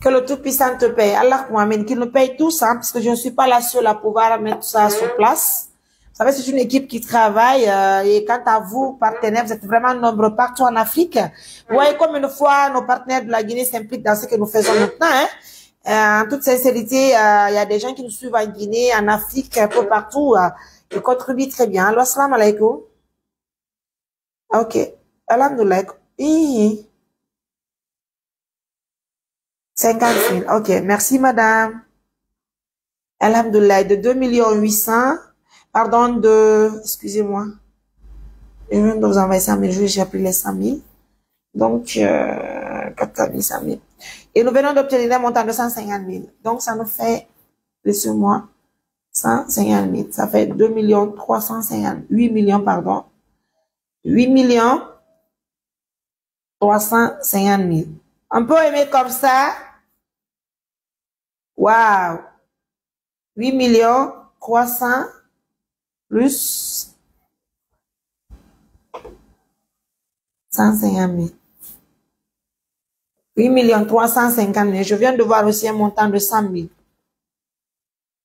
Que le Tout-Puissant te paye. Allah Mohamed, qu'il nous paye tous, hein, parce que je ne suis pas la seule à pouvoir mettre ça sur place. Vous savez, c'est une équipe qui travaille, et quant à vous, partenaires, vous êtes vraiment nombreux partout en Afrique. Vous voyez comme une fois nos partenaires de la Guinée s'impliquent dans ce que nous faisons maintenant, hein. En toute sincérité, il y a des gens qui nous suivent en Guinée, en Afrique, un peu partout, qui contribuent très bien. Alors, assalamu alaikum. Ok. Alhamdoulilah. 50 000. Ok. Merci, madame. Alhamdoulilah. De 2 800 000. Pardon, excusez-moi. Je viens de vous envoyer 100 000. J'ai appris les 100 000. Donc, 4 000, 100 000. Et nous venons d'obtenir un montant de 150 000. Donc, ça nous fait, laissez-moi, 150 000. Ça fait 2 350 8 millions, pardon. 8 350 000. On peut aimer comme ça. Waouh. 8 300 plus 150 000. 8 350 000. Je viens de voir aussi un montant de 100 000.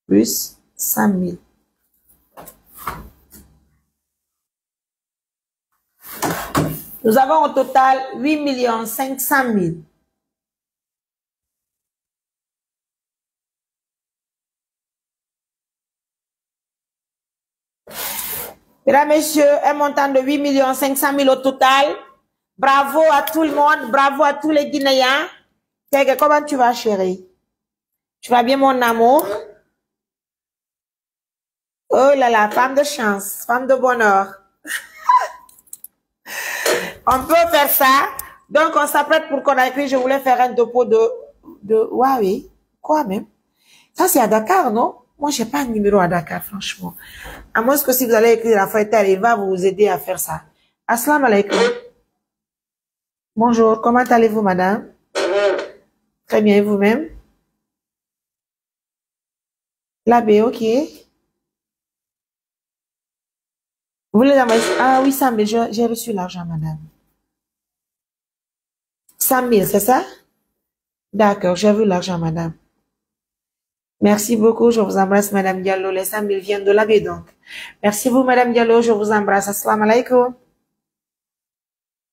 Plus 100 000. Nous avons au total 8 500 000. Mesdames, Messieurs, un montant de 8 500 000 au total. Bravo à tout le monde, bravo à tous les Guinéens. Comment tu vas, chérie? Tu vas bien, mon amour? Oh là là, femme de chance, femme de bonheur. On peut faire ça. Donc, on s'apprête pour qu'on a écrit, je voulais faire un dépôt de Huawei. Quoi même? Ça, c'est à Dakar, non? Moi, j'ai pas un numéro à Dakar, franchement. À moins que si vous allez écrire la feuille, il va vous aider à faire ça. Assalamu alaikum. Bonjour, comment allez-vous, madame? Très bien, et vous-même? L'abbé, ok. Vous voulez envoyer? Ah oui, 100 000, j'ai reçu l'argent, madame. 100 000, c'est ça? D'accord, j'ai vu l'argent, madame. Merci beaucoup, je vous embrasse, madame Diallo. Les 100 000 viennent de l'abbé, donc. Merci vous, madame Diallo, je vous embrasse. Assalamu alaikum.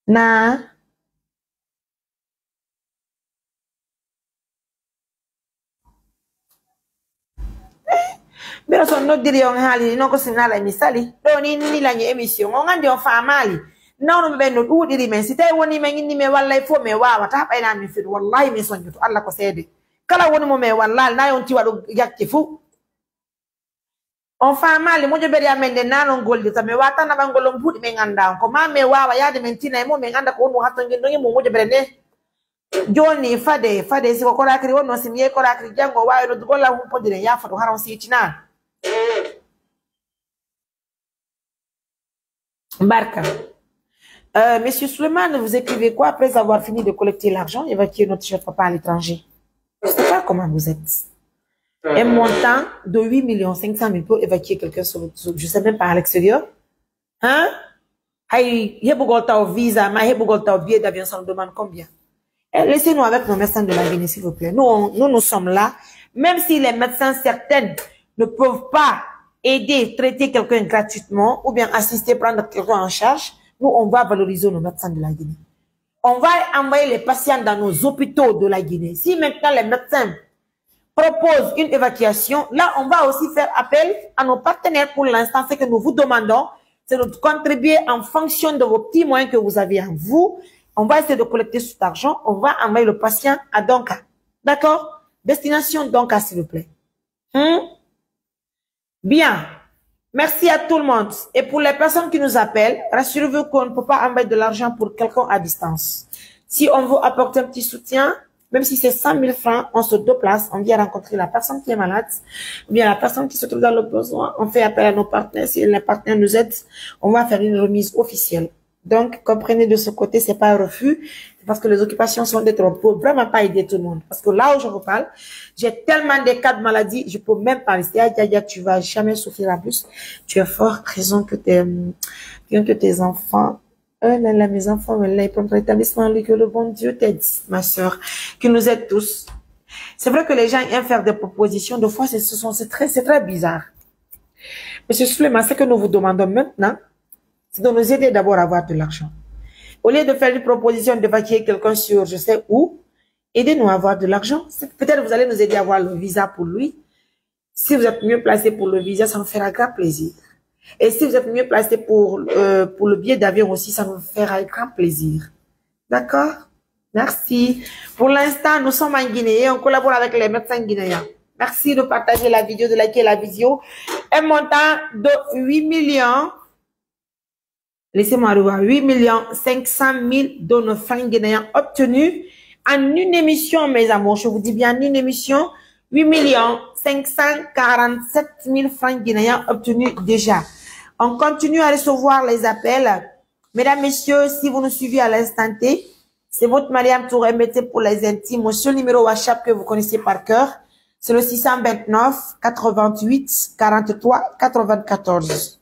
Na. Bero son no diri on hali no ko sinala misali do ni la nye emission on ngandi on fa mali no no be no du diri men sitay woni men ni me wallahi fo me wawa ta bayna mi fi wallahi mi sonjuto Allah ko seede kala woni mo me wallahi na yon ti wadu yakki fu on fa mali mo joberi amende nanon goldi ta me wata na bangolom budi me nganda ko ma me wawa yaade men tina mo me nganda ko wonu hatto ngi mo mo jobere ne joni fade si ko korakri wonno simye korakri jango wayo do golla hu podire ya fado haron si tina Barka. Monsieur Suleiman, vous écrivez quoi après avoir fini de collecter l'argent, évacuer notre chef papa à l'étranger? Je ne sais pas comment vous êtes. Un montant de 8 500 000 pour évacuer quelqu'un sur le, je ne sais même pas à l'extérieur. Hein? Hey, au visa, mais au billet d'avion, ça nous demande combien? Laissez-nous avec nos médecins de la Guinée, s'il vous plaît. Nous sommes là. Même si les médecins certains ne peuvent pas aider, traiter quelqu'un gratuitement ou bien assister, prendre quelqu'un en charge, nous, on va valoriser nos médecins de la Guinée. On va envoyer les patients dans nos hôpitaux de la Guinée. Si maintenant les médecins proposent une évacuation, là, on va aussi faire appel à nos partenaires pour l'instant. Ce que nous vous demandons, c'est de contribuer en fonction de vos petits moyens que vous avez en vous. On va essayer de collecter cet argent. On va envoyer le patient à Donka. D'accord? Destination Donka, s'il vous plaît. Bien. Merci à tout le monde. Et pour les personnes qui nous appellent, rassurez-vous qu'on ne peut pas envoyer de l'argent pour quelqu'un à distance. Si on veut apporter un petit soutien, même si c'est 100 000 francs, on se déplace, on vient rencontrer la personne qui est malade, ou bien la personne qui se trouve dans le besoin. On fait appel à nos partenaires. Si les partenaires nous aident, on va faire une remise officielle. Donc, comprenez de ce côté, c'est pas un refus, parce que les occupations sont d'être, on peut vraiment pas aider tout le monde. Parce que là où je vous parle, j'ai tellement de cas de maladie, je peux même pas rester. Tu vas jamais souffrir en plus. Tu as fort raison que tes enfants, mes enfants, là, ils prennent l'établissement, lui, que le bon Dieu t'aide, ma soeur, qui nous aide tous. C'est vrai que les gens aiment faire des propositions. Des fois, c'est très bizarre. Monsieur Suleiman, ce que nous vous demandons maintenant, c'est de nous aider d'abord à avoir de l'argent. Au lieu de faire une proposition d'évacuer quelqu'un sur je sais où, aidez-nous à avoir de l'argent. Peut-être vous allez nous aider à avoir le visa pour lui. Si vous êtes mieux placé pour le visa, ça nous fera grand plaisir. Et si vous êtes mieux placé pour le billet d'avion aussi, ça nous fera grand plaisir. D'accord? Merci. Pour l'instant, nous sommes en Guinée et on collabore avec les médecins guinéens. Merci de partager la vidéo, de liker la vidéo. Un montant de 8 millions. Laissez-moi revoir. 8 500 000 de nos francs guinéens obtenus en une émission, mes amours. Je vous dis bien en une émission. 8 547 000 francs guinéens obtenus déjà. On continue à recevoir les appels. Mesdames, messieurs, si vous nous suivez à l'instant T, c'est votre Mariam Touré, mettez pour les intimes. Mon seul numéro WhatsApp que vous connaissez par cœur, c'est le 629 88 43 94.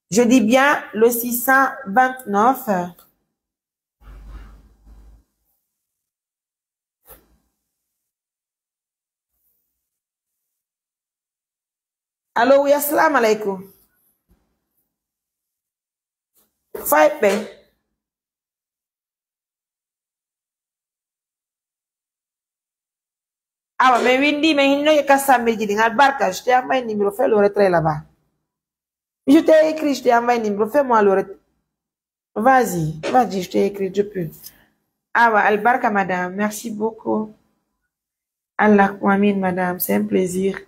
Je dis bien le 629. Allô, oui, assalamu alaikum. Faipe. Ah, mais Windy, mais il n'y a qu'à ça, mais il y a barca. Je t'ai envoyé un numéro, fais le retrait là-bas. Je t'ai écrit, je t'ai envoyé un numéro, fais-moi le retrait. Vas-y, je t'ai écrit, je peux. Ah, ouais, Al-Barka, madame, merci beaucoup. Allah, Amin, madame, c'est un plaisir.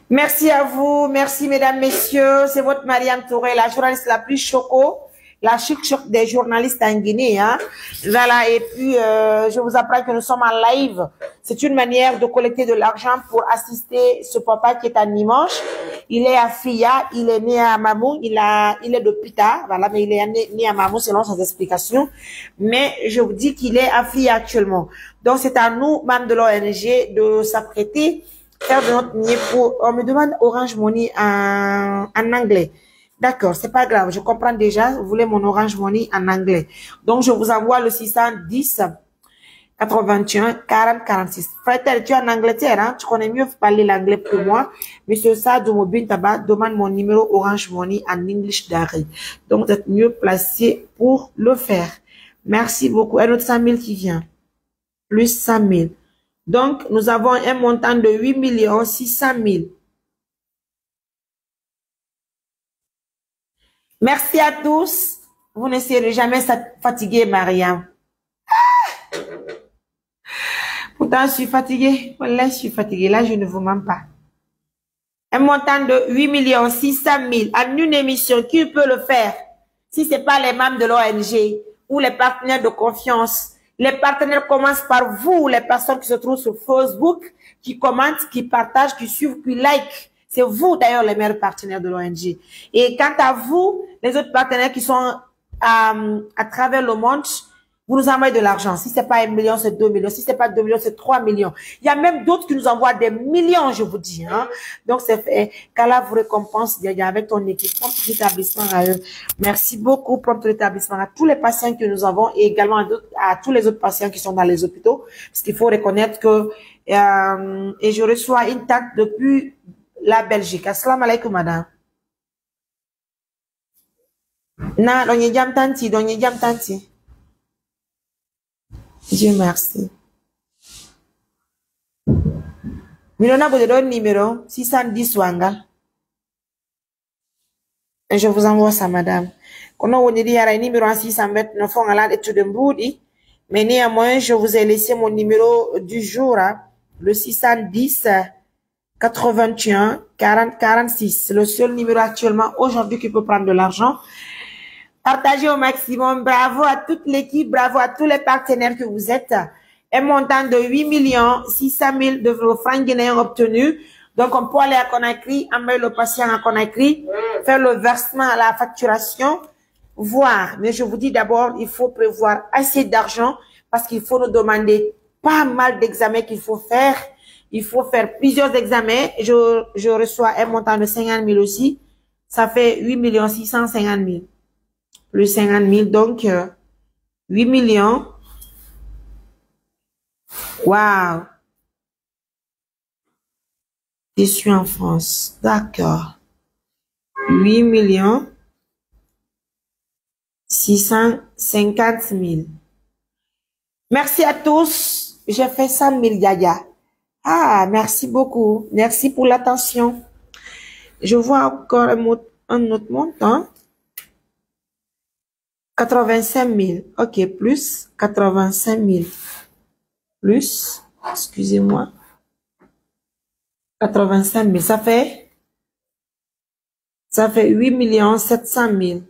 Merci à vous, merci mesdames, messieurs. C'est votre Mariam Touré, la journaliste la plus choco, la chic des journalistes en Guinée. Hein. Voilà, et puis je vous apprends que nous sommes en live. C'est une manière de collecter de l'argent pour assister ce papa qui est un dimanche. Il est à Fia, il est né à Mamou, il est de Pita, voilà, mais il est né à Mamou selon ses explications. Mais je vous dis qu'il est à Fia actuellement. Donc c'est à nous, membres de l'ONG, de s'apprêter faire de notre mieux pour, on me demande Orange Money en anglais. D'accord, c'est pas grave, je comprends déjà, vous voulez mon Orange Money en anglais. Donc, je vous envoie le 610 81 40 46. Frère, tu es en Angleterre, hein? Tu connais mieux parler l'anglais que moi. Monsieur Sadou Mobin Taba demande mon numéro Orange Money en English d'arrêt. Donc, vous êtes mieux placé pour le faire. Merci beaucoup. Un autre 100 000 qui vient. Plus 100 000. Donc, nous avons un montant de 8 600 000. Merci à tous. Vous ne serez jamais fatigué, Mariam. Pourtant, je suis fatiguée. Là, je suis fatiguée. Là, je ne vous mens pas. Un montant de 8 600 000 en une émission. Qui peut le faire? Si ce n'est pas les membres de l'ONG ou les partenaires de confiance. Les partenaires commencent par vous, les personnes qui se trouvent sur Facebook, qui commentent, qui partagent, qui suivent, qui like. C'est vous, d'ailleurs, les meilleurs partenaires de l'ONG. Et quant à vous, les autres partenaires qui sont à travers le monde, vous nous envoyez de l'argent. Si c'est pas 1 million, c'est 2 millions. Si c'est pas 2 millions, c'est 3 millions. Il y a même d'autres qui nous envoient des millions, je vous dis. Hein. Donc, c'est fait. Qu'Allah vous récompense avec ton équipe. Prompt rétablissement à eux. Merci beaucoup, prompt rétablissement à tous les patients que nous avons et également à tous les autres patients qui sont dans les hôpitaux. Parce qu'il faut reconnaître que, et je reçois une tante depuis la Belgique. Assalamu alaikum, madame. Na, donye jam tanti. Dieu merci. Milona vous donne numéro 610 Wanga. Et je vous envoie ça, madame. Kono woni di yara numéro 629 on ala de tout de mboudi. Mais néanmoins, je vous ai laissé mon numéro du jour, hein, le 610 81 40 46. C'est le seul numéro actuellement aujourd'hui qui peut prendre de l'argent. Partagez au maximum. Bravo à toute l'équipe, bravo à tous les partenaires que vous êtes. Un montant de 8 600 000 de vos francs guinéens obtenus. Donc, on peut aller à Conakry, envoyer le patient à Conakry, faire le versement à la facturation, voir. Mais je vous dis d'abord, il faut prévoir assez d'argent parce qu'il faut nous demander pas mal d'examens qu'il faut faire. Il faut faire plusieurs examens. Je reçois un montant de 50 000 aussi. Ça fait 8 650 000. Plus 50 000, donc 8 millions Waouh. Je suis en France. D'accord. 8 millions 650 000. Merci à tous. J'ai fait 100 000 Yaya. Ah, merci beaucoup. Merci pour l'attention. Je vois encore un autre montant. 85 000. Ok, plus 85 000. Plus, excusez-moi. 85 000. Ça fait 8 millions 700 000.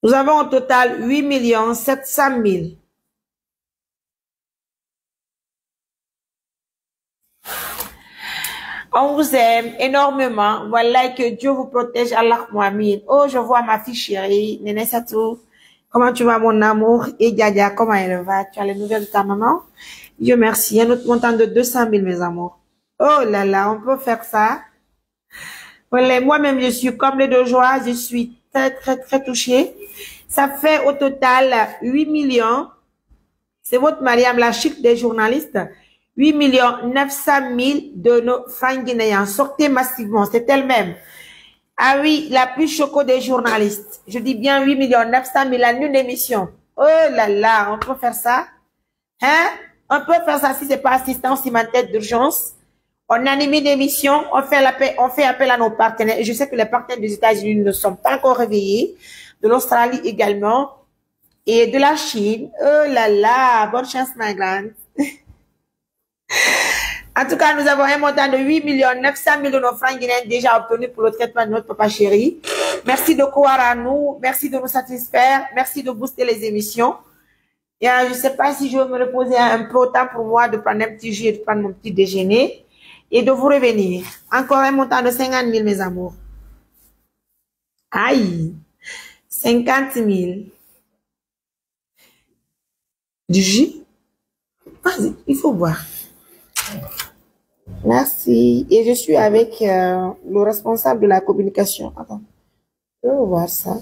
Nous avons au total 8 millions 700 000. On vous aime énormément. Voilà, que Dieu vous protège. Allah Mohamed. Oh, je vois ma fille chérie. Néné Satou. Comment tu vas, mon amour? Et Gaga, comment elle va? Tu as les nouvelles de ta maman? Dieu merci. Un autre montant de 200 000, mes amours. Oh là là, on peut faire ça. Voilà, moi-même, je suis comblée de joie. Je suis très, très, très touchée. Ça fait au total 8 millions. C'est votre Mariam, la chic des journalistes. 8 millions 900 000 de nos francs guinéens. Sortez massivement, c'est elle-même. Ah oui, la plus choco des journalistes. Je dis bien 8 millions 900 000 à une émission. Oh là là, on peut faire ça? Hein? On peut faire ça si c'est pas assistance humanitaire d'urgence. On anime une émission, on fait appel à nos partenaires. Et je sais que les partenaires des États-Unis ne sont pas encore réveillés. De l'Australie également. Et de la Chine. Oh là là, bonne chance ma grande. En tout cas, nous avons un montant de 8 millions 900 000 de nos francs guinéens déjà obtenus pour le traitement de notre papa chéri. Merci de croire à nous. Merci de nous satisfaire. Merci de booster les émissions. Et je ne sais pas si je vais me reposer un peu autant pour moi de prendre un petit jus et de prendre mon petit déjeuner et de vous revenir. Encore un montant de 50 000, mes amours. Aïe. 50 000. Du jus? Vas-y, il faut boire. Merci. Et je suis avec le responsable de la communication. Attends. Je vais voir ça.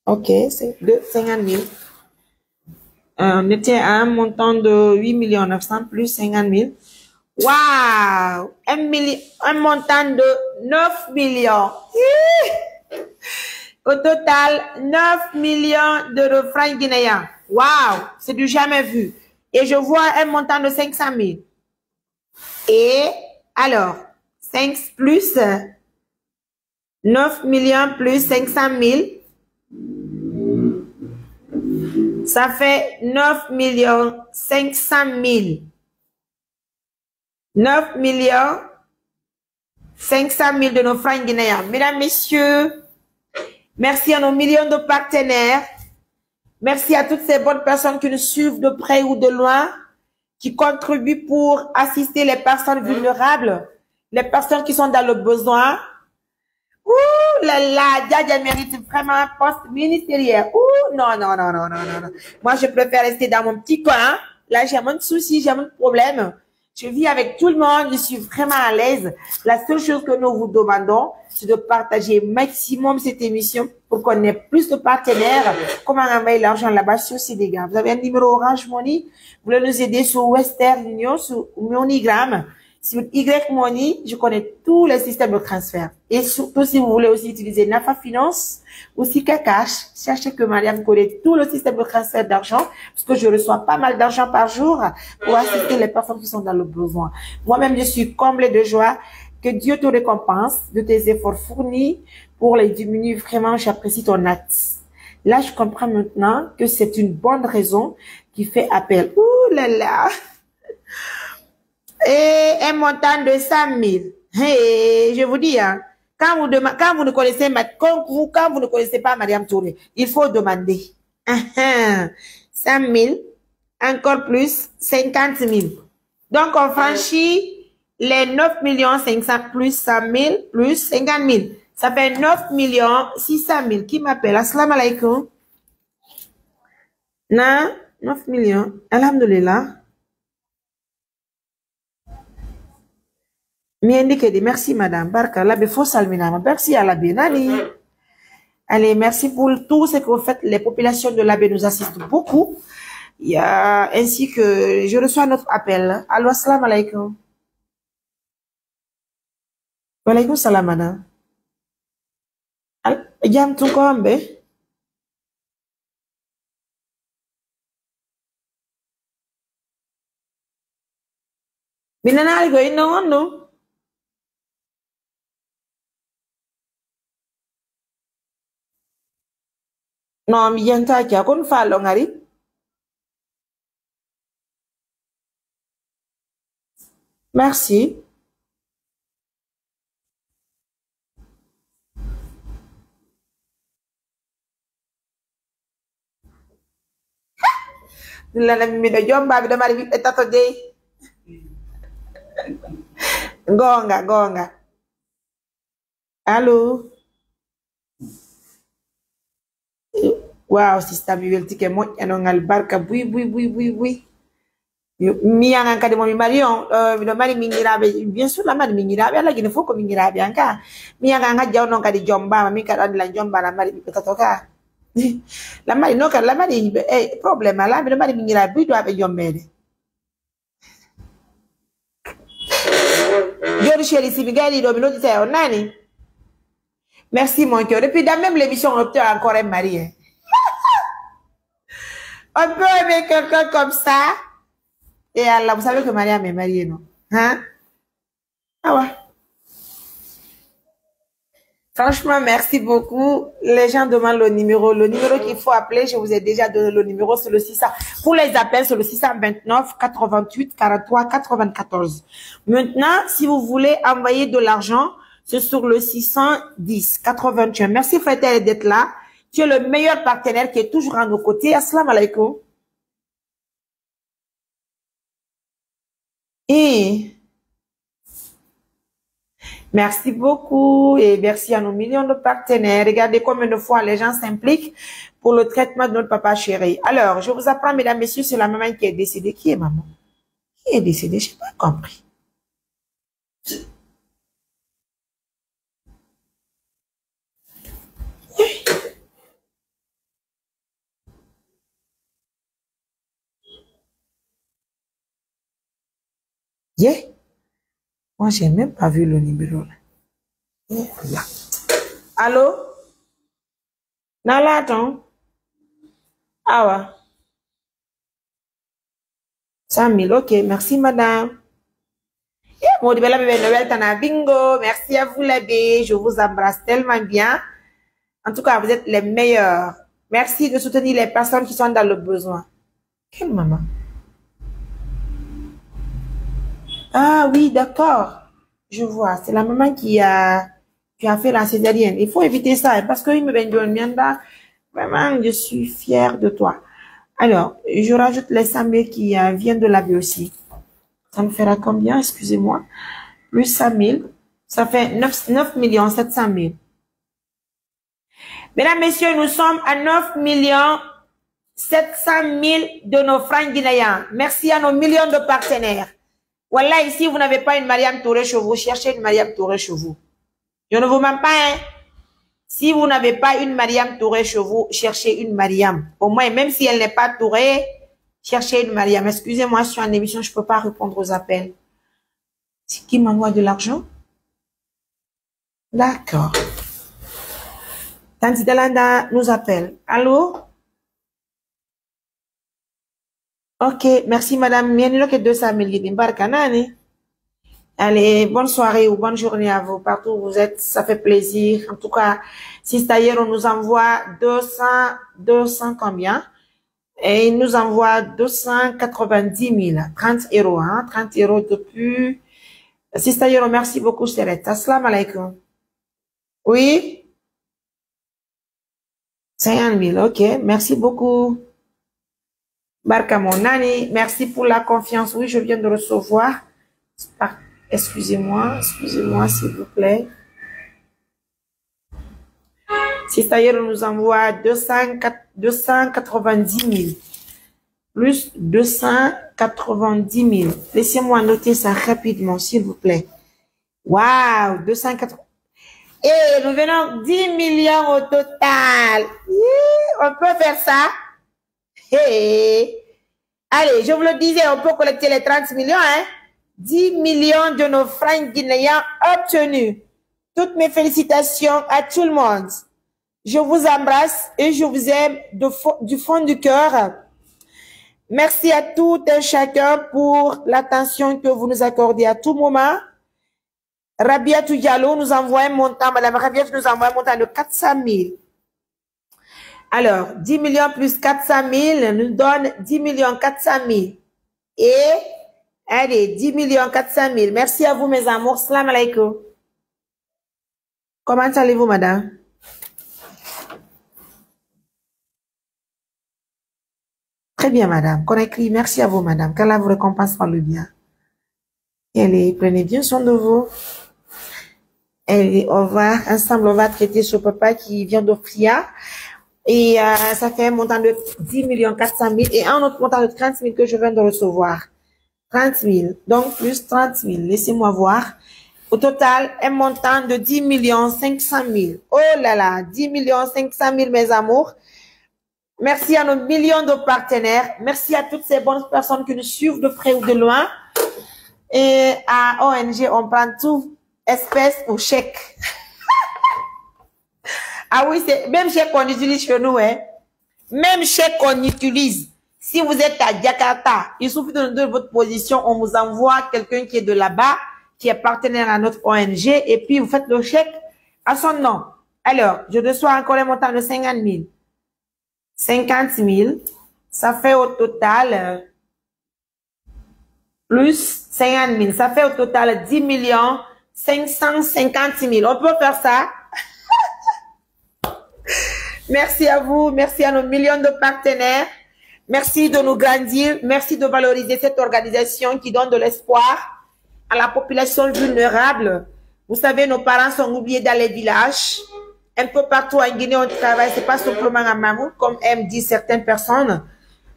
Ok, c'est de 50 000. On était à un montant de 8 millions 900 plus 50 000. Waouh! Un montant de 9 millions. Au total, 9 millions de francs guinéens. Waouh! C'est du jamais vu. Et je vois un montant de 500 000. Et alors, 5 plus 9 millions plus 500 000, ça fait 9 millions 500 000. 9 millions 500 000 de nos francs guinéens. Mesdames, messieurs, merci à nos millions de partenaires. Merci à toutes ces bonnes personnes qui nous suivent de près ou de loin, qui contribuent pour assister les personnes vulnérables, les personnes qui sont dans le besoin. Ouh là là, Djadia mérite vraiment un poste ministériel. Ouh, non, non, non, non, non, non. Moi, je préfère rester dans mon petit coin. Là, j'ai moins de soucis, j'ai moins de problèmes. Je vis avec tout le monde, je suis vraiment à l'aise. La seule chose que nous vous demandons, c'est de partager maximum cette émission pour qu'on ait plus de partenaires. Comment envoyer l'argent là-bas sur Sénégal? Vous avez un numéro Orange Money, vous voulez nous aider sur Western Union, sur MoneyGram, sur Y Money, je connais tous les systèmes de transfert. Et surtout, si vous voulez aussi utiliser Nafa Finance, aussi Kakash, sachez que Mariam connaît tout le système de transfert d'argent, parce que je reçois pas mal d'argent par jour pour assister les personnes qui sont dans le besoin. Moi-même, je suis comblée de joie. Que Dieu te récompense de tes efforts fournis pour les diminuer. Vraiment, j'apprécie ton acte. Là, je comprends maintenant que c'est une bonne raison qui fait appel. Ouh là là! Et un montant de 100 000. Hey, je vous dis, hein, quand vous ne connaissez pas Mariam Touré, il faut demander. 100 000, encore plus 50 000. Donc, on franchit les 9 millions 500 plus 100 000 plus 50 000. Ça fait 9 millions 600 000. Qui m'appelle? Assalamu alaikum. Non, 9 millions. Alhamdulillah. Merci madame. Barka labe fo salminama. Merci à la Nani. Allez, merci pour tout ce que vous faites. Les populations de l'Abbé nous assistent beaucoup. Il y a, ainsi que je reçois notre appel. Allô, assalamu alaikum. Wa alaikum salam, madame. Jam tu ko ambe? Minana algo ino no? No, mi janta kia kon falo ngari. Merci. La mi do jomba bi do mari bi tato dey. Gonga, gonga. Allô? Wow, sista mi welti ke mo eno ngal barka bui. Mi yang kadi mo mi marion, mi do mari mingirabe, bien sûr la mari mingirabe ala gine foko mingirabe anka. Mi yang nga jaw non kadi jomba, mi kadi la jomba la mari bi toka. La mari no kadi la mari problème la mi do mari mingirabe bi do abe jombede. Jori chéri si bigali do mi no dite nani. Merci mon cœur. Depuis dans même l'émission on obtient encore un mari. Hein. On peut aimer quelqu'un comme ça. Et Allah, vous savez que Mariam est mariée, non? Hein? Ah ouais. Franchement, merci beaucoup. Les gens demandent le numéro. Le numéro qu'il faut appeler, je vous ai déjà donné le numéro, c'est le 600. Pour les appels, c'est le 629 88 43 94. Maintenant, si vous voulez envoyer de l'argent, c'est sur le 610 81. Merci frère d'être là. Tu es le meilleur partenaire qui est toujours à nos côtés. Assalamu alaikum. Et merci beaucoup et merci à nos millions de partenaires. Regardez combien de fois les gens s'impliquent pour le traitement de notre papa chéri. Alors, je vous apprends, mesdames, messieurs, c'est la maman qui est décédée. Qui est maman? Qui est décédée? Je n'ai pas compris. Yeah. Moi, j'ai même pas vu le numéro là. Là. Allô? Nala, attends. Ah ouais. 100 000, ok. Merci, madame. Bingo. Merci à vous, l'abbé. Je vous embrasse tellement bien. En tout cas, vous êtes les meilleurs. Merci de soutenir les personnes qui sont dans le besoin. Quelle maman? Ah oui, d'accord. Je vois. C'est la maman qui a fait la césarienne. Il faut éviter ça parce que il me donne vraiment, je suis fière de toi. Alors, je rajoute les 100 000 qui viennent de la vie aussi. Ça me fera combien? Excusez-moi. Plus 100 000. Ça fait 9 700 000. Mesdames, messieurs, nous sommes à 9 700 000 de nos francs guinéens. Merci à nos millions de partenaires. Voilà, ici, vous n'avez pas une Mariam Touré chez vous, cherchez une Mariam Touré chez vous. Je ne vous mens pas, hein. Si vous n'avez pas une Mariam Touré chez vous, cherchez une Mariam. Au moins, même si elle n'est pas Touré, cherchez une Mariam. Excusez-moi, je suis en émission, je ne peux pas répondre aux appels. C'est qui m'envoie de l'argent? D'accord. Tante Dalanda nous appelle. Allô? Ok, merci madame. Mienilo que 200 000 Allez, bonne soirée ou bonne journée à vous. Partout où vous êtes, ça fait plaisir. En tout cas, si d'ailleurs on nous envoie 200 combien? Et il nous envoie 290 000. 30 euros, hein. 30 euros depuis. Si d'ailleurs, merci beaucoup, Chéret. Assalamu alaikum. Oui? 50 000, ok. Merci beaucoup. Barka mon nani, merci pour la confiance. Oui, je viens de recevoir. Excusez-moi, s'il vous plaît. Si d'ailleurs nous envoie 290 000 plus 290 000. Laissez-moi noter ça rapidement, s'il vous plaît. Waouh, 280. Et nous venons 10 millions au total. On peut faire ça. Allez, je vous le disais, on peut collecter les 30 millions. Hein? 10 millions de nos francs guinéens obtenus. Toutes mes félicitations à tout le monde. Je vous embrasse et je vous aime du fond du cœur. Merci à tout et chacun pour l'attention que vous nous accordez à tout moment. Rabiatou Diallo nous envoie un montant, Madame Rabiatou nous envoie un montant de 400 000. Alors, 10 millions plus 400 000 nous donne 10 millions 400 000. Et, allez, 10 millions 400 000. Merci à vous, mes amours. Salam alaikum. Comment allez-vous, madame? Très bien, madame. Conakry, merci à vous, madame. Qu'Allah vous récompense par le bien. Allez, prenez bien soin de vous. Allez, au revoir. Ensemble, on va traiter ce papa qui vient d'Ofria. Et ça fait un montant de 10 millions 400 000 et un autre montant de 30 000 que je viens de recevoir. 30 000. Donc, plus 30 000. Laissez-moi voir. Au total, un montant de 10 millions 500 000. Oh là là, 10 millions 500 000, mes amours. Merci à nos millions de partenaires. Merci à toutes ces bonnes personnes qui nous suivent de près ou de loin. Et à ONG, on prend tout, espèces ou chèques. Ah oui, c'est même chèque qu'on utilise chez nous, hein. Même chèque qu'on utilise. Si vous êtes à Jakarta, il suffit de nous donner votre position, on vous envoie quelqu'un qui est de là-bas, qui est partenaire à notre ONG, et puis vous faites le chèque à son nom. Alors, je reçois encore un montant de 50 000. 50 000, ça fait au total, plus 50 000, ça fait au total 10 millions 550 000. On peut faire ça? Merci à vous, merci à nos millions de partenaires. Merci de nous grandir, merci de valoriser cette organisation qui donne de l'espoir à la population vulnérable. Vous savez, nos parents sont oubliés dans les villages. Un peu partout en Guinée, on travaille, c'est pas simplement à Mamou, comme aiment dire certaines personnes.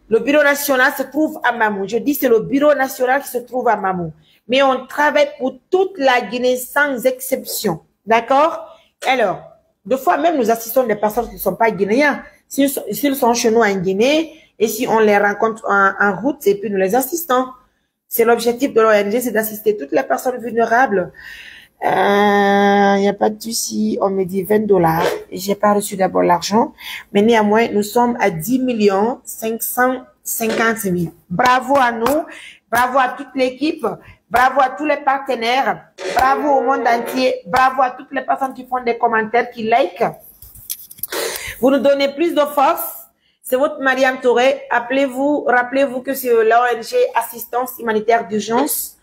Le bureau national se trouve à Mamou. Je dis c'est le bureau national qui se trouve à Mamou. Mais on travaille pour toute la Guinée sans exception. D'accord? Alors, des fois même nous assistons des personnes qui ne sont pas guinéens. S'ils sont chez nous en Guinée, et si on les rencontre en route, et puis nous les assistons. C'est l'objectif de l'ONG, c'est d'assister toutes les personnes vulnérables. Il n'y a pas de souci, on me dit 20 $. J'ai pas reçu d'abord l'argent, mais néanmoins, nous sommes à 10 millions 550 000. Bravo à nous, bravo à toute l'équipe, bravo à tous les partenaires, bravo au monde entier, bravo à toutes les personnes qui font des commentaires, qui like. Vous nous donnez plus de force. C'est votre Mariam Touré. Appelez-vous, rappelez-vous que c'est l'ONG Assistance Humanitaire d'Urgence.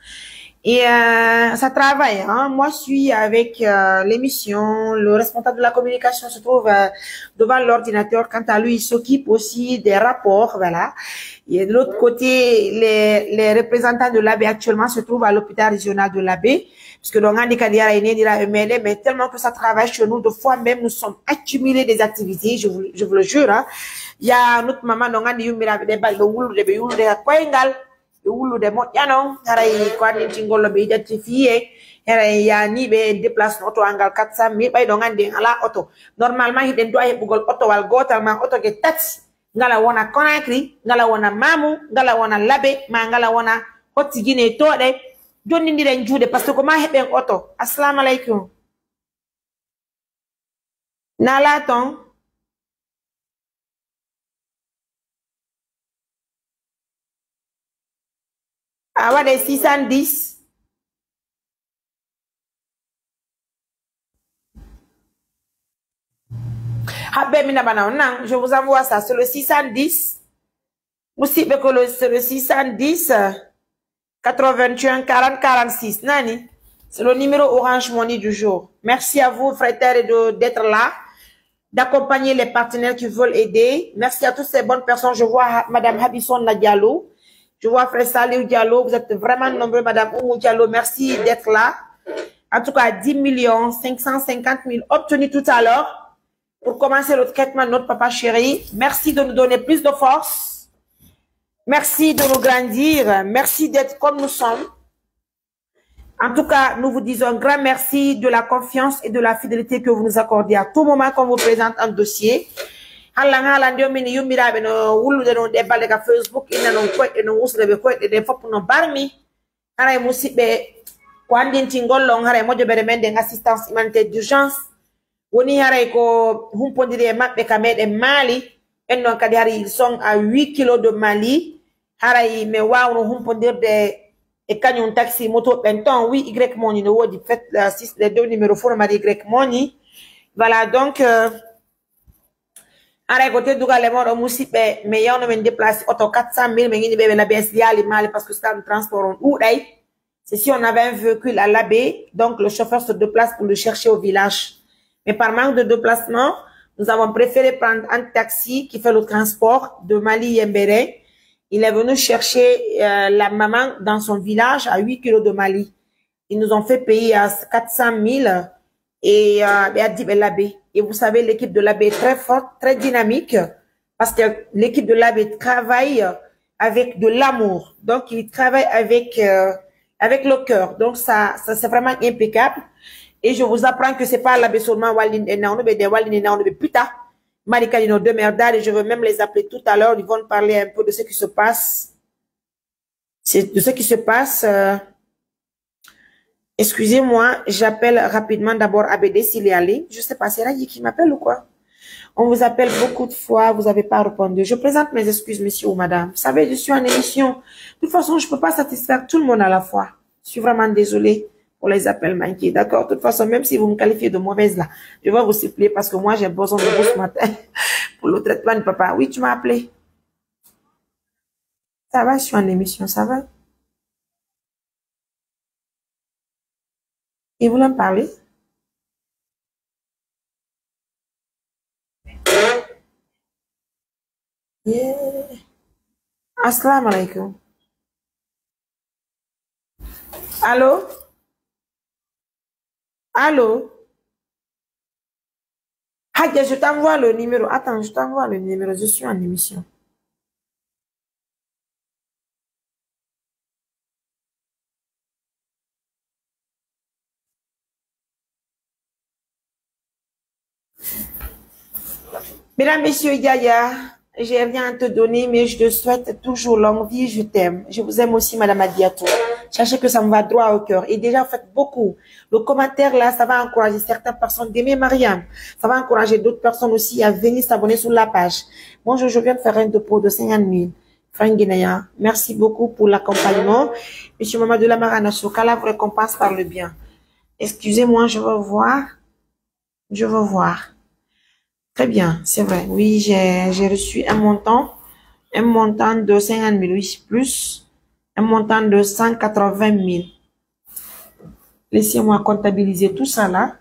Et ça travaille. Hein. Moi, je suis avec l'émission. Le responsable de la communication se trouve devant l'ordinateur. Quant à lui, il s'occupe aussi des rapports. Voilà. Et de l'autre côté, les représentants de l'AB actuellement se trouvent à l'hôpital régional de l'AB. Parce que mais tellement que ça travaille chez nous, de fois même, nous sommes accumulés des activités. Je vous le jure. Hein. Il y a notre maman, wulude moƴƴano haray ko andi tingollo ɓe identifié haray yani ɓe déplace auto angal 400 000 ɓayɗo gandi ala auto normalement hiɗen do'a heɓugol autowal gotal ma auto ge tati ngala wona Conakry ngala wona Mamou ngala wona Labé ma ngala wona Hotti Guinée toɗe jonnidiren juuɗe par ce que ko ma heɓen auto. Assalamu aleykum nala ton ah ouais, 610. Je vous envoie ça sur le 610. Aussi, c'est le 610 81 40 46. Nani? C'est le numéro Orange Money du jour. Merci à vous, frères, d'être là, d'accompagner les partenaires qui veulent aider. Merci à toutes ces bonnes personnes. Je vois Madame Habisson Nadialo. Je vois frère Salih Diallo, vous êtes vraiment nombreux, Madame Oumou Diallo, merci d'être là. En tout cas, 10 550 000 obtenus tout à l'heure pour commencer le traitement de notre papa chéri. Merci de nous donner plus de force. Merci de nous grandir. Merci d'être comme nous sommes. En tout cas, nous vous disons un grand merci de la confiance et de la fidélité que vous nous accordez à tout moment qu'on vous présente un dossier. Facebook assistance humanitaire d'urgence. Woni haray ko humpondiri mabbe kamede Mali en non kadi hari ils sont à 8 kilos de Mali haray me wawno humpondirde e kanyum taxi moto benton oui Y Money no wodi fait les deux numéros fo mari Y Money. Voilà donc haray ko teddugal e modo musibe me yawno men déplacer auto 400 000 me ngini bebe la BS diali Mali parce que c'est un transport ou day. C'est si on avait un véhicule à l'abbé, donc le chauffeur se déplace pour le chercher au village. Mais par manque de déplacement, nous avons préféré prendre un taxi qui fait le transport de Mali-Yembere. Il est venu chercher la maman dans son village à 8 kilos de Mali. Ils nous ont fait payer à 400 000 et à l'abbé. Et vous savez, l'équipe de l'abbé est très forte, très dynamique, parce que l'équipe de l'abbé travaille avec de l'amour. Donc, il travaille avec le cœur. Donc, ça c'est vraiment impeccable. Et je vous apprends que c'est pas l'abbé seulement Walin et Naono, mais des Walin et Naono, mais putain, Marika Dino de Merdad, et je veux même les appeler tout à l'heure. Ils vont parler un peu de ce qui se passe. C'est de ce qui se passe. Excusez-moi, j'appelle rapidement d'abord ABD s'il est allé. Je sais pas, c'est Rayi qui m'appelle ou quoi? On vous appelle beaucoup de fois, vous n'avez pas répondu. Je présente mes excuses, monsieur ou madame. Vous savez, je suis en émission. De toute façon, je peux pas satisfaire tout le monde à la fois. Je suis vraiment désolée pour les appels manqués. D'accord? De toute façon, même si vous me qualifiez de mauvaise là, je vais vous supplier parce que moi, j'ai besoin de vous ce matin pour le traitement de papa. Oui, tu m'as appelé. Ça va, je suis en émission, ça va? Et vous en parlez? Yeah. Assalamu alaikum. Allô? Allô? Hadja, je t'envoie le numéro. Attends, je t'envoie le numéro. Je suis en émission. Mesdames, messieurs, Yaya, j'ai rien à te donner, mais je te souhaite toujours longue vie. Je t'aime. Je vous aime aussi, Madame Adiatou. Sachez que ça me va droit au cœur. Et déjà, faites beaucoup. Le commentaire là, ça va encourager certaines personnes d'aimer Mariam. Ça va encourager d'autres personnes aussi à venir s'abonner sur la page. Bonjour, je viens de faire un dépôt de 50 000 francs guinéens. Merci beaucoup pour l'accompagnement. Monsieur Mamadou Lamarana Sokala vous récompense par le bien. Excusez-moi, je veux voir. Je veux voir. Très bien, c'est vrai. Oui, j'ai reçu un montant de 50 000, oui, plus un montant de 180 000. Laissez-moi comptabiliser tout ça là,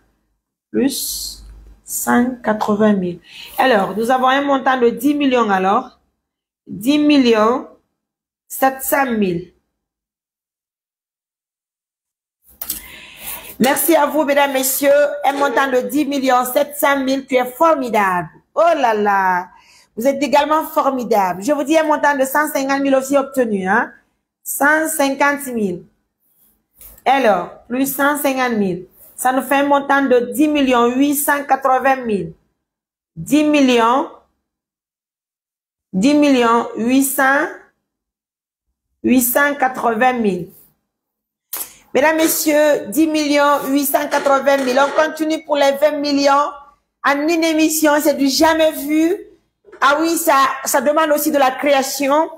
plus 180 000. Alors, nous avons un montant de 10 millions alors, 10 millions 700 000. Merci à vous, mesdames, messieurs. Un montant de 10 millions 700 000, tu es formidable. Oh là là. Vous êtes également formidable. Je vous dis un montant de 150 000 aussi obtenu, hein. 150 000. Alors, plus 150 000. Ça nous fait un montant de 10 millions 880 000. 10 millions 880 000. Mesdames, messieurs, 10 millions 880 000. On continue pour les 20 millions. En une émission, c'est du jamais vu. Ah oui, ça demande aussi de la création.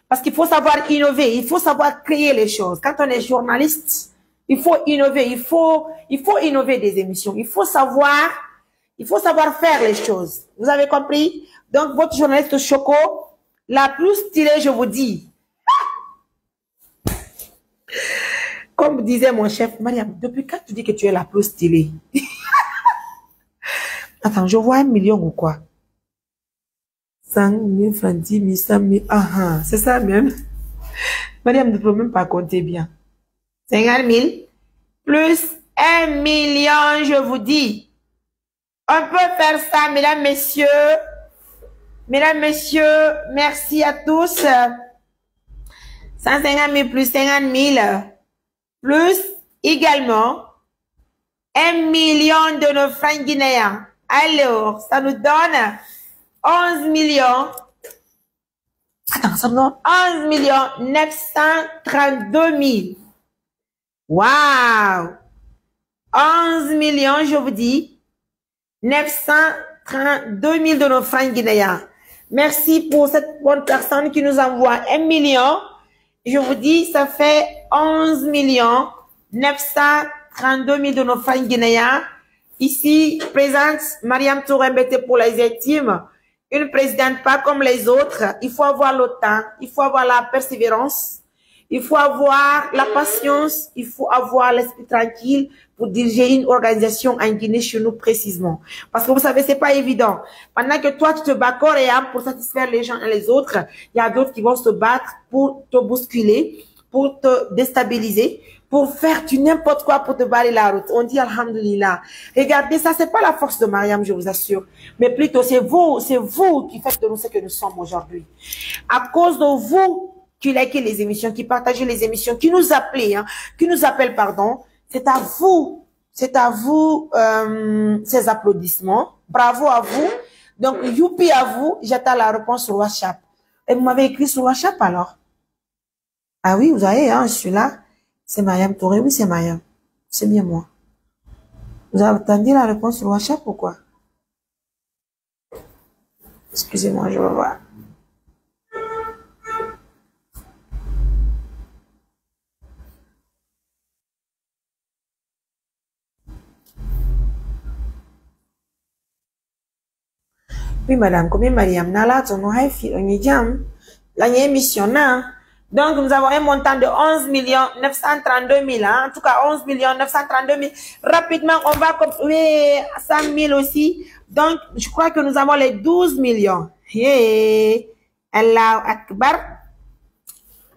Parce qu'il faut savoir innover. Il faut savoir créer les choses. Quand on est journaliste, il faut innover. Il faut innover des émissions. Il faut savoir faire les choses. Vous avez compris? Donc, votre journaliste Choco, la plus stylée, je vous dis. Comme disait mon chef, Mariam, depuis quand tu dis que tu es la plus stylée? Attends, je vois 1 million ou quoi? 100 000 francs, 10 000, 100 000. Ah, c'est ça même. Mariam ne peut même pas compter bien. 50 000 plus 1 million, je vous dis. On peut faire ça, mesdames, messieurs. Mesdames, messieurs, merci à tous. 150 000 plus 50 000. Plus également 1 million de nos francs guinéens. Alors, ça nous donne 11 millions. Attends, ça nous donne 11 millions 932 000. Waouh! 11 millions, je vous dis, 932 000 de nos francs guinéens. Merci pour cette bonne personne qui nous envoie 1 million. Je vous dis, ça fait 11 millions 932 000 de nos francs guinéens. Ici, présente Mariam Touré Mbete pour les intimes. Une présidente pas comme les autres. Il faut avoir le temps. Il faut avoir la persévérance. Il faut avoir la patience. Il faut avoir l'esprit tranquille pour diriger une organisation en Guinée chez nous précisément. Parce que vous savez, c'est pas évident. Pendant que toi, tu te bats corps et âme pour satisfaire les gens et les autres, il y a d'autres qui vont se battre pour te bousculer, pour te déstabiliser, pour faire du n'importe quoi pour te barrer la route. On dit Alhamdulillah. Regardez, ça, c'est pas la force de Mariam, je vous assure. Mais plutôt, c'est vous qui faites de nous ce que nous sommes aujourd'hui. À cause de vous, qui likez les émissions, qui partagez les émissions, qui nous appelez, pardon. C'est à vous, ces applaudissements. Bravo à vous. Donc, youpi à vous. J'attends la réponse sur WhatsApp. Et vous m'avez écrit sur WhatsApp alors? Ah oui, vous avez, hein, je suis là. C'est Mariam Touré. Oui, c'est Mariam. C'est bien moi. Vous avez entendu la réponse sur WhatsApp ou quoi? Excusez-moi, je vais voir. Oui, madame, combien Mariam Nala, ton nom est on y jam. La émission, non? Donc, nous avons un montant de 11 932 000, hein? En tout cas, 11 932 000. Rapidement, on va compter 100 000 aussi. Donc, je crois que nous avons les 12 millions. Yeah. Allah Akbar.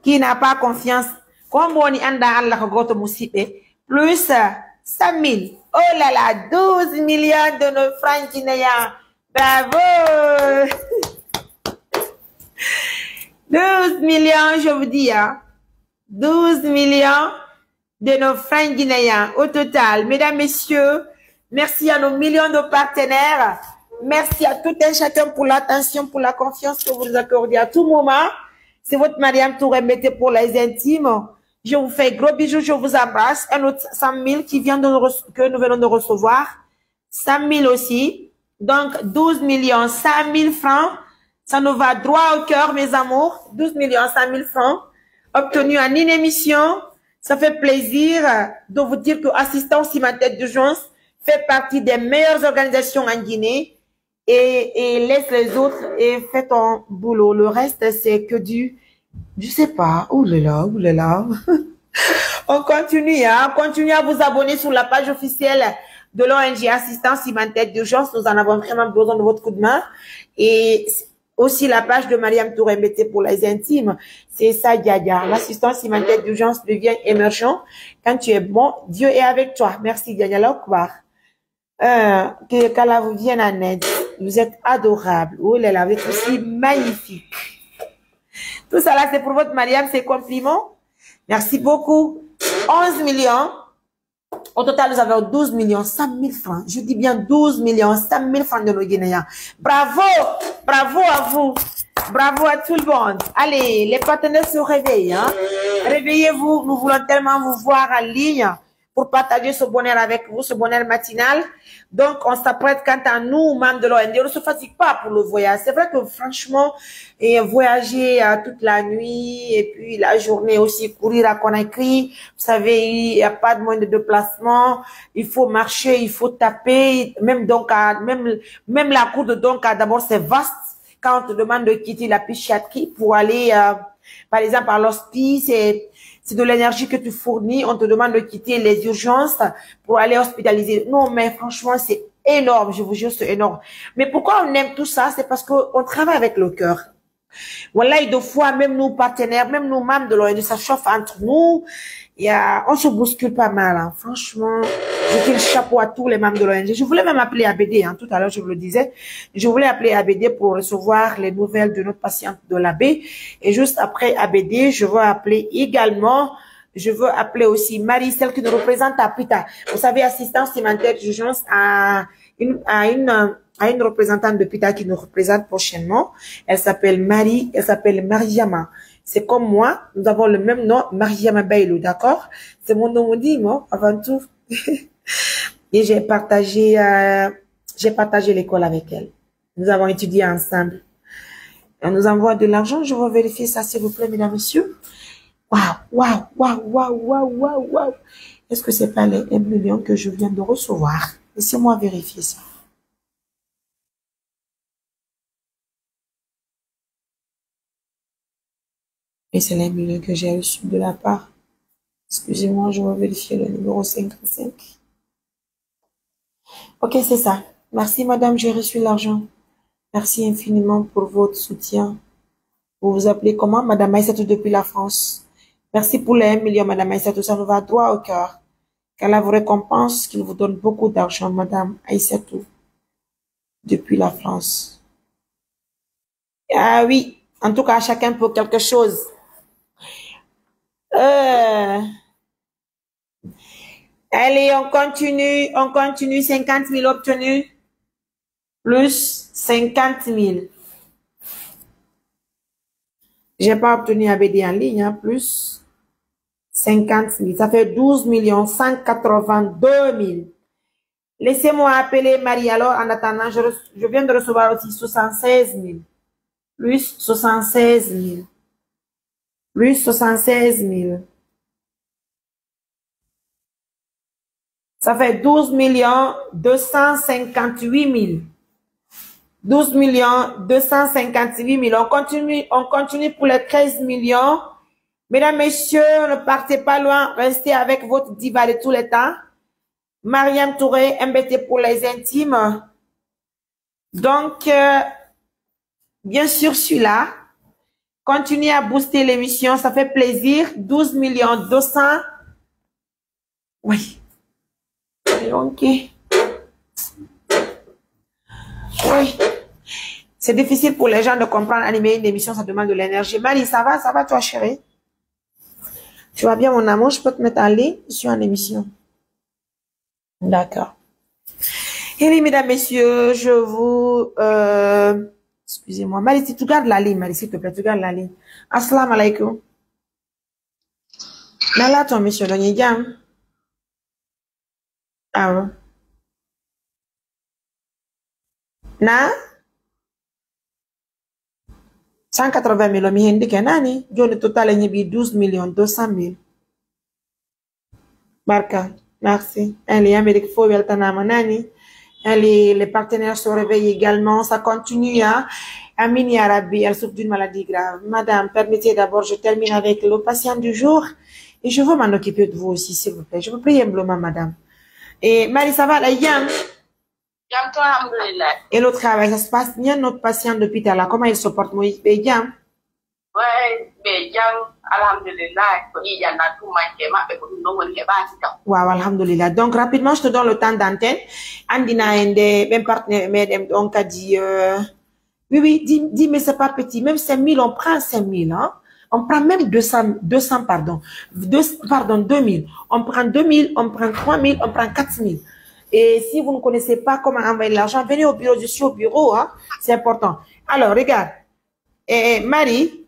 Qui n'a pas confiance. Comme on y anda Allah kogoto musipe. Plus 100 000. Oh là là, 12 millions de nos francs guinéens. Bravo! 12 millions, je vous dis, hein. 12 millions de nos francs guinéens au total. Mesdames, messieurs, merci à nos millions de partenaires. Merci à tout un chacun pour l'attention, pour la confiance que vous nous accordez à tout moment. C'est votre Mariam Touré Mbete pour les intimes. Je vous fais gros bisous, je vous embrasse. Un autre 100 000 qui vient que nous venons de recevoir. 100 000 aussi. Donc, 12 millions, 100 000 francs. Ça nous va droit au cœur, mes amours. 12 millions, 100 000 francs. Obtenus en une émission. Ça fait plaisir de vous dire que Assistance Humanitaire d'Urgence fait partie des meilleures organisations en Guinée. Et laisse les autres et fais ton boulot. Le reste, c'est que je sais pas. Ouh là là. On continue, hein. Continuez à vous abonner sur la page officielle de l'ONG Assistance Humanitaire d'Urgence. Nous en avons vraiment besoin de votre coup de main. Et aussi la page de Mariam Touré Mbete pour les intimes. C'est ça, Diadia. L'assistance humanitaire d'urgence devient émergent. Quand tu es bon, Dieu est avec toi. Merci, Diadia Lokbar. Qu'Allah vous vienne en aide. Vous êtes adorable. Oh là là, vous êtes aussi magnifique. Tout ça là, c'est pour votre Mariam, c'est compliments. Merci beaucoup. 11 millions. Au total, nous avons 12 millions 100 000 francs. Je dis bien 12 millions 100 000 francs de nos Guinéens. Bravo! Bravo à vous! Bravo à tout le monde. Allez, les partenaires se réveillent. Hein? Réveillez-vous. Nous voulons tellement vous voir en ligne pour partager ce bonheur avec vous, ce bonheur matinal. Donc, on s'apprête quant à nous, membres de l'ONG. On ne se fatigue pas pour le voyage. C'est vrai que franchement, voyager toute la nuit et puis la journée aussi, courir à Conakry. Vous savez, il n'y a pas de moyen de déplacement. Il faut marcher, il faut taper. Même Donka, même la cour de Donka, d'abord, c'est vaste. Quand on te demande de quitter la psychiatrie pour aller, par exemple, à l'hospice, c'est de l'énergie que tu fournis. On te demande de quitter les urgences pour aller hospitaliser. Non, mais franchement, c'est énorme. Je vous jure, c'est énorme. Mais pourquoi on aime tout ça? C'est parce qu'on travaille avec le cœur. Voilà, et deux fois, même nos partenaires, même nos membres de l'ONG, ça chauffe entre nous. On se bouscule pas mal, hein. Franchement, je tire le chapeau à tous les membres de l'ONG. Je voulais même appeler ABD, hein. Tout à l'heure, je vous le disais. Je voulais appeler ABD pour recevoir les nouvelles de notre patiente de l'AB. Et juste après ABD, je vais appeler également, je veux appeler aussi Marie, celle qui nous représente à Pita. Vous savez, assistance humanitaire d'urgence à une représentante de Pita qui nous représente prochainement. Elle s'appelle Marie, elle s'appelle Mariama. C'est comme moi, nous avons le même nom, Mariama Bailou, d'accord? C'est mon nom, on dit, moi, avant tout. Et j'ai partagé l'école avec elle. Nous avons étudié ensemble. Elle nous envoie de l'argent. Je vais vérifier ça, s'il vous plaît, mesdames, messieurs. Waouh. Est-ce que c'est pas les 1 million que je viens de recevoir? Laissez-moi vérifier ça. Et c'est les 1 million que j'ai reçu de la part. Excusez-moi, je vais vérifier le numéro 55. Ok, c'est ça. Merci, madame, j'ai reçu l'argent. Merci infiniment pour votre soutien. Vous vous appelez comment? Madame Aïssatou depuis la France. Merci pour les 1 million, madame Aïssatou. Ça nous va droit au cœur. Qu'Allah vous récompense, qu'il vous donne beaucoup d'argent, madame Aïssatou, depuis la France. Ah oui, en tout cas, chacun pour quelque chose. Allez, on continue, 50 000 obtenus, plus 50 000. J'ai pas obtenu ABD en ligne, hein, plus 50 000. Ça fait 12 182 000. Laissez-moi appeler Marie. Alors, en attendant, je viens de recevoir aussi 76 000. Plus 76 000. Plus 76 000. Ça fait 12 258 000. 12 258 000. On continue pour les 13 millions. Mesdames, messieurs, ne partez pas loin. Restez avec votre diva de tous les temps. Mariam Touré, MBT pour les intimes. Donc, bien sûr, celui-là. Continuez à booster l'émission. Ça fait plaisir. 12 200. Oui. Ok. Oui. C'est difficile pour les gens de comprendre. Animer une émission, ça demande de l'énergie. Marie, ça va toi, chérie? Tu vas bien, mon amour? Je peux te mettre en ligne? Je suis en émission. D'accord. Et oui, mesdames, messieurs, je vous... excusez-moi. Marie, si tu gardes la ligne, Marie, s'il te plaît, tu gardes la ligne. Assalamu alaikum. Nala, ton mission, donc, il y a... Ah ouais. Na 180 000 mi hindi kenani joni total nyibi 12 200 000. Barka, merci. Les Amériques faut weltanama nani. Les partenaires se réveillent également, ça continue hein. Amin ya Rabbi, elle souffre d'une maladie grave. Madame, permettez d'abord, je termine avec le patient du jour et je veux m'en occuper de vous aussi, s'il vous plaît. Je vous prie humblement, madame. Et Marie, ça va, la yam? Et le travail, ça se passe bien, notre patient d'hôpital là, comment il se porte, Moïse? Bien. Ouais, bien, alhamdulillah. Wow, alhamdulillah. Donc, rapidement, je te donne le temps d'antenne. Andina Ende, même partenaire, on a dit, oui, dis, mais c'est pas petit. Même 5 000, on prend 5 000, hein. On prend même 200, pardon. 2 000. On prend 2 000, on prend 3 000, on prend 4 000. Et si vous ne connaissez pas comment envoyer l'argent, venez au bureau, je suis au bureau, hein. C'est important. Alors, regarde. Marie.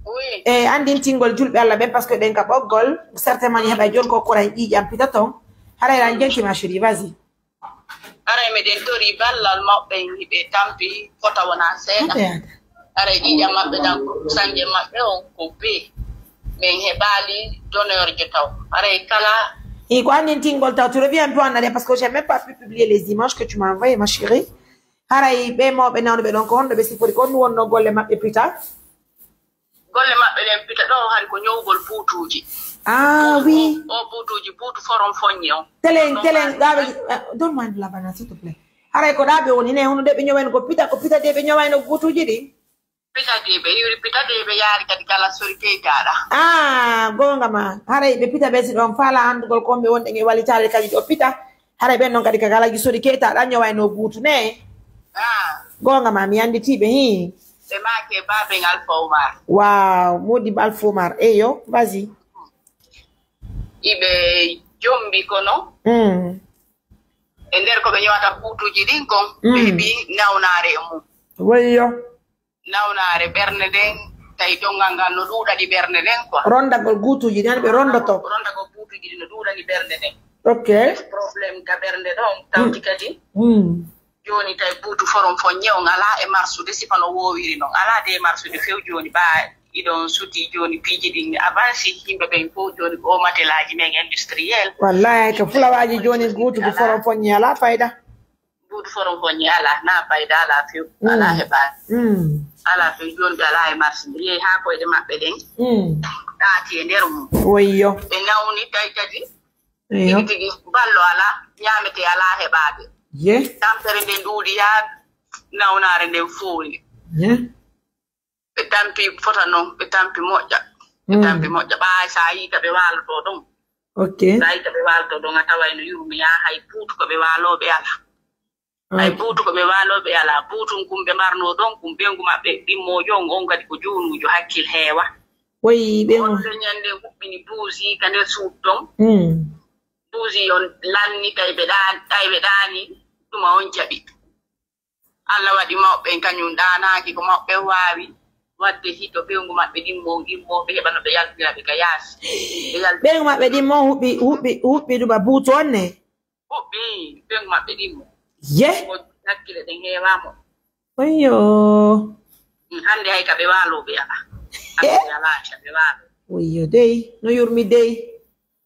Oui. Andin tingol julbe alla ben parce que den ka bogol certainement y ba jol ko ko ray yi jam pitaton hala ran jenki ma chérie, vas-y. Ara me den tori ballal mabbe yibe tampi fota wona seeda. Ara yi jam mabbe dan sanje mabbe on ko be men hebali donneur je taw. Ara kala et quoi andin tingol taw tu reviens un peu en arrière parce que j'ai même pas pu publier les images que tu m'as envoyées ma chérie. Ara yi be mo be non be donc on be si pour ko wonno golle mabbe plus tard. Golle mabbe den pita do hari ko nyowgol puutuji. Ah oui. O puutuji puutu forom fonyi on. Telen gabe donne-moi de la banane s'il te plaît. Ara ko dabe woni ne hono de be nyowen ko pita de be nyowen no puutuji di. Pita de be yaari kadi kala sori pe gaada. Ah gonga ma. Ara be pita be si don fala andugol ko be wonde ngi wali tare kadi do pita. Ara be non kadi kala gi sori ke ta da nyowen no puutu ne. Ah gonga ma mi andi tibe hi. C'est marqué Babeng Alpha Omar. Wow, Modi Alpha Omar. Eh yo, vas-y. ibe jombi kono e nder ko ɓe ñewata buutuji ɗin kon ɓe bi nawnare mum wayo nawnare ɓernde nden tawi dongal ngal no ɗuuɗani ɓernde nden quoi rondagol guutuji ɗan ɓe rondoto rondagol buutuji ɗi no ɗuuɗani ɓernde nden ok probléme ka ɓernde ɗon tawti kadi joni tawi buutu forom fo ñew ala e marsude sifa no wowiri noon ala de marsude few joni ɓa iɗon suti joni piiji ɗin avance yimɓe ɓen fof joni ko matelaji men industriel wallahi ko fulawaji joni guutugo forom foñi ala fayda buutu forom foñi ala na fayda ala few ala heɓani ala few joni ɓe ala e marsude yeehi ha koyɗe maɓɓe ɗen ɗaati e nder mum wayyo ɓe nawni tawi kadi tigi tigi ballo ala ñamete ala heɓade ye tampere nden ɗuuɗi ya nawnare nden fooli ɓe tampi fota noon ɓe tampi moƴƴa ɓe tampi moƴƴa ɓaa sa yii ka ɓe waaloto ɗon ok sa yii ka ɓe waaloto ɗon a tawayno yurmi ya hay buutu ko ɓe waaloɓe ala hay buutu ko ɓe waaloɓe ala buutum kum ɓe marno ɗon kum ɓengu maɓɓe ɗimmojo on kadi ko junujo hakkil heewa woyi ɓe on leñande huɓɓini buusi ka nder suudu ɗon buusi on lanni tawi ɓe ɗaani ɗuma on jaɓi Allah waɗi mawɓe kañum ɗaanaaki ko mawɓe waawi wadde hito ɓengu maɓɓe ɗimmo ɓe heɓa no ɓe yaltira ɓe ka yaasi ɓengu maɓɓe ɗimmo huɓɓi ɗuma buutu on ne huɓɓi ɓengu maɓɓe ɗimmo ye hakkile ɗen heewamo oyo hannde hay ka ɓe waaloɓe ala hande alaata ɓe waalo oyo dey no yurmi dey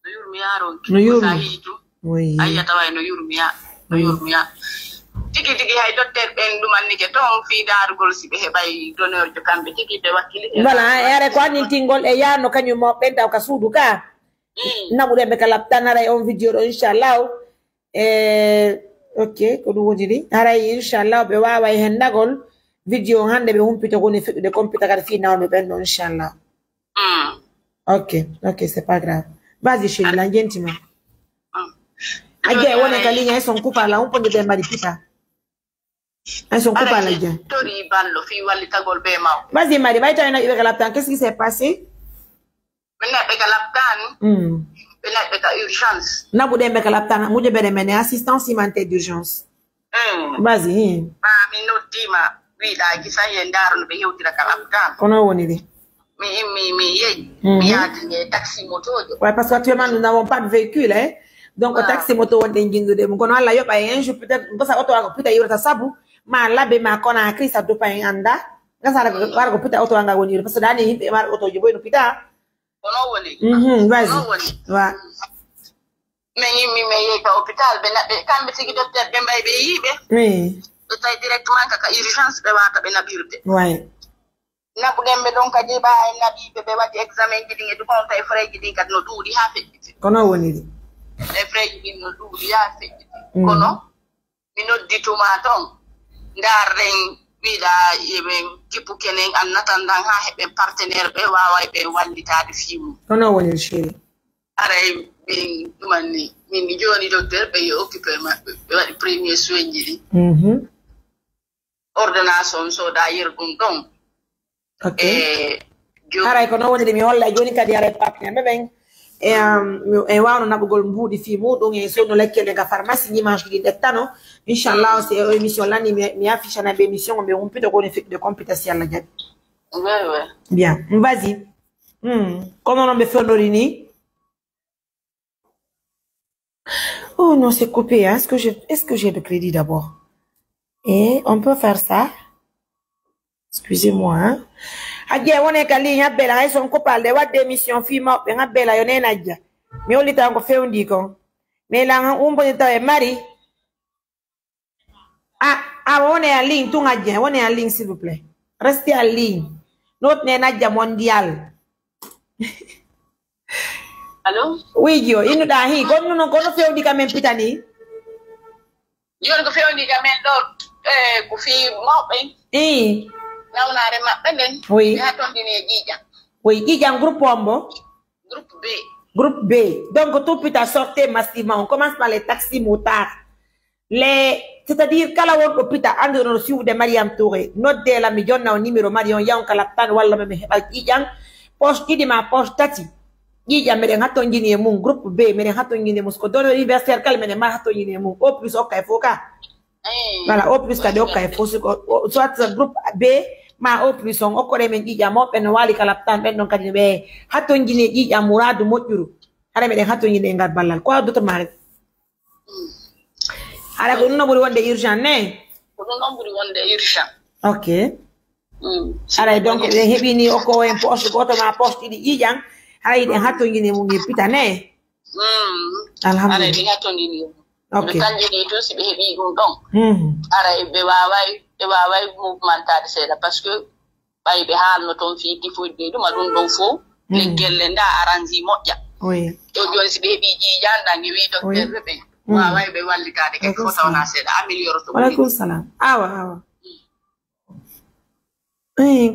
no yurmi yaronki no yurmi sa hiitu ayya tawa no yurmi ya no yurmi ya tigi tigi hay docteur ɓen ɗumannike toon fii daarugol si ɓe heɓay donneurjo kamɓe tigi ɓe wakkilite voilà yare ko annintingol e yaarno kañum mo ɓen taw ka suudu ka naɓuɗen ɓe ka laptan haray on vidéo ɗo inchallahu ok ko ɗum woni ni haray inchallahu ɓe wawa e hendagol vidéo on hannde ɓe humpito koni feɗɗude computa kadi fi nawmi ɓen ɗo inchallah ok ok c'est pas grave vas-y chéri la gentima agge wone ka ligne son coupa la umponde ɓe mbaɗi pita elles sont coupées à la gueule. Vas-y, Marie, va y aller avec la laptop. Qu'est-ce qui s'est passé? Urgence. Na bude avec la laptop. Moi, je vais mener assistance humanitaire d'urgence. Vas-y. Comment on est? Ouais, parce qu'actuellement, nous n'avons pas de véhicule, hein. Donc, au taxi moto, on est de mon connaît la yop, un jour peut-être, ça auto peut-être yota sabu. Ma labe ma kona krisa to pa anda ngasa ra ko puta auto anga woni parce que dani himbe mar auto jibo no pita ono woni vas-y wa me ye ka hôpital be na be kambe tigi docteur be mbay be yibe to tay directement ka urgence be wata be nabirde ouais na bu dembe donc kadi ba ay nabibe be wati examen ji dingi du kon tay frais ji dingi kat no duudi ha fetti kono woni di e frais ji no duudi ha fetti kono mi noddituma ton ndarren wiɗa yeɓen kippu kenen annatan dan ha heɓen partenaire ɓe waway ɓe wallitade fimu kono woni chéri aray ɓen ɗumanni min joni docteur ɓe yo occupé maɓɓe ɓe waɗi premier soin ji ɗi ordonnance on soda yerɗum ɗon aray kono woni de mi holla joni kadi aray partenaire ɓeɓen e wawno naɓugol mbuuɗi fi muɗum e sodno lekkele ga pharmacie dimanche ɗi ɗettano inchallah c'est émission lani mi affiche na ɓe émission ɓe humpito koni fekkude compita si allah jaɓi bien vas-y kono noon ɓe fewdori ni oh non c'est coupé hein? Est-ce que j'ai le crédit d'abord et on peut faire ça excusez-moi hein Adje wone ka ligne abela hay son kopalde wadde émission fi mawɓe ngabela yo nena ajja mi hollita ko fewndi kon mais la umboni taw e mari wone en ligne tout adja wone en ligne s'il vous plaît restez en ligne notre nena ajja mondial allo oui jo inu da hi gonno non kono fewndi ka men pitani yon ko fewndi ka men do ko fi mawɓe nawnare maɓɓe nden oui ha tondine Djidjan oui Djidjan groupe ombo groupe B donc tout peut sortir massivement on commence par les taxis motards c'est-à-dire kala wonɗo pita andirono suivde Mariam Touré nodde la mi jonna o numéro Marion yawn kala tan walla me heɓal Djidjan poche ɗiɗi ma poche tati Ƴiƴam meɗen hattonjini e mum groupe B meɗen hattonjini e mum ko donor universitaire kala meɗen ma hattonjini e mum O plus hokka e fof ka voilà O plus kadi hokka e fof soit groupe B ma O plus on hokkore men ƴiƴam moɓɓe no waali kala tan ɓen ɗon kadi ɓe hattonjini e ƴiƴam mouradu moƴƴuru hara meɗen hattonjini e ngal ballal ko adduta maari hara ko ɗum no ɓuri wonde urgent ne ko ɗum ɗon ɓuri wonde urgent ok aray donc ɓe heɓini okko en poche goto ma poche ɗiɗi ƴiƴam hara yiɗen hattonjini e mum yeppita ne alhamdulillah ɗi hattondini ok ɓe kanjini to si ɓe heeɓi ɗum ɗon aray ɓe waway mouvmentade seeɗa par ce que ɓay ɓe haalno toon fi tifoyde ɓe ɗuma ɗum ɗon fof leggelle nda arrangi moƴƴa to joni si ɓe heeɓi ƴiƴan ɗangi wi docteur ɓe ɓe waway ɓe wallitade keke fof tawna seeɗa améliore to waleykum salam awa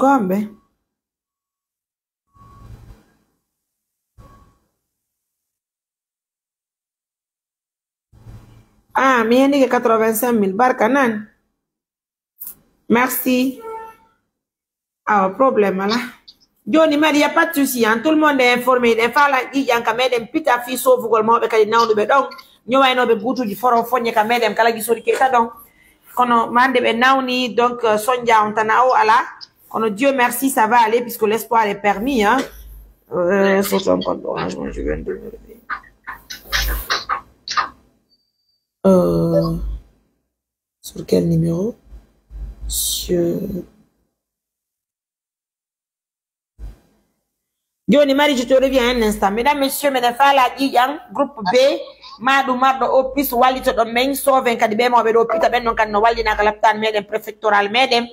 gomɓe mi hendi ke 85 000 barka nan merci problème ala joni mari y a pas de souci tout le monde est informé ɗen faala ƴiƴan ka meɗen pita fi sofugol mawɓe kadi nawnuɓe ɗon ñowaynoɓe butuji foro foñe ka meɗen kala gisori keta ɗon kono mande ɓe nawni donc sonja on tana o ala kono Dieu merci ça va aller puisque l'espoir est permis sur son compte d'argent je viens de me lever sur quel numéro Johnny Marie, je te reviens un instant. Mesdames, messieurs, mesdames, fala ƴiƴam groupe B maɗum marɗo office wallito ɗon men sauve kadi ɓe mawɓe ɗo pita ɓen ɗon kadi no wallinaka laptan meɗen préfectoral meɗen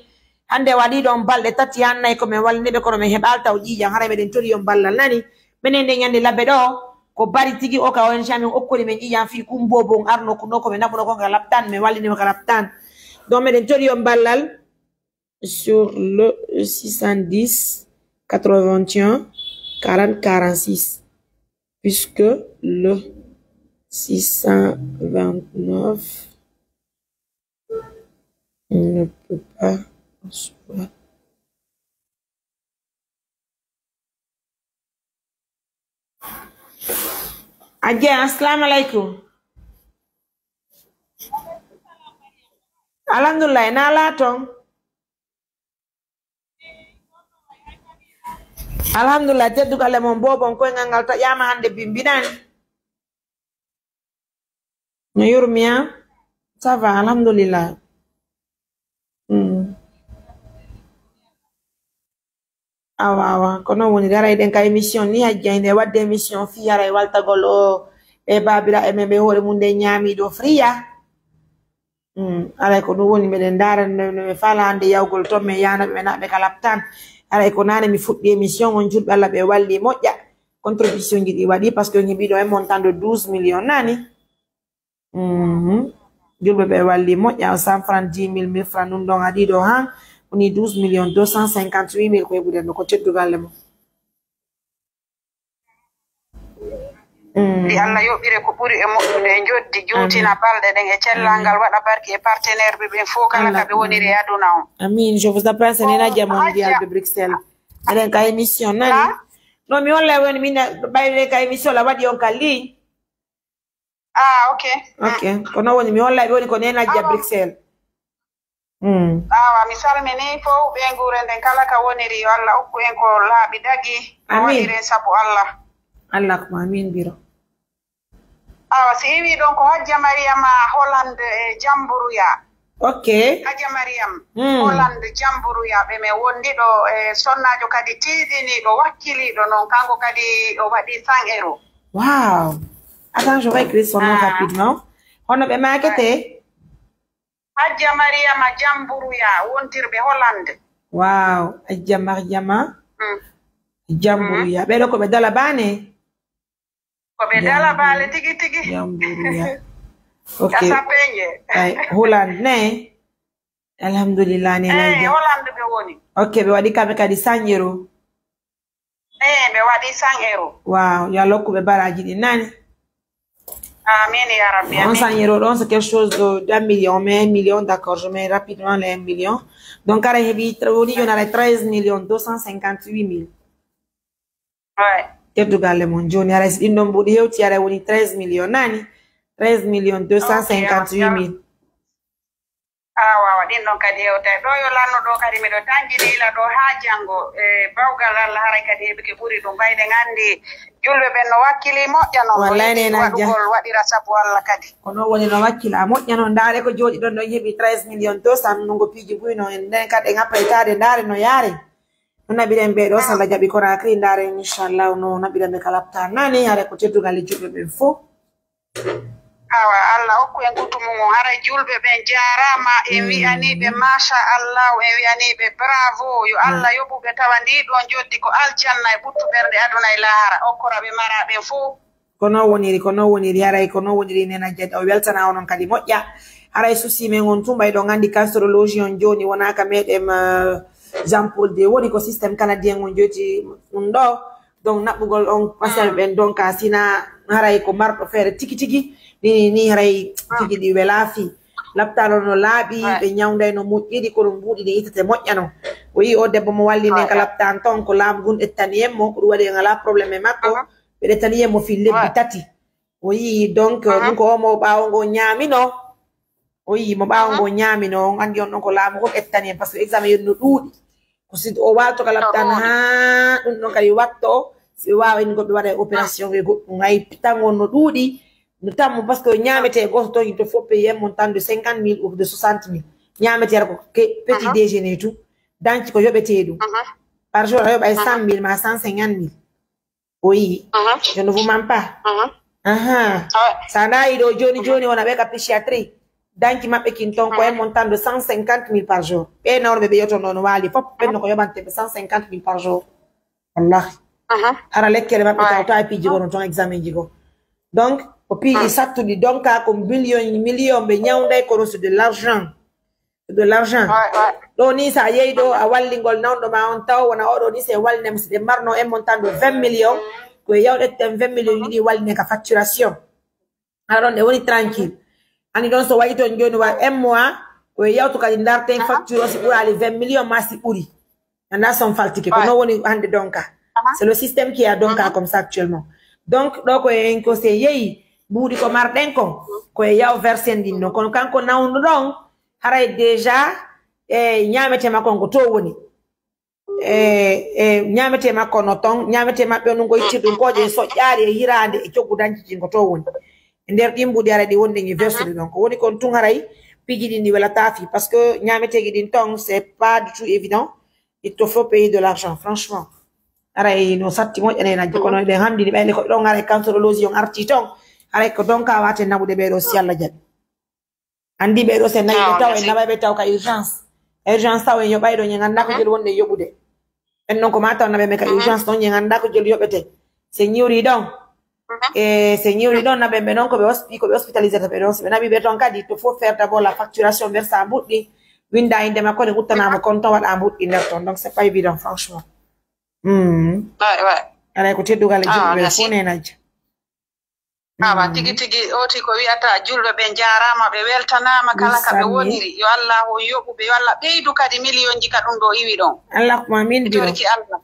hande waɗi ɗon balɗe tati hannayi komin walliniɓe kono min heɓal taw ƴiƴam hara meɗen tori on ballal nani minen nde ñande labbe ɗo ko bari tigi o ka ONG min okkori men ƴiƴam fi kumbobon arno kuno komin naɓuno ko ka laptan min wallinima ka laptan donc meɗen tori on ballal sur le 610 81 40 46 puisque le 629 ne peut pas recevoir. Adja, assalamu alaikum. Alhamdulillah, na laton. Alhamdulillah, teddu kale mon bobon koy ngal ta yama hande bimbinan. No yurmiya, ça va, alhamdulillah. Awa, kono woni dara eden ka émission ni hajjande wadde émission fi yara waltagol o e babira e membe hore mun de nyami do friya. Ala ko ɗum woni meɗen dara no fala hande yawgol to me yana be naɓe kalaptan. Ala ko nane mi fuɗɗi émission on julɓe Allah ɓe walli moƴƴa contribution ji ɗi waɗi parce que on heɓi ɗo un montant de 12 millions nani julɓe ɓe walli moƴƴa 100 francs 10 000 1000 francs ɗum ɗon aɗi ɗo han woni 12 millions 258 000 ko heɓude no ko teddugalle mo ɗi Allah yoɓire ko ɓuri e moƴƴude e joddi juutina balɗe ɗen e cellal ngal waɗa barki e partenaire ɓe ɓen fof kala kaɓe woniri e aduna on. Amin, je vous apprends Sénéna Dia mondial de Bruxelles. Eɗen ka émission nani non mi holla woni min ɓayde ka émission la waɗi on ka ligne. Ok kono woni mi holla ɓe woni ko Nena Dia Bruxelles. Awa mi salmini fof ɓe guure nden kala ka woniri yo Allah hokku en ko laaɓi dagi waɗiren sabu Allah ko amin biro. Awa si iwi ɗon ko Hajja Mariama Holland e Jamburuya. Hajja Mariam Holland Jamburuya ɓe min wondi ɗo e sonnajo kadi tiiɗiniɗo wakkiliɗo noon kanko kadi o waɗi 100 €. Wow. Attends, je vais écrire son nom rapidement. Hono ɓe makete? Hajja Mariama Jamburuya wontirɓe Holland. Wow, Hajja Mariama Jamburuya. Ɓeɗo ko ɓe dala bane? Ko ɓe dala bale tigi tigi. Jamburuya. Holland ne? Alhamdulillah ne Holland ɓe woni. ɓe waɗi kamɓe kadi 100 €. ɓe waɗi 100 €. Wow, yo Allah hokkuɓe baraji ɗi nani. Amin ya Rabbi. On 100 €, c'est quelque chose d'1 million, mais 1 million, d'accord, je mets rapidement les 1 million. Donc, il y a 13 258 000. Ouais. teddugalle mon joni ara si ɗin ɗon mbuɗi hewti ara woni 13 millions nani 13 millions 258 mille wawa ɗin ɗon kadi hewtay ɗo yo lanno ɗo kadi miɗo tanjini ila ɗo ha janngo bawgal Allah haray kadi heɓike ɓuri ɗum ɓayde gandi julɓe ɓen no wakkili moƴƴano waɗugol waɗira sabu Allah kadi kono woni no wakkila moƴƴano ndaare ko jooɗi ɗon ɗon heɓi 13 millions 200 nungo piiji buyno en nden kadi en appaytade ndaare no yaare no naɓiren ɓeɗo salla jaɓi Conakry ndaare inchallah no naɓiren ɓe kalapta nani haare ko teddugal julɓe ɓen fof awa Allah hokku en kutumumum haray julɓe ɓen jarama en wi'aniɓe masha Allah en wi'aniɓe bravo yo Allah yoɓuɓe tawa ndi ɗon joddi ko aljanna e ɓuttu ɓerde aduna e lahara okkoraɓe maraɓen fof kono woniri haray kono woniri nena jadi o weltana onon kadi moƴƴa haray souci men on tumba ɗo gandi cancérologie on joni wonaka meɗen Jean Paul de woni ko systéme canadien on joti ɗum ɗo donc naɓɓugol on pasel ɓen donc sina haray ko marɗo feere tigi tigi ni haray tigi ɗi welaafi laptalo no laaɓi ɓe ñawday no moƴƴiɗi kono mbuuɗi ɗi itete moƴƴano o yi o debbo mo walli nden ka laptan ton ko laamu gun ƴettaniyem mo ko ɗum waɗi ngala probléme e makko ɓe ƴettaniyem mo fi lebbi tati o yi donc ɗum ko o mo ɓaawo ngo ñaamino o yi mo ɓaawo ngo ñaamino on anndi on ɗon ko laamu ko ƴettaniyem par ce que examen yen no ɗuuɗi ko si o walto ka laptan ha ɗum ɗon kadi watto si ɓe waawani goɓe waɗa opération e goɗɗum ay tangon no ɗuuɗi no tammo parce que ñamete goto to yimɓe fof paye un montant de 50 000 ou de 60 000 ñamete ko petit déjeuner tout danci ko yoɓete ɗum par jour a yoɓa 100 000 ma 150 000 oui je ne vous mens pas sa ndayi ɗo joni wona ɓe ka psychiatrie danci maɓɓe kin ton ko un montant de 150 000 par jour ɓe nawrɓe ɓe yetto noon waali fof ɓenno ko yoɓanteɓe 150 000 par jour wallahi ara lekkere maɓɓe tawta e piiji gono ton examen ji go donc o piiji sattuɗi donc ko million ɓe ñawday kono c'est de l'argent ɗo ni sa yeyi ɗo a wallingol nawɗo ma on taw wona oɗo ni se wallinema si ɗe marno un montant de 20 millions koye yawɗetten 20 millions yiɗi walline ka facturation aɗa ɗon ɗe woni tranquille ani ɗon so wayi toon joni wa un mois koye yawtu kadi darten facture o si ɓurali 20 millions ma si ɓuri anda son faltike ko non woni hande donc c'est le système qui a donc comme ça actuellement donc ɗo koye ko se yeyi buuɗi ko marɗen kon koye yaw versen ɗin ɗon kono kanko nawnu ɗon haray déjà ñamete makko ko to woni ñamete makko no ton ñamete maɓɓe on ko ittirɗum koje soƴƴaari e hirande e coggu dancicin ko to woni e nder ɗin mbuɗi haray ɗi wonde ñi versude ɗon ko woni kon tun haray piji ɗin ɗi welata fi par ce que ñameteji ɗin ton c'est pas du tout évident il te faut payer de l'argent franchement haray no satti moƴƴane najje kono ɗen hamdini ɓayde ko ɗon haray cancérologie on arti ton haray ko donc a wate naɓude ɓeɗo si Allah jaɓi andi ɓeɗo se nayiɓe taw en naɓaɓe taw ka urgence taw en yoɓayɗo ñe ganda ko joli wonde yoɓude en noon ko ma taw naɓe ka urgence ɗon ñe ganda ko joli yoɓete se ñiwri ɗon se ñiwri ɗon naɓe ɓe noon koɓe hospitalisé ɓe ɗon so ɓe naɓi ɓe toon kadi to faut faire d'abord la facturation vers sa mbuɗɗi winda inde makko nde guttanama compte waɗa mbuɗɗi nder toon donc c'est pas évident franchement alay ko teddugal e julɓe ɓe fof nenajja awa tigi tigi oti ko wiyata julɓe ɓe jarama ɓe weltanama kala ka ɓe woniri yo Allah o yoɓuɓe yo Allah ɓeydu kadi million ji ka ɗum ɗo iwi ɗon Allah ko mamin torki Allah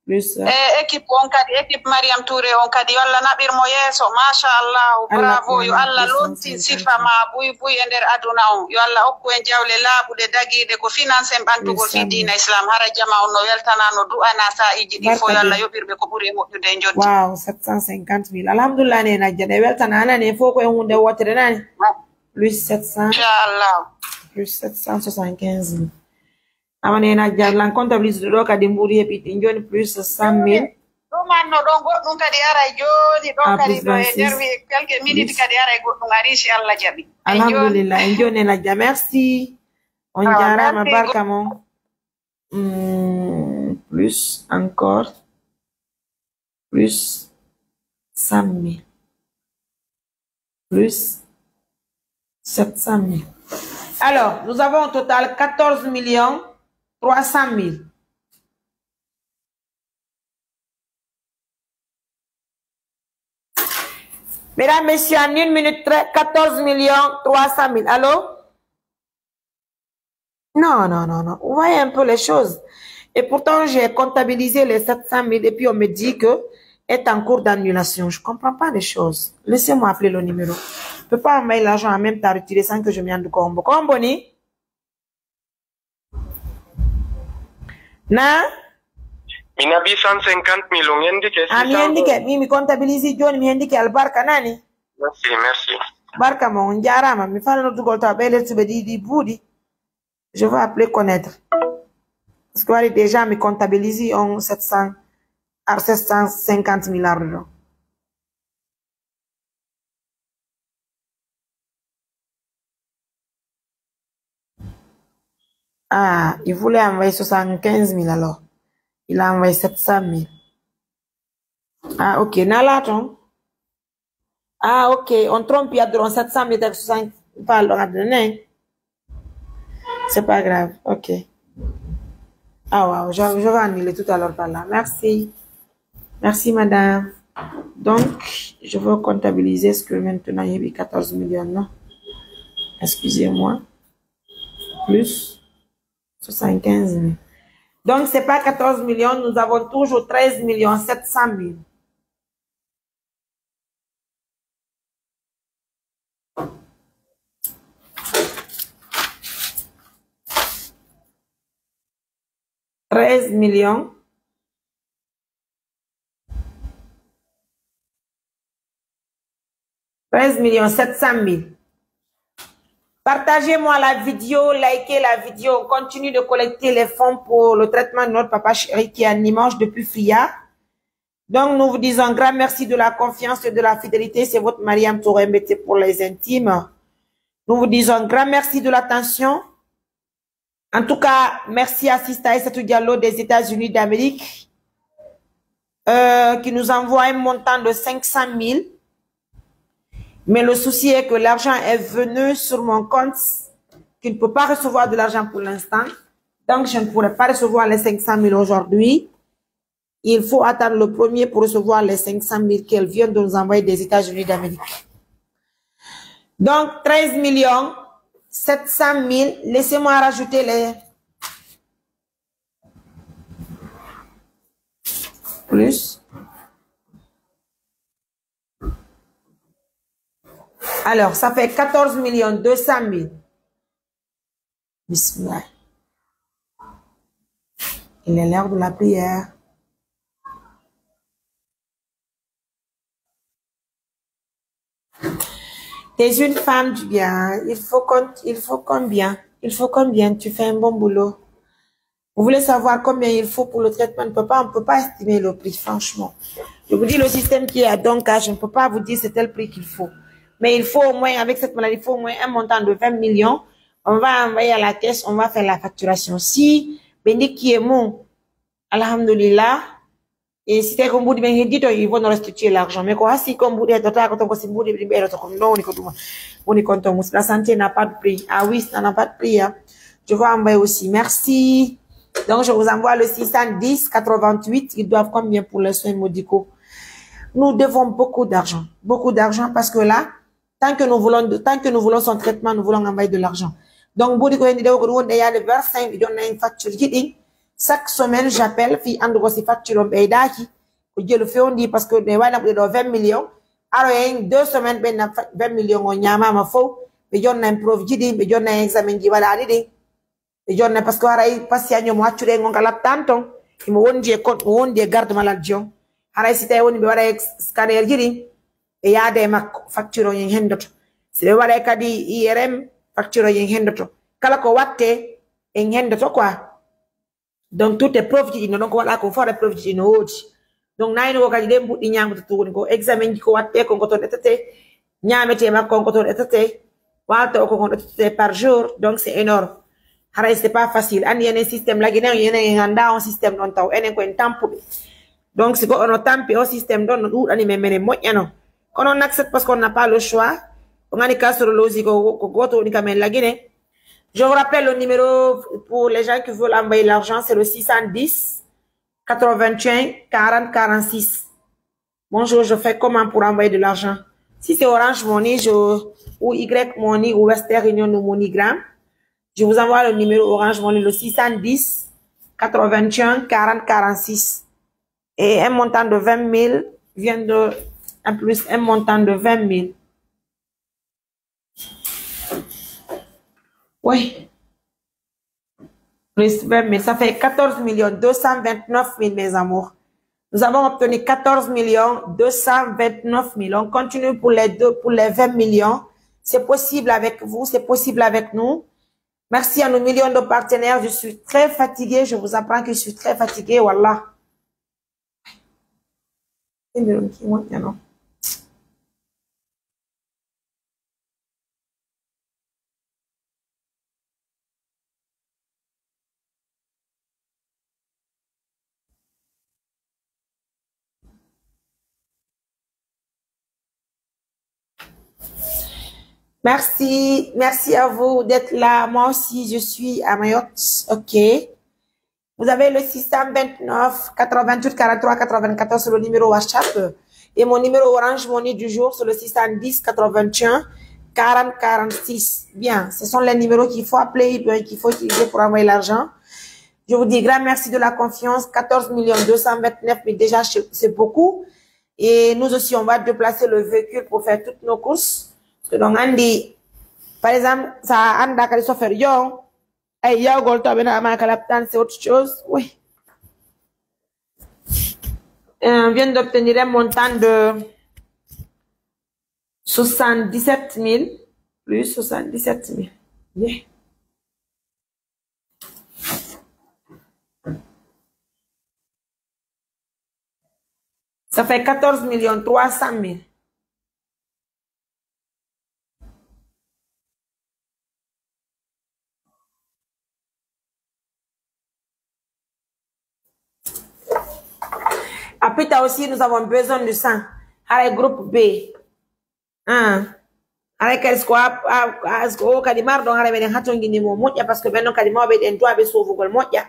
équipe on kadi équipe Mariam Touré on kadi yo Allah naɓirmo yeeso machallahu bravo yo Allah lontin sifa ma buy e nder aduna on yo Allah hokku en jawle laaɓuɗe dagiɗe ko finance en ɓantugol fi dina islam hara jama on no weltana no du'ana sa'iji ɗi fo yo Allah yoɓirɓe ko ɓuuri e moƴƴude e joddi wow 750 000 alhamdulillah ne najja ɗe weltana anane fof ko e hunde wotere nani plus 700 inchallah plus 775 000 amane najja lan comptabilité ɗo kadi mburi heɓi ɗi joni plus 100 000 ɗumanno ɗon goɗɗum kadi ara joni ɗon kadi ɗo e nder quelques minutes kadi ara goɗɗum ari si Allah jaɓi alhamdulillah en joni najja merci on jarama barka mon plus encore plus 100 000 plus 700 000 alors nous avons au total 14 300 000 mesdames, messieurs, en 1 minute 14 300 000. Allô? Non. Vous voyez un peu les choses. Et pourtant, j'ai comptabilisé les 700 000 et puis on me dit que est en cours d'annulation. Je comprends pas les choses. Laissez-moi appeler le numéro. Je peux pas envoyer l'argent en même temps retirer sans que je m'y ande combo. Combo ni? Na? Minabi 150 millions indiqué. Ah, mi indiqué. Mi comptabilise John, mi indiqué albarka nani? Merci, merci. Barka mo njarama. Mi fala no tugol ta bele tube di boudi. Je vais appeler connaître. Parce que voilà, déjà, mi comptabilise en 700 à 750 milliards d'euros. Ah, il voulait envoyer 75 000 alors. Il a envoyé 700 000. Ah, ok. Nalaton. Ah, ok. On trompe, il y a 700 000 avec 60 000. C'est pas grave. Ok. Ah, wow. Je vais annuler tout à l'heure par là. Merci. Merci, madame. Donc, je vais comptabiliser ce que maintenant il y a 14 millions, non? Excusez-moi. Plus 75 000. Donc, c'est pas 14 millions, nous avons toujours 13 millions 700 000. $13 millions. $13,700,000. Partagez-moi la vidéo, likez la vidéo. On continue de collecter les fonds pour le traitement de notre papa chéri qui est en Limoges depuis Fria. Donc, nous vous disons un grand merci de la confiance et de la fidélité. C'est votre Mariam Touré Mbete pour les intimes. Nous vous disons un grand merci de l'attention. En tout cas, merci à Sista Aïssatou Diallo des États-Unis d'Amérique qui nous envoie un montant de 500 000. Mais le souci est que l'argent est venu sur mon compte, qu'il ne peut pas recevoir de l'argent pour l'instant. Donc, je ne pourrai pas recevoir les 500 000 aujourd'hui. Il faut attendre le premier pour recevoir les 500 000 qu'elle vient de nous envoyer des États-Unis d'Amérique. Donc, 13 millions 700 000. Laissez-moi rajouter les... Plus. Alors, ça fait 14 200 000. Bismillah. Il est l'heure de la prière. Tu es une femme du bien. Il faut combien? Il faut combien? Tu fais un bon boulot. Vous voulez savoir combien il faut pour le traitement de papa? On ne peut pas estimer le prix, franchement. Je vous dis le système qui est à Donka, je ne peux pas vous dire c'est tel prix qu'il faut. Mais il faut au moins, avec cette maladie, il faut au moins un montant de 20 millions. On va envoyer à la caisse, on va faire la facturation. Si, Béni qui est mon, alhamdulillah, et si t'es comme vous dites, ils vont nous restituer l'argent. Mais quoi, si comme vous dites, la santé n'a pas de prix. Ah oui, ça n'a pas de prix. Hein. Je vais envoyer aussi. Merci. Donc, je vous envoie le 610 88. Ils doivent combien pour les soins médicaux? Nous devons beaucoup d'argent. Beaucoup d'argent parce que là, tant que nous voulons son traitement, nous voulons envoyer de l'argent. Donc, il y a des versants, il y a une facture. Chaque semaine, j'appelle, puis on doit se facturer le fait, on dit parce que nous avons 20 millions. Alors, il y a 2 semaines, 20 millions, on y a un faux. Mais il y a un prof, il y a un examen qui va aller. Il y a un parce que il passe à nous, tu es un tanton. Il me dit garde maladie. Alors, si tu es un scanner, il y a des factures en hendot. Si le wala kadi IRM facture en hendot. Kala ko watte en hendot quoi. Donc tout est preuve qui donc wala ko fora preuve qui no odi. Donc nayno ko kadi dem buddi nyamata to ko examen ko watte ko to tete nyamete makko ko to tete wato ko tete par jour donc c'est énorme. Hara c'est pas facile. Andi yene système la gina yene handa un système non taw enen ko en tampu. Donc c'est ko on tampi au système don no ani memene moƴƴano. Quand on accepte parce qu'on n'a pas le choix, on a des cas sur le lozico, je vous rappelle le numéro pour les gens qui veulent envoyer l'argent, c'est le 610 81 40 46. Bonjour, je fais comment pour envoyer de l'argent? Si c'est Orange Money, ou Y Money, ou Western Union ou MoneyGram, je vous envoie le numéro Orange Money, le 610 81 40 46. Et un montant de 20 000 vient de, en plus, un montant de 20 000. Oui. Plus 20 000, ça fait 14 229 000, mes amours. Nous avons obtenu 14 229 000. On continue pour les 20 millions. C'est possible avec vous, c'est possible avec nous. Merci à nos millions de partenaires. Je suis très fatiguée. Je vous apprends que je suis très fatiguée. Wallah. Merci, merci à vous d'être là. Moi aussi, je suis à Mayotte. Ok. Vous avez le 629 88 43 94 sur le numéro WhatsApp et mon numéro Orange Money du jour sur le 610 81 40 46. Bien, ce sont les numéros qu'il faut appeler et qu'il faut utiliser pour envoyer l'argent. Je vous dis grand merci de la confiance. 14 229 000 déjà, c'est beaucoup. Et nous aussi, on va déplacer le véhicule pour faire toutes nos courses. Donc, Andy, par exemple, ça anda qu'à se faire yo. Et yo, golto, c'est autre chose. Oui. On vient d'obtenir un montant de 77 000 plus 77 000. Yeah. Ça fait 14 300 000. Après, aussi, nous avons besoin de sang. Avec groupe B. Avec quel squat, kadimar, donc, avec un haton guinimo, motia, parce que maintenant, kadimar, avec un toit, avec sauvegol, motia.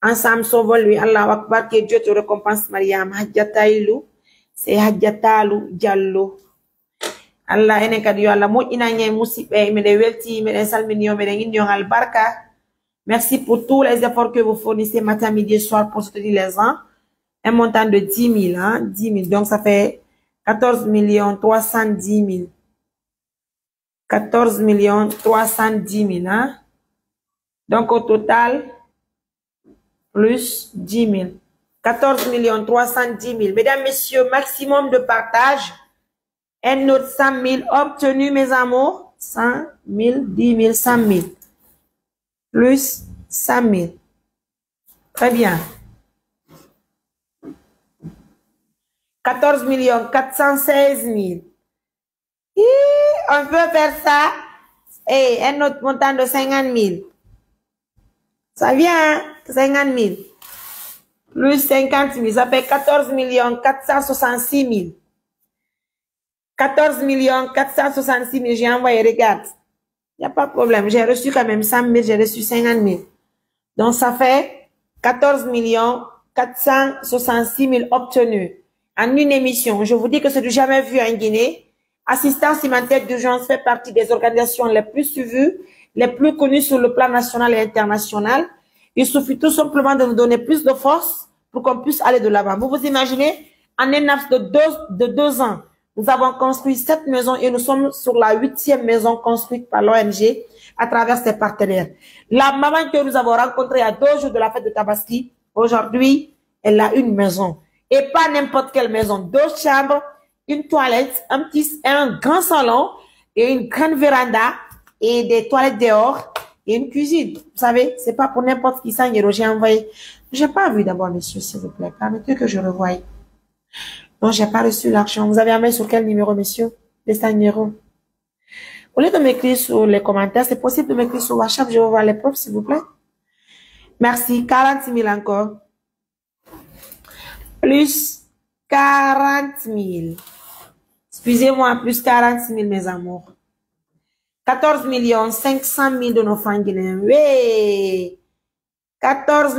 Ensemble, sauvons lui, Allah Akbar, que Dieu te récompense, Mariam, Hadjataïlou, c'est Hadjatalou, Diallo. Allah, ene kadiyo, Allah, motina, nye, moussipe, me de welti, me de salminio, me de guignon, albarka. Merci pour tous les efforts que vous fournissez matin, midi et soir pour soutenir les gens. Un montant de 10 000, hein, 10 000. Donc, ça fait 14 310 000. 14 310 000, hein. Donc, au total, plus 10 000. 14 310 000. Mesdames, messieurs, maximum de partage. Un autre 100 000 obtenu, mes amours. 100 000, 10 000, 100 000. Plus 100 000. Très bien. 14 416 000. On peut faire ça. Et un autre montant de 50 000. Ça vient, 50 000. Plus 50 000. Ça fait 14 466 000. 14 466 000. J'ai envoyé, regarde. Il n'y a pas de problème. J'ai reçu quand même 100 000. J'ai reçu 50 000. Donc, ça fait 14 466 000 obtenus. En une émission, je vous dis que c'est du jamais vu en Guinée. Assistance humanitaire d'urgence fait partie des organisations les plus suivies, les plus connues sur le plan national et international. Il suffit tout simplement de nous donner plus de force pour qu'on puisse aller de l'avant. Vous vous imaginez, en un laps de 2 ans, nous avons construit 7 maisons et nous sommes sur la 8e maison construite par l'ONG à travers ses partenaires. La maman que nous avons rencontrée à 2 jours de la fête de Tabaski, aujourd'hui, elle a une maison. Et pas n'importe quelle maison. 2 chambres, une toilette, un grand salon et une grande véranda et des toilettes dehors et une cuisine. Vous savez, c'est pas pour n'importe qui ça, j'ai envoyé. J'ai pas vu d'abord, monsieur, s'il vous plaît. Permettez que je revoie. Non, j'ai pas reçu l'argent. Vous avez envoyé sur quel numéro, monsieur? Les 5 numéros. Au lieu de m'écrire sur les commentaires, c'est possible de m'écrire sur WhatsApp. Je vais voir les preuves, s'il vous plaît. Merci. 46 000 encore. Plus 40 000. Excusez-moi, plus 46 000, mes amours. 14 500 000 de nos francs guinéens. Oui. 14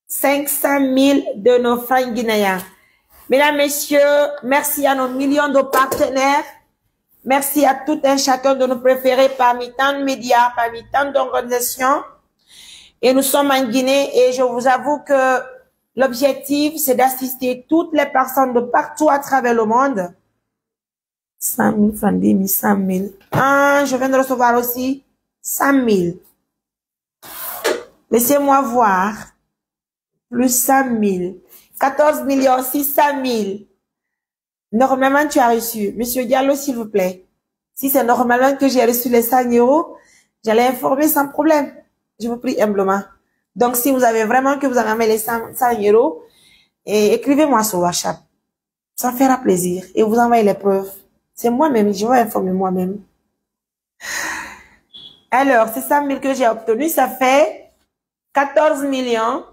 500 000 de nos francs guinéens. Mesdames, messieurs, merci à nos millions de partenaires. Merci à tout un chacun de nos préférés parmi tant de médias, parmi tant d'organisations. Et nous sommes en Guinée et je vous avoue que L'objectif, c'est d'assister toutes les personnes de partout à travers le monde. 100 000 francs, 10 000, 100 000. Ah, je viens de recevoir aussi 100 000. Laissez-moi voir. Plus 100 000. 14 millions 600 000. Normalement, tu as reçu. Monsieur Diallo, s'il vous plaît. Si c'est normalement que j'ai reçu les 100 €, j'allais informer sans problème. Je vous prie humblement. Donc, si vous avez vraiment que vous avez les 100 €, écrivez-moi sur WhatsApp. Ça fera plaisir. Et vous envoyez les preuves. C'est moi-même, je vais informer moi-même. Alors, c'est 100 000 que j'ai obtenu. Ça fait 14 millions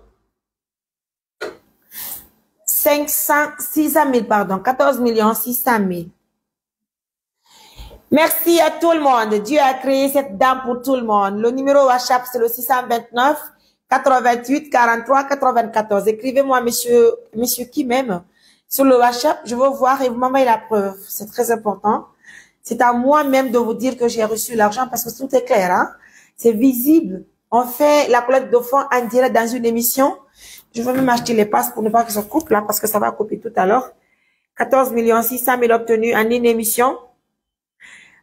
600 000, pardon. 14 millions 600 000. Merci à tout le monde. Dieu a créé cette dame pour tout le monde. Le numéro WhatsApp, c'est le 629 88 43 94. Écrivez-moi, monsieur qui m'aime, sur le WhatsApp. Je veux voir et vous m'envoyez la preuve. C'est très important. C'est à moi-même de vous dire que j'ai reçu l'argent parce que tout est clair, hein. C'est visible. On fait la collecte de fonds en direct dans une émission. Je vais même acheter les passes pour ne pas que ça coupe là parce que ça va couper tout à l'heure. 14 600 000 obtenus en une émission.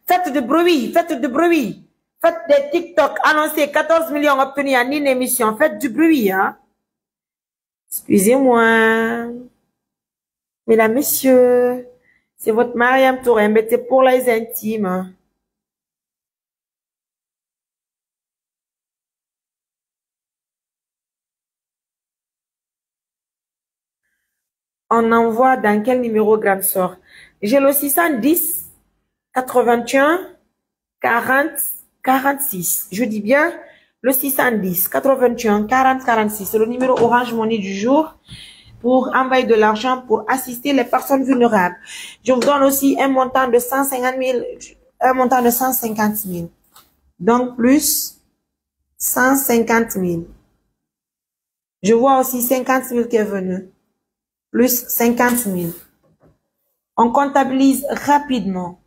Faites du bruit, faites du bruit. Faites des TikTok, annoncez 14 millions obtenus en une émission. Faites du bruit, hein. Excusez-moi. Mesdames, messieurs, c'est votre Mariam Touré, mais c'est pour les intimes. On envoie dans quel numéro grande sort? J'ai le 610 81 40 46. Je dis bien le 610 81 40 46. C'est le numéro Orange Money du jour pour envoyer de l'argent pour assister les personnes vulnérables. Je vous donne aussi un montant de 150 000, un montant de 150 000. Donc plus 150 000. Je vois aussi 50 000 qui est venu. Plus 50 000. On comptabilise rapidement.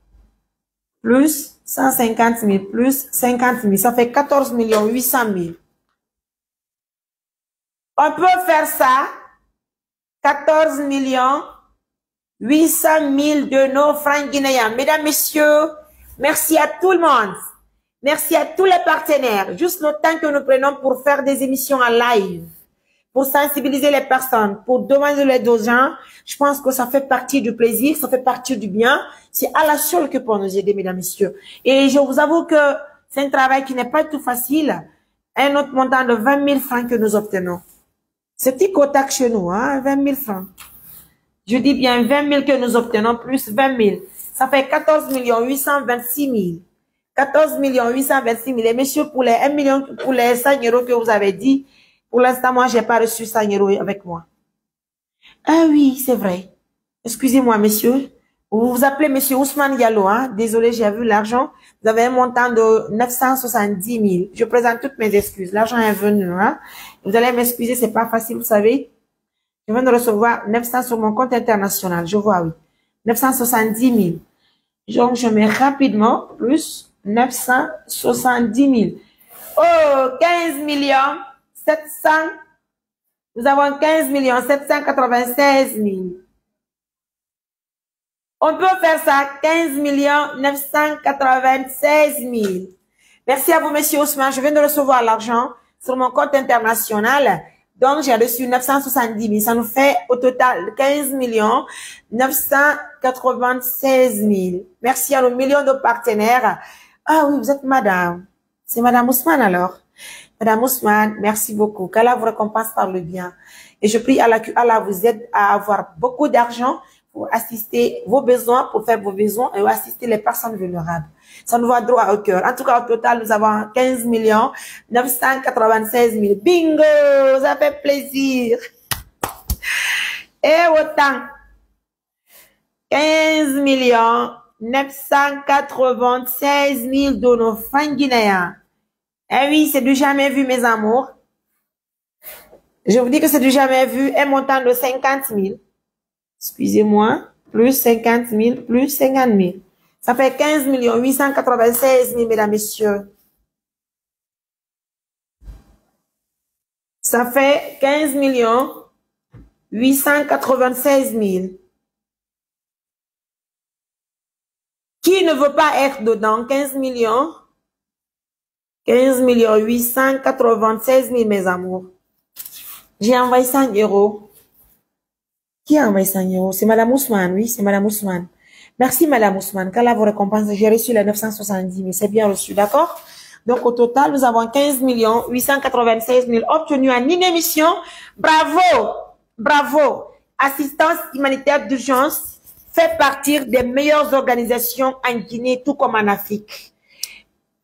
Plus 150 000, plus 50 000. Ça fait 14 800 000. On peut faire ça. 14 800 000 de nos francs guinéens. Mesdames, messieurs, merci à tout le monde. Merci à tous les partenaires. Juste le temps que nous prenons pour faire des émissions en live, pour sensibiliser les personnes, pour demander l'aide aux gens. Je pense que ça fait partie du plaisir, ça fait partie du bien. C'est à la seule que pour nous aider, mesdames, messieurs. Et je vous avoue que c'est un travail qui n'est pas tout facile. Un autre montant de 20 000 francs que nous obtenons. C'est tic-au-tac chez nous, hein, 20 000 francs. Je dis bien 20 000 que nous obtenons plus 20 000. Ça fait 14 826 000. 14 826 000. Et messieurs, pour les 1 million, pour les 100 € que vous avez dit, pour l'instant, moi, j'ai pas reçu 100 € avec moi. Ah oui, c'est vrai. Excusez-moi, messieurs. Vous vous appelez monsieur Ousmane Diallo, hein. Désolé, j'ai vu l'argent. Vous avez un montant de 970 000. Je présente toutes mes excuses. L'argent est venu, hein. Vous allez m'excuser, c'est pas facile, vous savez. Je viens de recevoir 900 sur mon compte international. Je vois, oui. 970 000. Donc, je mets rapidement plus 970 000. Oh, 15 millions 700. Nous avons 15 796 000. On peut faire ça, 15 996 000. Merci à vous, monsieur Ousmane. Je viens de recevoir l'argent sur mon compte international. Donc, j'ai reçu 970 000. Ça nous fait au total 15 996 000. Merci à nos millions de partenaires. Ah oui, vous êtes madame. C'est madame Ousmane alors. Madame Ousmane, merci beaucoup. Qu'Allah vous récompense par le bien. Et je prie Allah que Allah vous aide à avoir beaucoup d'argent pour assister vos besoins, pour faire vos besoins et assister les personnes vulnérables. Ça nous va droit au cœur. En tout cas, au total, nous avons 15 996 000. Bingo! Ça fait plaisir. Et autant. 15 996 000 de nos francs guinéens. Eh oui, c'est du jamais vu, mes amours. Je vous dis que c'est du jamais vu. Un montant de 50 000. Excusez-moi. Plus 50 000, plus 50 000. Ça fait 15 896 000, mesdames, messieurs. Ça fait 15 896 000. Qui ne veut pas être dedans? 15 millions. 15 millions 896 000, mes amours. J'ai envoyé 100 €. Qui a envoyé 100 €? C'est Madame Ousmane, oui, c'est Madame Ousmane. Merci, Madame Ousmane. Qu'Allah vous récompense. J'ai reçu les 970 000. C'est bien reçu, d'accord? Donc, au total, nous avons 15 896 000 obtenus en une émission. Bravo! Bravo! Assistance humanitaire d'urgence fait partie des meilleures organisations en Guinée, tout comme en Afrique.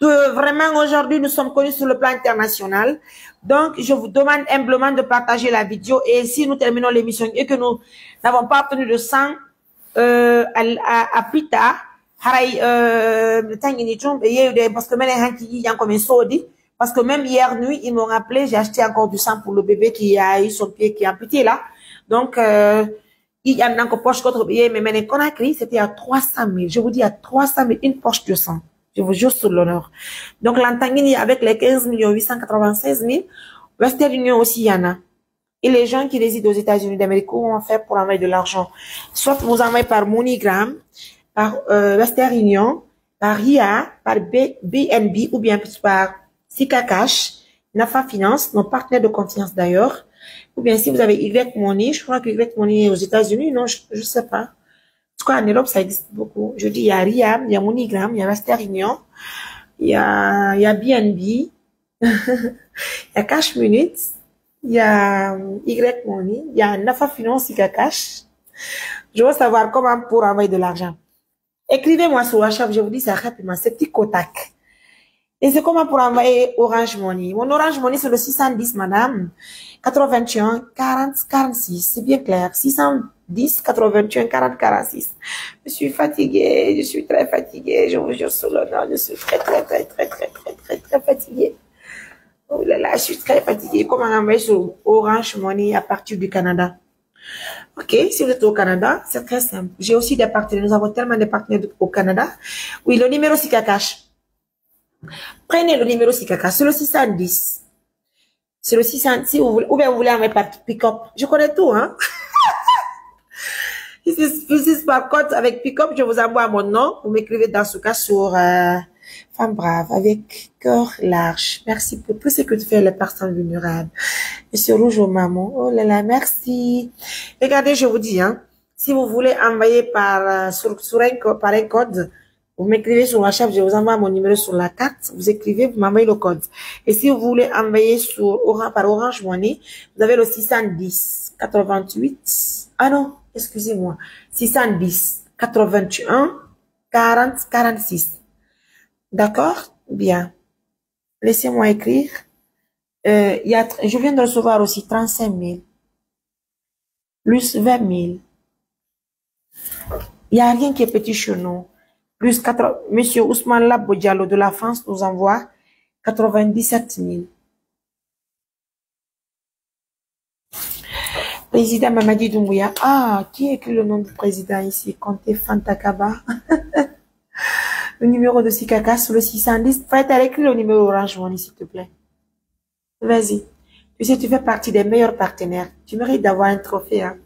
Vraiment, aujourd'hui, nous sommes connus sur le plan international. Donc, je vous demande humblement de partager la vidéo. Et si nous terminons l'émission et que nous n'avons pas obtenu de 100 à plus tard, parce que même hier nuit, ils m'ont rappelé, j'ai acheté encore du sang pour le bébé qui a eu son pied qui est amputé là. Donc, il y a encore poche contre bébé, mais maintenant qu'on a écrit, c'était à 300 000. Je vous dis à 300 000, une poche de sang. Je vous jure sur l'honneur. Donc, l'Antangini avec les 15 896 000, Western Union aussi, il y en a. Et les gens qui résident aux États-Unis d'Amérique, comment on fait pour envoyer de l'argent? Soit vous envoyez par MoneyGram, par Western Union, par RIA, par BNB ou bien par Sika Cash, Nafa Finance, nos partenaires de confiance d'ailleurs. Ou bien si vous avez Y Money, je crois que Y Money est aux États-Unis, non, je sais pas. En tout cas, en Europe, ça existe beaucoup. Je dis, il y a RIA, il y a MoneyGram, il y a Western Union, il y a BNB, il y a Cash Minutes, il y a Y Money, il y a Nafa Finance, Sika Cash. Je veux savoir comment pour envoyer de l'argent. Écrivez-moi sur WhatsApp, je vous dis ça rapidement, c'est petit Kotak. Et c'est comment pour envoyer Orange Money. Mon Orange Money, c'est le 610, madame. 81 40 46. C'est bien clair. 610 81 40 46. Je suis fatiguée. Je suis très fatiguée. Je vous jure sur le nom. Je suis très fatiguée. Oh là là, je suis très fatiguée. Comment envoyer sur Orange Money à partir du Canada? Ok, si vous êtes au Canada, c'est très simple. J'ai aussi des partenaires. Nous avons tellement de partenaires au Canada. Oui, le numéro Sika Cash. Prenez le numéro Sika Cash. C'est le 610. C'est le 610. Si vous voulez, ou bien vous voulez envoyer par pick-up. Je connais tout, hein. Ici, par contre, avec pick-up, je vous envoie mon nom. Vous m'écrivez dans ce cas sur Femme Brave, avec cœur large. Merci pour tout ce que tu fais les personnes vulnérables. Monsieur Rouge au maman. Oh là là, merci. Regardez, je vous dis, hein, si vous voulez envoyer par, par un code, vous m'écrivez sur WhatsApp, je vous envoie mon numéro sur la carte, vous écrivez, vous m'envoyez le code. Et si vous voulez envoyer par Orange Money, vous avez le 610 88, ah non, excusez-moi, 610 81 40 46. D'accord? Bien. Laissez-moi écrire. Je viens de recevoir aussi 35 000. Plus 20 000. Il n'y a rien qui est petit chez nous. Plus 4, Monsieur Ousmane Labo Diallo de la France nous envoie 97 000. Président Mamadi Doumbouya. Ah, qui écrit le nom du président ici? Comté Fantakaba. Le numéro de Sikaka sur le 610. Faites écrire le numéro Orange Money, s'il te plaît. Vas-y. Tu sais, tu fais partie des meilleurs partenaires. Tu mérites d'avoir un trophée, hein.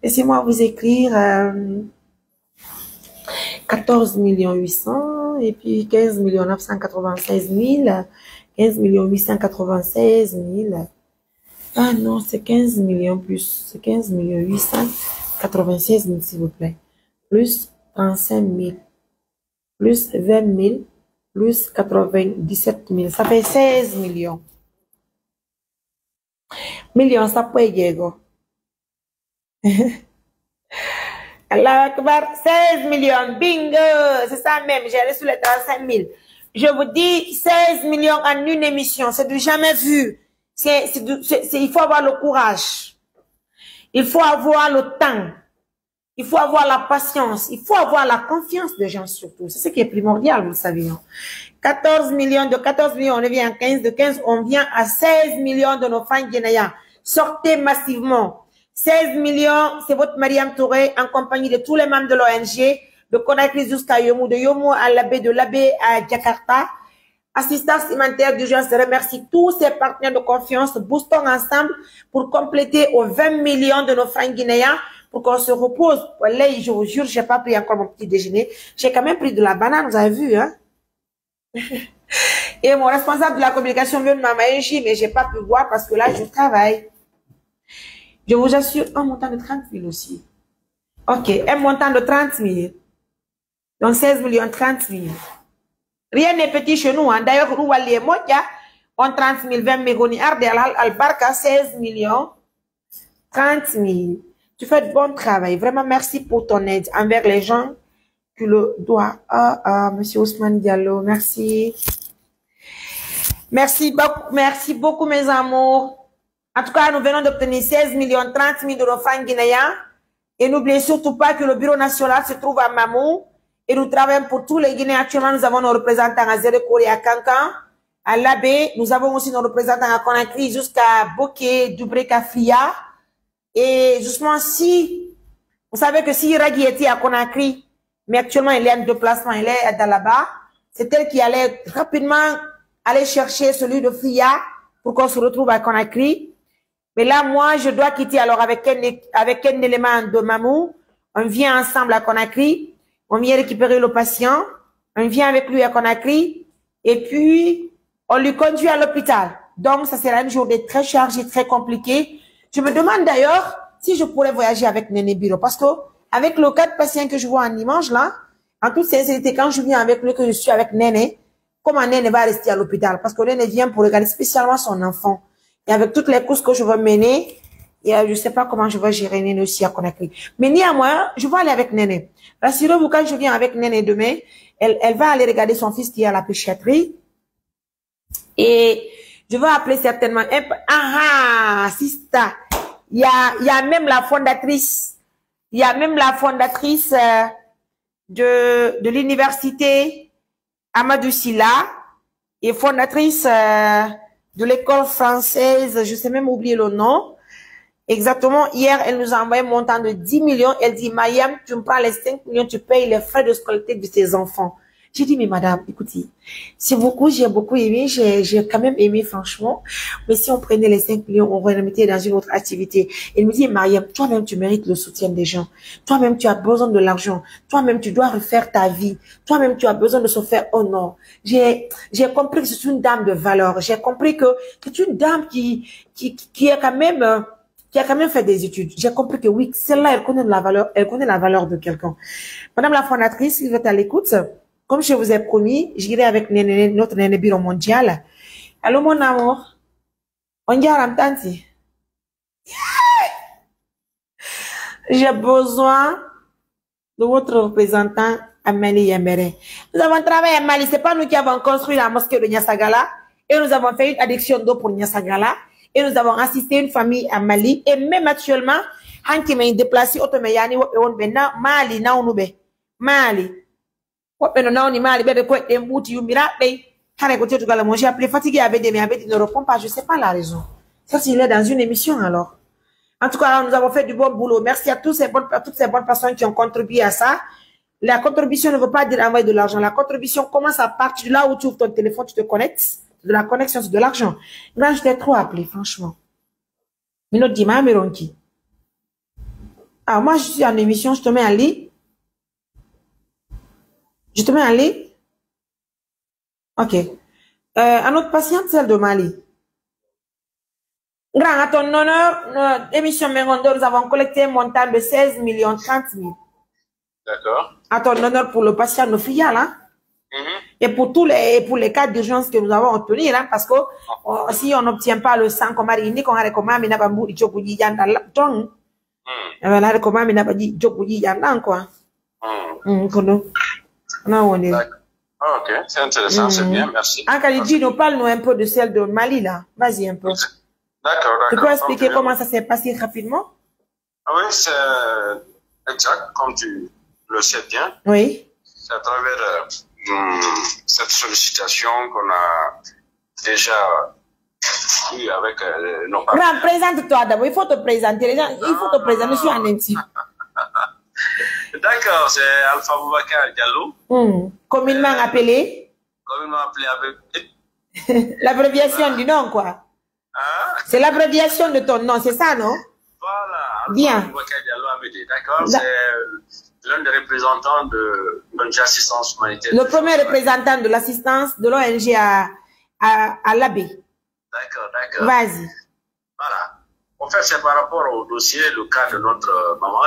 Laissez-moi vous écrire 14 800 et puis 15 996 000. 15 896 000. Ah non, c'est 15 millions plus. C'est 15 896 000, s'il vous plaît. Plus 35 000. Plus 20 000. Plus 97 000. Ça fait 16 millions. Millions, ça peut y aller. Allah Akbar, 16 millions, bingo, c'est ça même, j'ai reçu les 35 000. Je vous dis, 16 millions en une émission, c'est du jamais vu. Il faut avoir le courage. Il faut avoir le temps. Il faut avoir la patience. Il faut avoir la confiance des gens surtout. C'est ce qui est primordial, vous le savez. 14 millions, de 14 millions, on revient à 15, de 15, on vient à 16 millions de nos fans guinéens. Sortez massivement. 16 millions, c'est votre Mariam Touré en compagnie de tous les membres de l'ONG, de Conakry jusqu'à Yomu, de Yomu à l'abbé, de l'abbé à Jakarta. Assistance humanitaire d'urgence remercie tous ses partenaires de confiance. Boostons ensemble pour compléter aux 20 millions de nos frères guinéens pour qu'on se repose. Là, je vous jure, j'ai pas pris encore mon petit déjeuner. J'ai quand même pris de la banane, vous avez vu, hein? Et mon responsable de la communication vient de m'amener, mais j'ai pas pu voir parce que là, je travaille. Je vous assure, un montant de 30 000 aussi. Ok, un montant de 30 000. Donc 16 millions, 30 000. Rien n'est petit chez nous. Hein. D'ailleurs, Rouali et Motia ont 30 000, 20 000, Al-Barka, 16 millions, 30 000. Tu fais de bon travail. Vraiment, merci pour ton aide envers les gens. Tu le dois. Monsieur Ousmane Diallo, merci. Merci beaucoup, mes amours. En tout cas, nous venons d'obtenir 16 millions 30 000 de nos francs guinéens. Et n'oubliez surtout pas que le bureau national se trouve à Mamou. Et nous travaillons pour tous les Guinéens. Actuellement, nous avons nos représentants à Zérekore et à Kankan, à Labé. Nous avons aussi nos représentants à Conakry jusqu'à Boké, Dubré, Kafria. Et justement, si vous savez que si Ragui était à Conakry, mais actuellement, il est en déplacement, il est à là-bas, c'est elle qui allait rapidement aller chercher celui de Fria pour qu'on se retrouve à Conakry. Mais là, moi, je dois quitter alors avec un élément de Mamou. On vient ensemble à Conakry. On vient récupérer le patient. On vient avec lui à Conakry. Et puis, on lui conduit à l'hôpital. Donc, ça sera une journée très chargée, très compliquée. Je me demande d'ailleurs si je pourrais voyager avec Néné Biro. Parce que, avec le 4 patients que je vois en dimanche, là, en toute sincérité, quand je viens avec lui, que je suis avec Néné, comment Néné va rester à l'hôpital? Parce que Néné vient pour regarder spécialement son enfant. Et avec toutes les courses que je veux mener, et je sais pas comment je vais gérer Néné aussi à Conakry. Mais néanmoins, je vais aller avec Néné. Rassurez-vous, quand je viens avec Néné demain, elle va aller regarder son fils qui est à la péchiatrie. Et je vais appeler certainement Sista. Il y a même la fondatrice. Il y a même la fondatrice de l'université Amadou Silla et fondatrice de l'école française, je sais même oublier le nom. Exactement, hier, elle nous a envoyé un montant de 10 millions. Elle dit, Mayam, tu me prends les 5 millions, tu payes les frais de scolarité de tes enfants. J'ai dit, mais madame, écoutez, c'est beaucoup, j'ai beaucoup aimé, j'ai quand même aimé, franchement. Mais si on prenait les 5 millions, on remettait dans une autre activité. Elle me dit, Mariam, toi-même, tu mérites le soutien des gens. Toi-même, tu as besoin de l'argent. Toi-même, tu dois refaire ta vie. Toi-même, tu as besoin de se faire honneur. J'ai compris que c'est une dame de valeur. J'ai compris que c'est une dame qui a quand même fait des études. J'ai compris que oui, celle-là, elle connaît la valeur de quelqu'un. Madame la fondatrice, si vous êtes à l'écoute, comme je vous ai promis, j'irai avec notre Néné Biro mondial. Allô, mon amour. On y a tanti. J'ai besoin de votre représentant à Mali Yambere. Nous avons travaillé à Mali. C'est pas nous qui avons construit la mosquée de Niassagala. Et nous avons fait une addiction d'eau pour Niassagala. Et nous avons assisté une famille à Mali. Et même actuellement, Hanki m'a déplacé au Tomeyani, Mali, Naounube. Mali. J'ai appelé fatigué avec des mais il ne répond pas. Je ne sais pas la raison. Ça, s'il est dans une émission alors. En tout cas, nous avons fait du bon boulot. Merci à toutes ces bonnes personnes qui ont contribué à ça. La contribution ne veut pas dire envoyer de l'argent. La contribution commence à partir de là où tu ouvres ton téléphone, tu te connectes. De la connexion, c'est de l'argent. Là, je t'ai trop appelé, franchement. Minot Dima, Meronki. Ah, moi, je suis en émission, je te mets en lit. Je te mets en lit. Ok. Un autre patiente, celle de Mali. Grand, à ton honneur, émission Mengondo, nous avons collecté un montant de 16 millions 30 000. D'accord. À ton honneur pour le patient de filiale, hein? Et pour les cas d'urgence que nous avons obtenus, hein, parce que si on n'obtient pas le sang, comme on a recommandé, n'a pas dit Djokoudi Yanda Lapton. On a recommandé, n'a pas dit Djokoudi Yanda, quoi. Ok, c'est intéressant, c'est bien, merci. Akalidji, nous parle-nous un peu de celle de Mali, là. Vas-y un peu. D'accord. Tu peux expliquer comment ça s'est passé rapidement? Oui, c'est exact, comme tu le sais bien. Oui. C'est à travers cette sollicitation qu'on a déjà eu avec nos partenaires. Présente-toi d'abord, il faut te présenter. Les gens, il faut te présenter, je suis un MC. D'accord, c'est Alpha Boubacar Diallo. Communément appelé Comme ils m'ont appelé avec... L'abréviation du nom, quoi. Hein? C'est l'abréviation de ton nom, c'est ça, non? Voilà. Bien. D'accord, c'est l'un des représentants de l'ONG Assistance Humanitaire. Le premier représentant de l'assistance de l'ONG à l'abbé. D'accord, d'accord. Vas-y. Voilà. En fait, c'est par rapport au dossier, le cas de notre maman,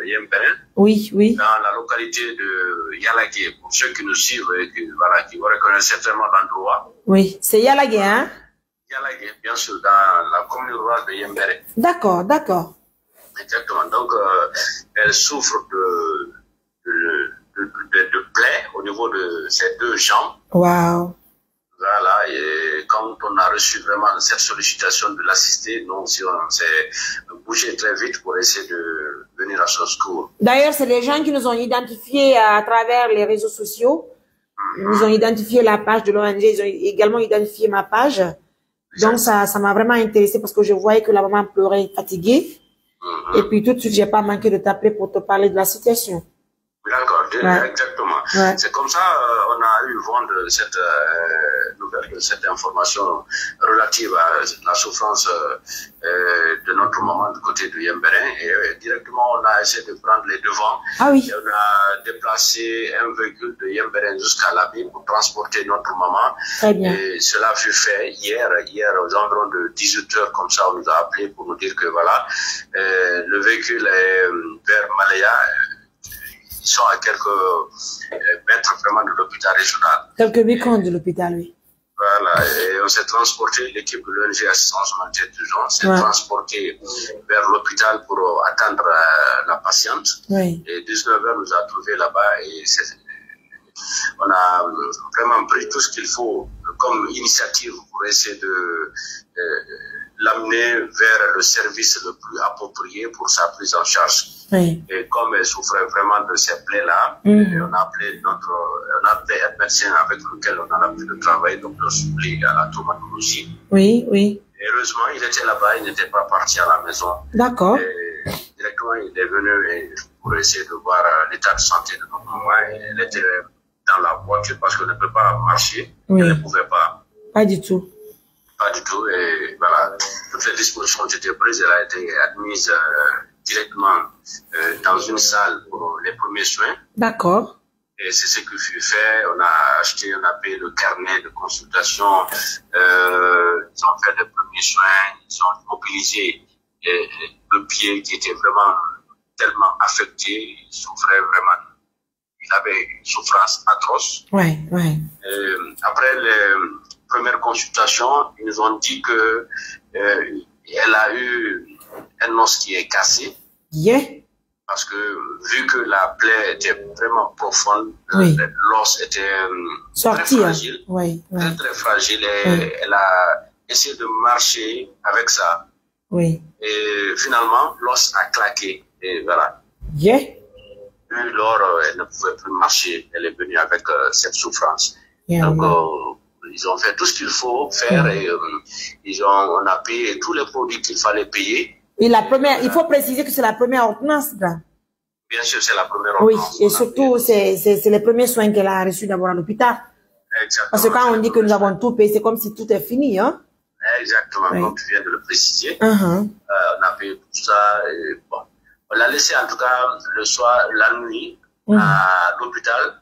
Yemberen. Oui, oui. Dans la localité de Yalagué, pour ceux qui nous suivent et qui vous reconnaissent certainement l'endroit. Oui, c'est Yalagué, hein? Yalagué, bien sûr, dans la commune rurale de Yemberen. D'accord, d'accord. Exactement. Donc, elle souffre de plaies au niveau de ses 2 jambes. Waouh. Voilà, et quand on a reçu vraiment cette sollicitation de l'assister, nous aussi on s'est bougé très vite pour essayer de venir à son secours. D'ailleurs, c'est les gens qui nous ont identifiés à travers les réseaux sociaux. Ils nous ont identifié la page de l'ONG, ils ont également identifié ma page. Donc ça m'a vraiment intéressé parce que je voyais que la maman pleurait fatiguée. Et puis tout de suite, j'ai pas manqué de t'appeler pour te parler de la situation. D'accord, exactement. Ouais. C'est comme ça on a eu vent de cette nouvelle, de cette information relative à la souffrance de notre maman du côté de Yemberen. Et directement, on a essayé de prendre les devants. Ah oui. Et on a déplacé un véhicule de Yemberen jusqu'à l'abri pour transporter notre maman. Très bien. Et cela fut fait hier aux environs de 18 h, comme ça, on nous a appelé pour nous dire que voilà, le véhicule est vers Malaya. Ils sont à quelques mètres vraiment de l'hôpital régional. Quelques microns de l'hôpital, oui. Voilà, et on s'est transporté, l'équipe de l'ONG Assistance Humanitaire d'urgence s'est transporté vers l'hôpital pour attendre la patiente. Oui. Et 19 h nous a trouvé là-bas et on a vraiment pris tout ce qu'il faut comme initiative pour essayer de l'amener vers le service le plus approprié pour sa prise en charge. Oui. Et comme elle souffrait vraiment de ces plaies-là, on a appelé un médecin avec lequel on a l'habitude de travailler, donc le supplie à la traumatologie. Oui, oui. Et heureusement, il était là-bas, il n'était pas parti à la maison. D'accord. Directement, il est venu pour essayer de voir l'état de santé de notre maman. Elle était dans la voiture parce qu'elle ne peut pas marcher. Oui. Elle ne pouvait pas. Pas du tout. Pas du tout. Et voilà, toutes les dispositions ont été prises. Elle a été admise directement dans une salle pour les premiers soins. D'accord. Et c'est ce qui fut fait. On a payé le carnet de consultation. Ils ont fait les premiers soins. Ils ont mobilisé le pied qui était vraiment tellement affecté. Il souffrait vraiment. Il avait une souffrance atroce. Ouais, ouais. Après les premières consultations, ils nous ont dit que elle a eu un os qui est cassé. Yeah. Parce que vu que la plaie était vraiment profonde, l'os était très fragile. Oui, oui. Très, très fragile. Et elle a essayé de marcher avec ça. Oui. Et finalement, l'os a claqué. Et voilà. Yeah. Lors, elle ne pouvait plus marcher. Elle est venue avec cette souffrance. Yeah, donc, ils ont fait tout ce qu'il faut faire et on a payé tous les produits qu'il fallait payer. Et il faut préciser que c'est la première ordonnance, là. Bien sûr, c'est la première ordonnance. Oui, et surtout, c'est les premiers soins qu'elle a reçus d'abord à l'hôpital. Exactement. Parce que quand on dit que nous avons tout payé, c'est comme si tout est fini, hein. Exactement, comme tu viens de le préciser. On a payé tout ça. Et bon. On l'a laissé en tout cas le soir, la nuit, à l'hôpital.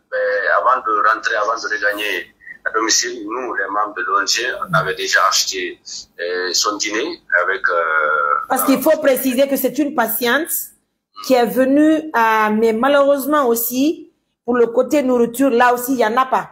Avant de rentrer, avant de regagner à domicile, nous, les membres de l'ONG, on avait déjà acheté son dîner avec... Parce qu'il faut préciser que c'est une patiente qui est venue, mais malheureusement aussi, pour le côté nourriture, là aussi, il n'y en a pas.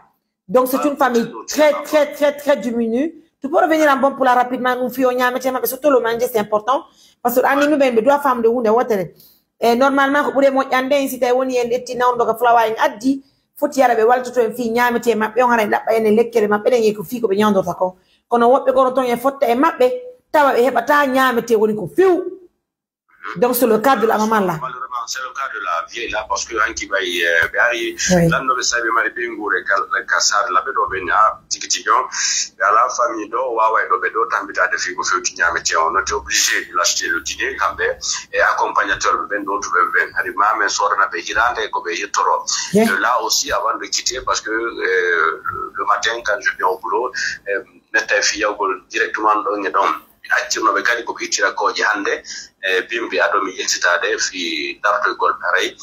Donc, c'est une famille très diminuée. Tu peux revenir en bon pour la rapidement, nous filles, mais surtout le manger, c'est important. Parce que anime ben be doit femme de wunde wotere et normalement ko bure mo yande si tay woni en etti nawdo ko flawa en addi foti yara be walto to en fi nyaamete mabbe on hare dabba en lekkere mabbe den ko fi ko be nyandorta ko kono wobbe ko ton en fotta e mabbe tawa be hebata nyaamete woni ko fiw. Donc c'est le cas de la maman là. Malheureusement, c'est le cas de la vieille là parce que anki bay bari lando be sabe mari be ngure kasar la be do be nya tikitigon à la famille do wawa do be do tambita de fi ko fi nyamete on était obligé de l'acheter le dîner kambe et accompagnateur ben do to ben hari mame sorna be hirande ko be yitoro là aussi avant de quitter parce que le matin, quand je viens au boulot, directement dans le activement be kadi ko bitira ko hande bimbi ado mi yeltitade fi darto gol pareil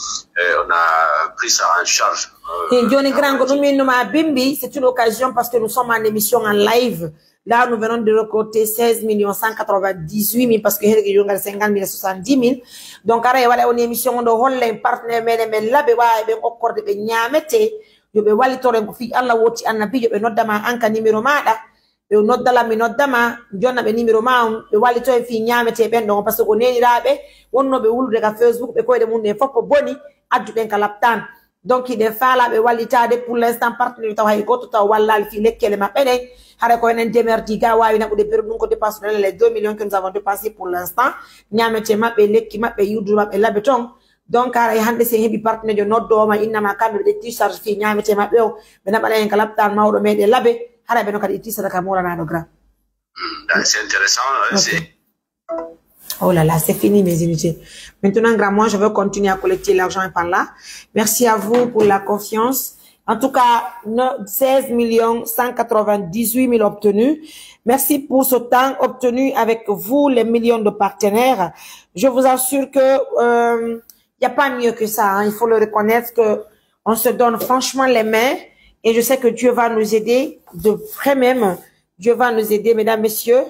on a pris ça en charge et Johnny Grango nous ma bimbi c'est une occasion parce que nous sommes en émission en live là nous venons de recruter 16 198 000 parce que il y a 50 070 000 donc ara wala on émission do holle partenaire men labe wa be okkorde be nyamete yo be wali tore ko fi Allah woti annabi yo be noddama anka numéro mada be noddala mi noddama jonna be numéro ma be wali to fi nyamete ben don parce que neni rabe wonno be wulude ka Facebook be koyde mun ne foppo boni addu ben ka laptan donc il fala be wali tade pour l'instant partenaire taw hay goto taw wallal fi lekkele ma bene hare ko enen demerdi ga wawi na bude perdu ko dépasse les 2 millions que nous avons dépassé pour l'instant nyamete mabbe lekki mabbe yudu mabbe labe ton donc ara hande se hebi partenaire jo noddo ma inna ma kambe de t-shirt fi nyamete mabbe o be na bala en ka laptan mawdo mede labe hara be no kadi t-shirt ka mola na do gra c'est intéressant c'est oh là là, c'est fini mes inutiles. Maintenant, grand, moi, je veux continuer à collecter l'argent par là. Merci à vous pour la confiance. En tout cas, 16 198 000 obtenus. Merci pour ce temps obtenu avec vous, les millions de partenaires. Je vous assure que y a pas mieux que ça. Hein. Il faut le reconnaître que on se donne franchement les mains. Et je sais que Dieu va nous aider. De vrai même, Dieu va nous aider, mesdames, messieurs.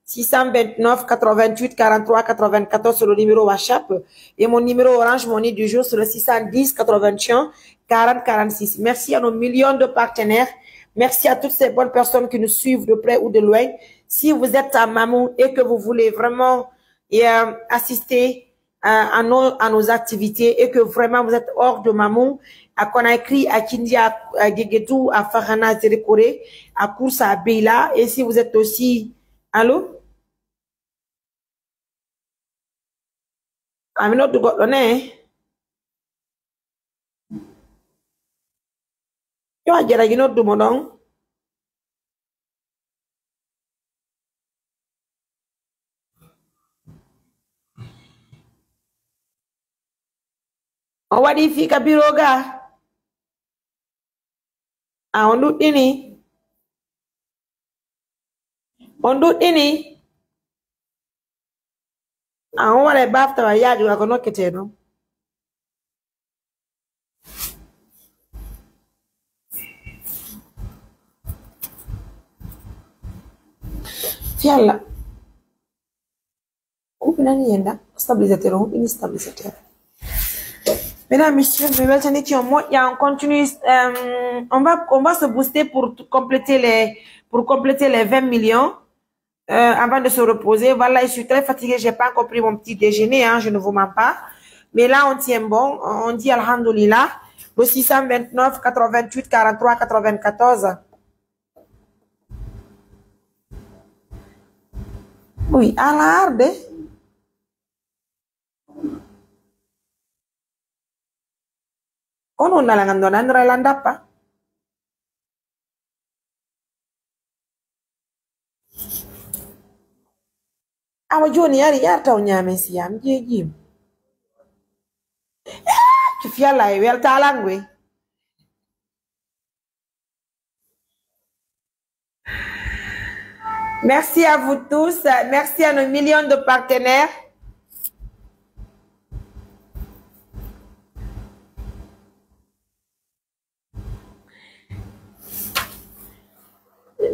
629 88 43 94 sur le numéro WhatsApp et mon numéro Orange Money du jour sur le 610 81 40 46. Merci à nos millions de partenaires. Merci à toutes ces bonnes personnes qui nous suivent de près ou de loin. Si vous êtes à Mamou et que vous voulez vraiment assister à nos activités et que vraiment vous êtes hors de Mamou, à Conakry, à Kindia, à Guéguétou, à Farana, Zérékoré, à Koussa, à Beila, et si vous êtes aussi, allô? I'm not to go on eh. You are getting you know to modon. Oh, what if you can be roga? I won't do any. Won't do any. I want a bath to a yard, you are going to get no. Fiala. Open any end, stabilisateur, open stabilisateur. Mesdames, messieurs, je vais tenir sur moi. On continue, on va se booster pour compléter les 20 millions. Avant de se reposer, voilà, je suis très fatiguée, j'ai pas encore pris mon petit déjeuner, hein, je ne vous mens pas. Mais là, on tient bon, on dit alhamdoulilah, le 629 88 43 94. Oui, à la harde. On a la gandonandra landapa. Awa Johnny yari yarta unyame siyam jejim. Kifiala iwel talangwe. Merci à vous tous, merci à nos millions de partenaires.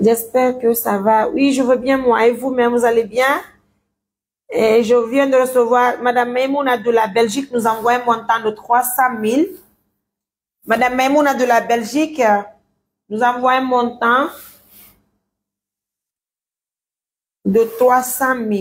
J'espère que ça va. Oui, je veux bien moi et vous-même, vous allez bien? Et je viens de recevoir, Madame Maimouna de la Belgique nous envoie un montant de 300 000. Madame Maimouna de la Belgique nous envoie un montant de 300 000.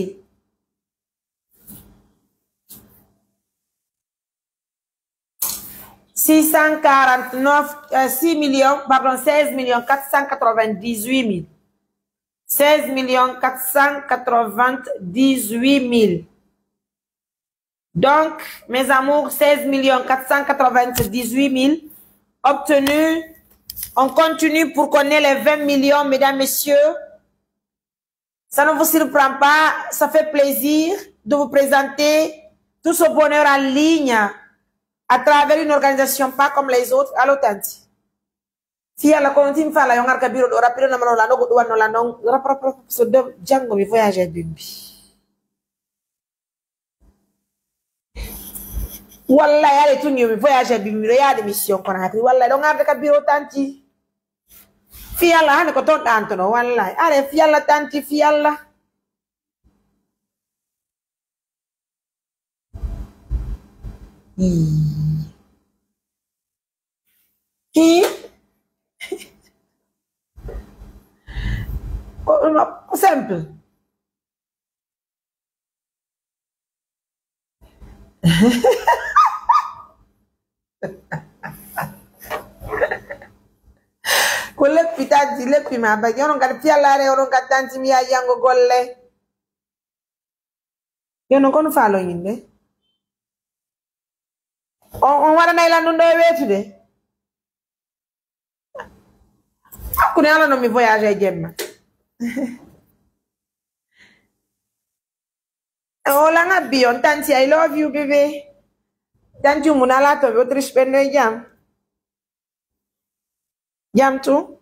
$6 millions 498 000. 16 498 000. Donc, mes amours, 16 498 000 obtenus. On continue pour qu'on ait les 20 millions, mesdames, messieurs. Ça ne vous surprend pas, ça fait plaisir de vous présenter tout ce bonheur en ligne à travers une organisation pas comme les autres, à l'authentique. Fia la kontim fa la yongar kabiro do rapido na mano la no go no la non rap so de jango mi voyager bimbi. Walla yale tunyo mi voyager bimbi do ya de mission kona hakri walla do ngar kabiro tanti. Fia la hane ko ton tanto no walla are fia la tanti fia la. Simple. Quelle pitati le prima perché io non capisco all'area o non capisco mia yango golle. Io non conosco fallo in on wara nay la non do wetude. Akune ala no mi voyage gemma. Hola ngabion tanti I love you baby. Tanti munala to be trishpende jam. Jam tu?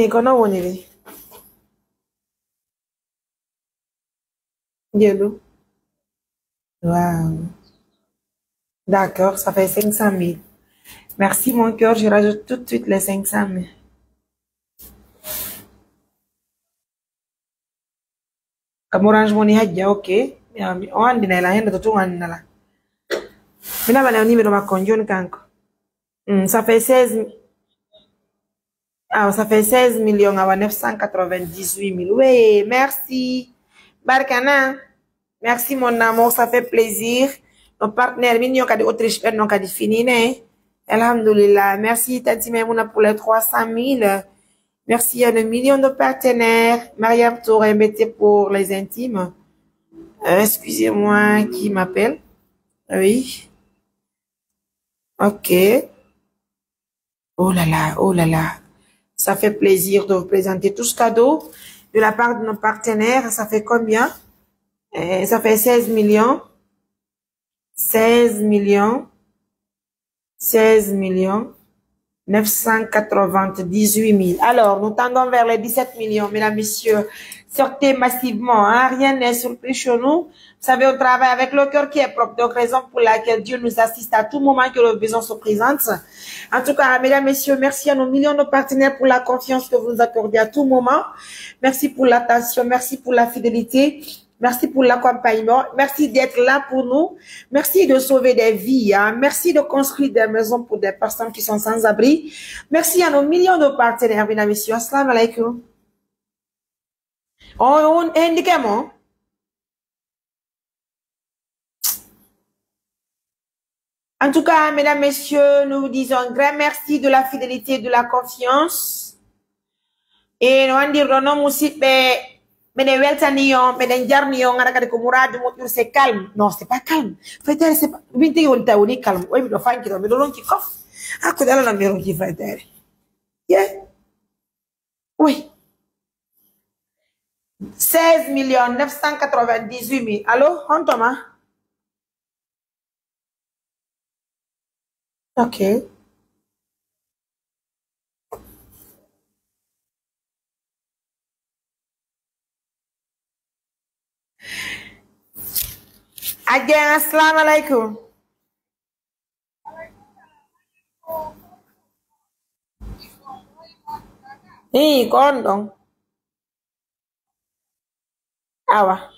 Kono woni ni. Dieu. Wow. D'accord, ça fait 500 000. Merci mon cœur, je rajoute tout de suite les 500 000. Comme Orange Money hadja, ok. On a dit la henne de tout le monde là. Mais là, on a un numéro de conjoint kanko. Ça fait 16. Ah, ça fait 16 millions à 998 000. Oui, merci. Barkana. Merci mon amour, ça fait plaisir. Nos partenaires, nous avons Autriche, nous avons fini, né? Alhamdulillah. Merci, Tati Memouna, pour les 300 000. Merci à 1 million de partenaires. Mariam Touré, mettez pour les intimes. Excusez-moi, qui m'appelle? Oui. Ok. Oh là là, oh là là. Ça fait plaisir de vous présenter tout ce cadeau de la part de nos partenaires. Ça fait combien? Ça fait 16 millions. 16 millions. 16 millions. 998 000. Alors, nous tendons vers les 17 millions, mesdames, messieurs. Sortez massivement, hein? Rien n'est surpris chez nous. Vous savez, on travaille avec le cœur qui est propre. Donc, raison pour laquelle Dieu nous assiste à tout moment que le besoin se présente. En tout cas, mesdames, messieurs, merci à nos millions de partenaires pour la confiance que vous nous accordez à tout moment. Merci pour l'attention, merci pour la fidélité. Merci pour l'accompagnement. Merci d'être là pour nous. Merci de sauver des vies. Hein. Merci de construire des maisons pour des personnes qui sont sans abri. Merci à nos millions de partenaires, mesdames et messieurs. Assalamu alaikum. On indique moi. En tout cas, mesdames, messieurs, nous vous disons un grand merci de la fidélité et de la confiance. Et nous allons dire non, aussi, mais les weltanions, mais les jarnions, c'est calme. Non, c'est pas calme. Fait-elle, c'est pas, on est calme. Oui, mais le fan qui doit me donner qui coffre. À côté de la maison qui fait. Yeah. Oui. 16 998 000. Allô, on Thomas? Ok. Again, assalamu alaikum. Kondong. Awa.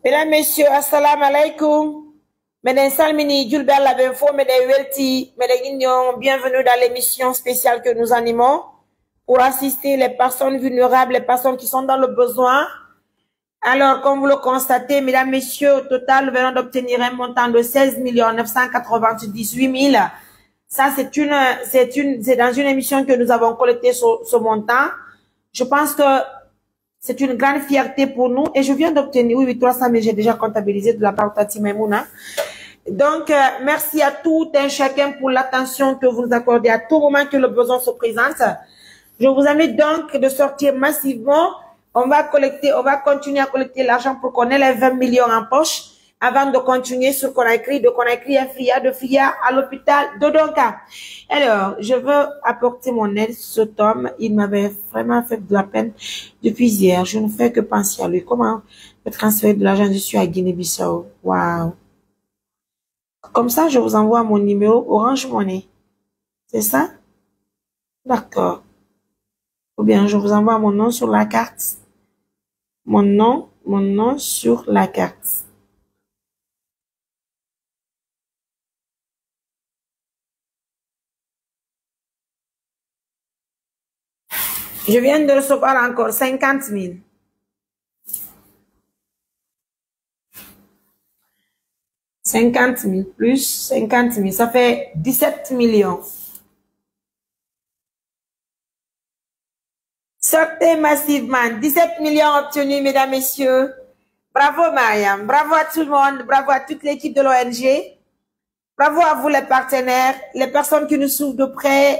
Mesdames, messieurs, assalamu alaikum. Mesdames, salmini, julbel la benfo, mesdames, welti, mesdames, ignon, bienvenue dans l'émission spéciale que nous animons pour assister les personnes vulnérables, les personnes qui sont dans le besoin. Alors, comme vous le constatez, mesdames, messieurs, au total, nous venons d'obtenir un montant de 16 998 000. Ça, c'est dans une émission que nous avons collecté ce montant. Je pense que c'est une grande fierté pour nous. Et je viens d'obtenir, oui, 300 000, j'ai déjà comptabilisé de la part de Tati Maimouna. Donc, merci à tout un chacun pour l'attention que vous nous accordez à tout moment que le besoin se présente. Je vous invite donc de sortir massivement. On va continuer à collecter l'argent pour qu'on ait les 20 millions en poche avant de continuer sur Conakry, de Conakry à Fria, de Fria à l'hôpital de Donka. Alors, je veux apporter mon aide, cet homme. Il m'avait vraiment fait de la peine depuis hier. Je ne fais que penser à lui. Comment transférer de l'argent? Je suis à Guinée-Bissau. Waouh. Comme ça, je vous envoie mon numéro Orange Money. C'est ça? D'accord. Ou bien, je vous envoie mon nom sur la carte. Mon nom sur la carte. Je viens de recevoir encore 50 000. 50 000 plus 50 000, ça fait 17 millions. Sortez massivement. 17 millions obtenus, mesdames, messieurs. Bravo, Mariam. Bravo à tout le monde. Bravo à toute l'équipe de l'ONG. Bravo à vous, les partenaires, les personnes qui nous suivent de près.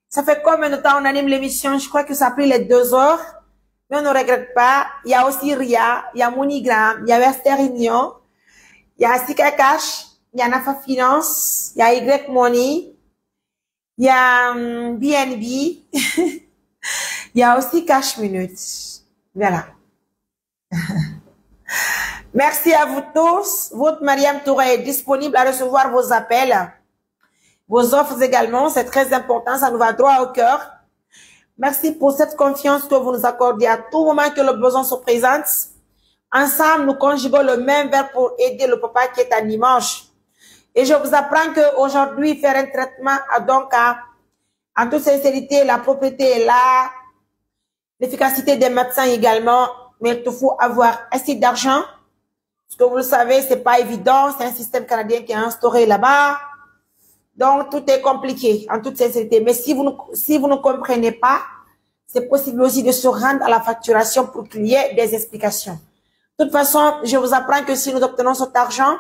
Ça fait combien de temps on anime l'émission? Je crois que ça a pris les 2 heures. Mais on ne regrette pas. Il y a aussi Ria, il y a Monigram, il y a Western Union, il y a Sika Cash, il y a Nafa Finance, il y a Y Money, il y a BNB, il y a aussi Cash Minute. Voilà. Merci à vous tous. Votre Mariam Touré est disponible à recevoir vos appels. Vos offres également, c'est très important, ça nous va droit au cœur. Merci pour cette confiance que vous nous accordez à tout moment que le besoin se présente. Ensemble, nous conjuguons le même verbe pour aider le papa qui est à Limoges. Et je vous apprends qu'aujourd'hui, faire un traitement à Donka, en toute sincérité, la propriété est là, l'efficacité des médecins également, mais il te faut avoir assez d'argent. Parce que vous le savez, c'est pas évident, c'est un système canadien qui est instauré là-bas. Donc, tout est compliqué, en toute sincérité. Mais si vous ne comprenez pas, c'est possible aussi de se rendre à la facturation pour qu'il y ait des explications. De toute façon, je vous apprends que si nous obtenons cet argent,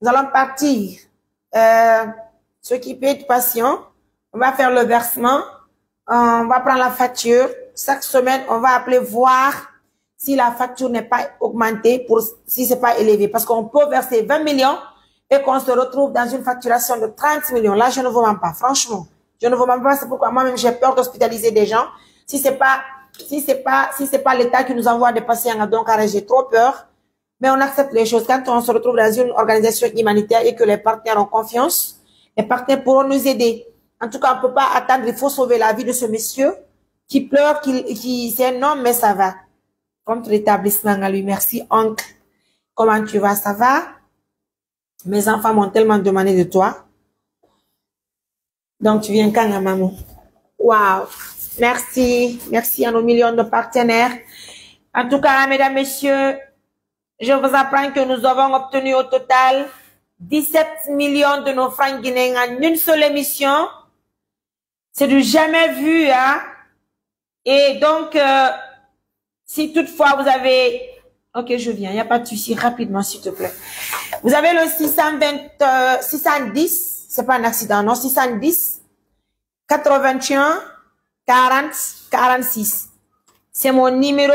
nous allons partir s'occuper du patient. On va faire le versement. On va prendre la facture. Chaque semaine, on va appeler voir si la facture n'est pas augmentée, si c'est pas élevé. Parce qu'on peut verser 20 millions et qu'on se retrouve dans une facturation de 30 millions. Là, je ne vous mens pas. Franchement, je ne vous mens pas. C'est pourquoi moi-même, j'ai peur d'hospitaliser des gens. Si c'est pas l'État qui nous envoie des patients, donc j'ai trop peur. Mais on accepte les choses. Quand on se retrouve dans une organisation humanitaire et que les partenaires ont confiance, les partenaires pourront nous aider. En tout cas, on peut pas attendre. Il faut sauver la vie de ce monsieur qui pleure, c'est un homme, mais ça va. Contre l'établissement à lui. Merci, oncle. Comment tu vas? Ça va? Mes enfants m'ont tellement demandé de toi. Donc, tu viens quand, maman? Waouh! Merci. Merci à nos millions de partenaires. En tout cas, mesdames, messieurs, je vous apprends que nous avons obtenu au total 17 millions de nos francs guinéens en une seule émission. C'est du jamais vu, hein? Et donc, si toutefois vous avez... Ok, je viens. Il n'y a pas de souci. Rapidement, s'il te plaît. Vous avez le 610. C'est pas un accident, non. 610, 81, 40, 46. C'est mon numéro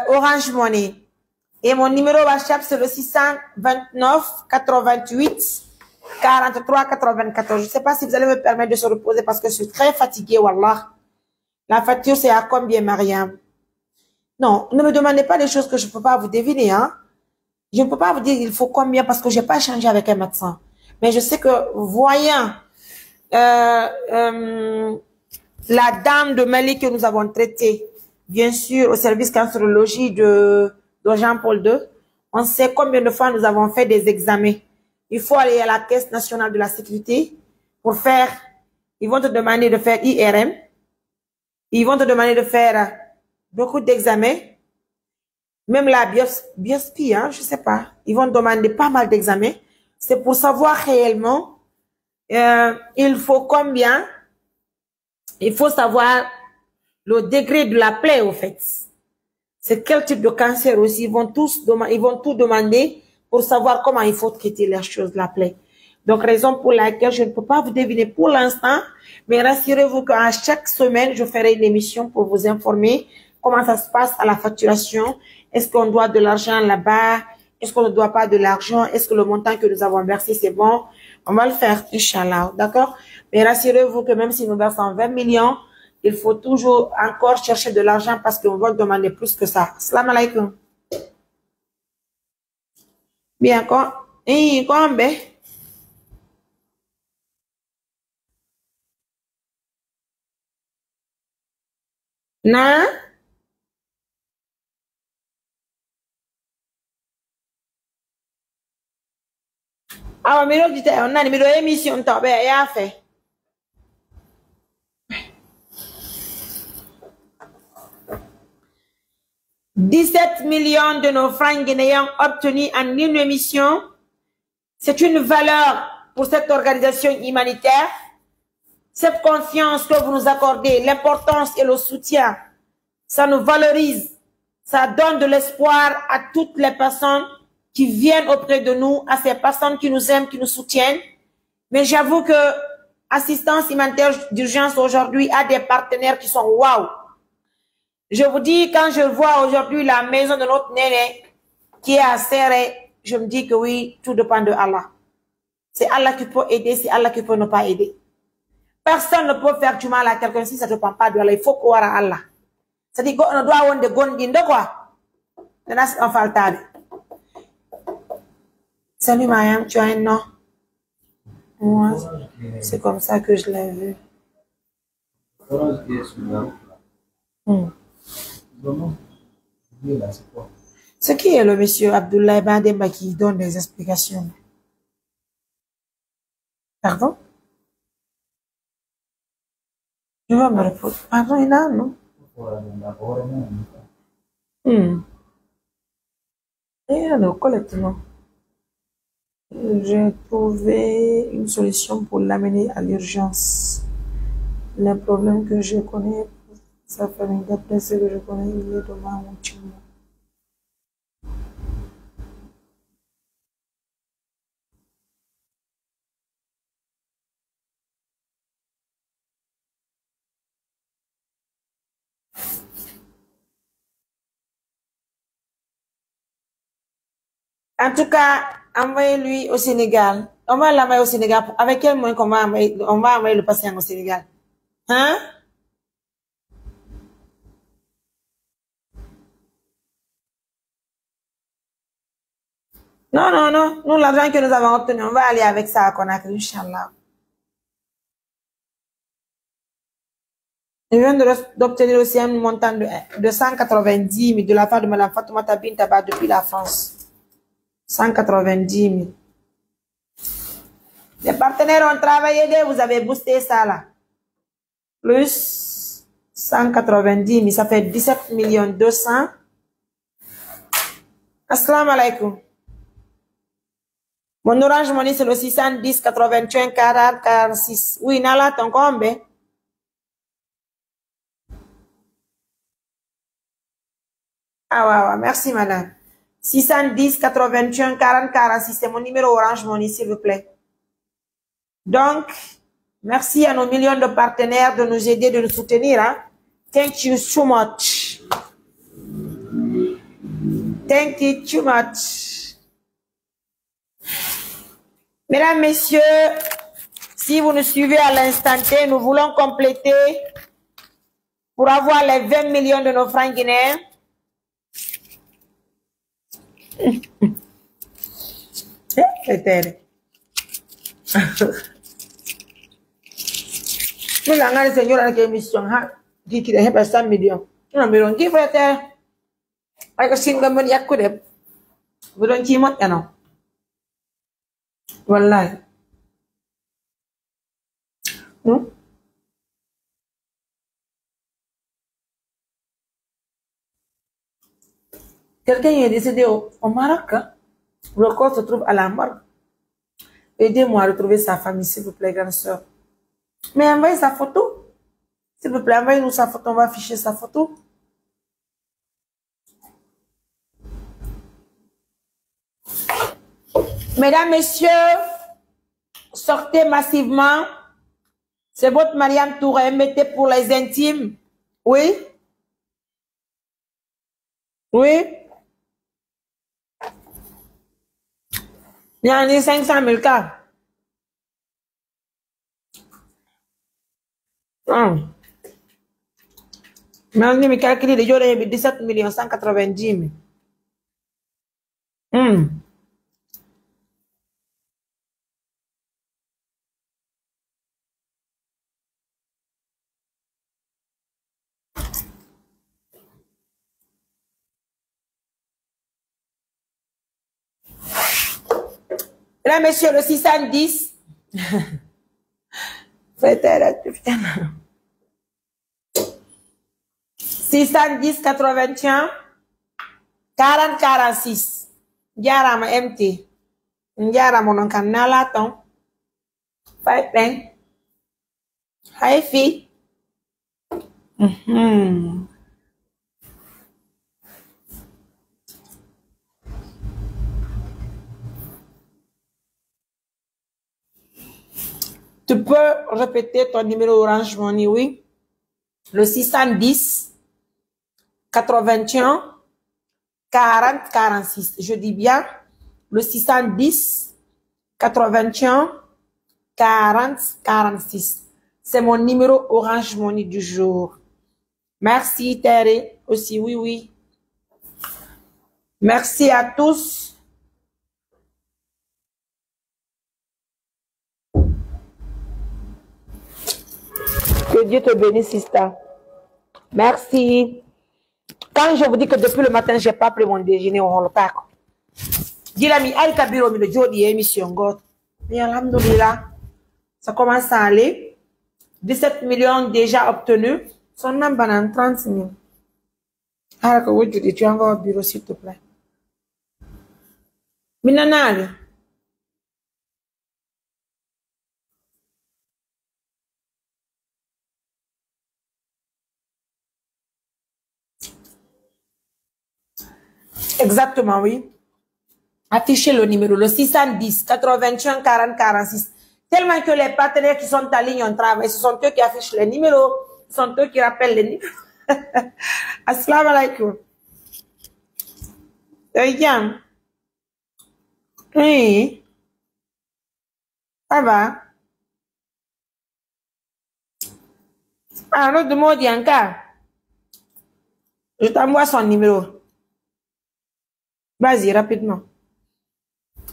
Orange Money. Et mon numéro WhatsApp, c'est le 629, 88, 43, 94. Je ne sais pas si vous allez me permettre de se reposer parce que je suis très fatiguée, wallah. La facture, c'est à combien, Mariam? Non, ne me demandez pas des choses que je ne peux pas vous deviner, hein. Je ne peux pas vous dire il faut combien parce que je n'ai pas échangé avec un médecin. Mais je sais que voyant la dame de Mali que nous avons traitée, bien sûr, au service cancérologie de Jean-Paul II, on sait combien de fois nous avons fait des examens. Il faut aller à la Caisse nationale de la sécurité pour faire, ils vont te demander de faire IRM, ils vont te demander de faire beaucoup d'examens, même la biopsie, hein, je sais pas. Ils vont demander pas mal d'examens. C'est pour savoir réellement, il faut combien. Il faut savoir le degré de la plaie, au fait. C'est quel type de cancer aussi. Ils vont tout demander pour savoir comment il faut traiter les choses, la plaie. Donc, raison pour laquelle je ne peux pas vous deviner pour l'instant, mais rassurez-vous qu'à chaque semaine, je ferai une émission pour vous informer comment ça se passe à la facturation. Est-ce qu'on doit de l'argent là-bas? Est-ce qu'on ne doit pas de l'argent? Est-ce que le montant que nous avons versé, c'est bon? On va le faire, Inch'Allah, d'accord? Mais rassurez-vous que même si nous versons 20 millions, il faut toujours encore chercher de l'argent parce qu'on va demander plus que ça. Salam alaikum. Bien, quoi? Non? Ah, mais l'autre dit, on a une émission, il y a fait. « 17 millions de nos francs guinéens obtenus en une émission. C'est une valeur pour cette organisation humanitaire. Cette confiance que vous nous accordez, l'importance et le soutien, ça nous valorise. Ça donne de l'espoir à toutes les personnes qui viennent auprès de nous, à ces personnes qui nous aiment, qui nous soutiennent. Mais j'avoue que assistance humanitaire d'urgence aujourd'hui a des partenaires qui sont waouh. Je vous dis, quand je vois aujourd'hui la maison de notre néné qui est à Serré, je me dis que oui, tout dépend de Allah. C'est Allah qui peut aider, c'est Allah qui peut ne pas aider. Personne ne peut faire du mal à quelqu'un si ça ne dépend pas de Allah. Il faut croire à Allah. C'est-à-dire qu'on doit avoir des gondines de quoi? Salut Mayam, tu as un nom? Moi, c'est comme ça que je l'ai vu. C'est qui est le monsieur Abdoulaye Bandemba qui donne des explications? Pardon? Je vais me répondre. Pardon, il a, non? Et alors, collectement, j'ai trouvé une solution pour l'amener à l'urgence. Le problème que je connais, ça fait d'après ce que je connais, il est devant mon tumeur. En tout cas, envoyez-lui au Sénégal. On va l'envoyer au Sénégal. Avec quel moyen qu'on va envoyer le patient au Sénégal? Hein? Non, non, non. Nous, l'argent que nous avons obtenu, on va aller avec ça à Conakry, Inch'Allah. Je viens d'obtenir aussi un montant de 190 000 de la part de Mme Fatoumata Bintaba depuis la France. 190 000. Les partenaires ont travaillé, vous avez boosté ça là. Plus 190 000, ça fait 17 200 000. Assalamu alaikum. Mon Orange Money c'est le 610 81 40 46. Oui, Nala, ton combien? Ah ouais, merci madame. 610 81 40 46, c'est mon numéro Orange Money, s'il vous plaît. Donc, merci à nos millions de partenaires de nous aider, de nous soutenir. Hein? Thank you so much. Thank you too much. Mesdames, messieurs, si vous nous suivez à l'instant T, nous voulons compléter pour avoir les 20 millions de nos francs guinéens. Nous l'avons dit, Seigneur, avec l'émission, qui est 100 millions. Nous avons dit, frère, avec single money, il y a quoi de. Vous donnez qui monte, non? Voilà. Non? Quelqu'un est décédé au Maroc. Le corps se trouve à la morgue. Aidez-moi à retrouver sa famille, s'il vous plaît, grande soeur. Mais envoyez sa photo. S'il vous plaît, envoyez-nous sa photo, on va afficher sa photo. Mesdames, messieurs, sortez massivement. C'est votre Mariam Touré, mettez pour les intimes. Oui? Oui? Il y en a 500 000 cas. Mais on me calcule de jour 17 190 000. Là, monsieur, le 610. Peut-être. 610 81 40 46. Jarama MT. Jarama non kan nalaton. Fight bang. Hi fi. Tu peux répéter ton numéro Orange Money, oui? Le 610 81 40 46. Je dis bien le 610 81 40 46. C'est mon numéro Orange Money du jour. Merci Terry aussi, oui, oui. Merci à tous. Que Dieu te bénisse, sister. Merci. Quand je vous dis que depuis le matin, je n'ai pas pris mon déjeuner, on le pack. Dis l'ami, Al Kabiro, le jour de l'émission, God. Et alhamdoulilah, ça commence à aller. 17 millions déjà obtenus. Son nom est 30 000. Alors que vous dites, tu envoies au bureau, s'il te plaît. Minanal. Exactement, oui. Affichez le numéro, le 610 81 40 46. Tellement que les partenaires qui sont en ligne en travail, ce sont eux qui affichent les numéros, ce sont eux qui rappellent les numéros. Assalamu alaikum. Regarde. Oui. Ça va. Ah, l'autre mot dit encore. Je t'envoie son numéro. Vas-y, rapidement.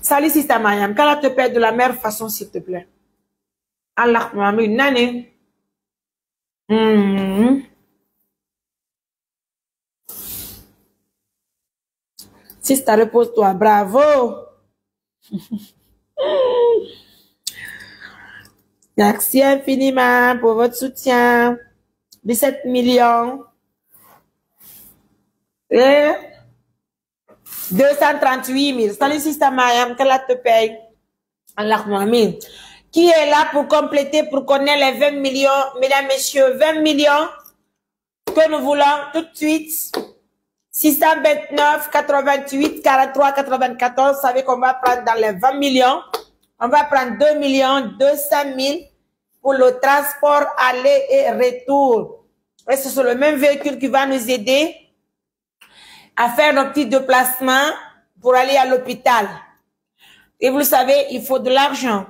Salut, Sister Mariam. Qu'Allah te paie de la meilleure façon, s'il te plaît. Allah, maman, une année. Sister, repose-toi. Bravo. Merci infiniment pour votre soutien. 17 millions. Et 238 000. Salut, Sister Mariam, qu'Allah te paye. Allah, maman. Qui est là pour compléter, pour connaître les 20 millions, mesdames, messieurs, 20 millions que nous voulons tout de suite. 629, 88, 43, 94. Vous savez qu'on va prendre dans les 20 millions. On va prendre 2 millions 200 000 pour le transport aller et retour. Et c'est le même véhicule qui va nous aider à faire nos petits déplacements pour aller à l'hôpital. Et vous le savez, il faut de l'argent.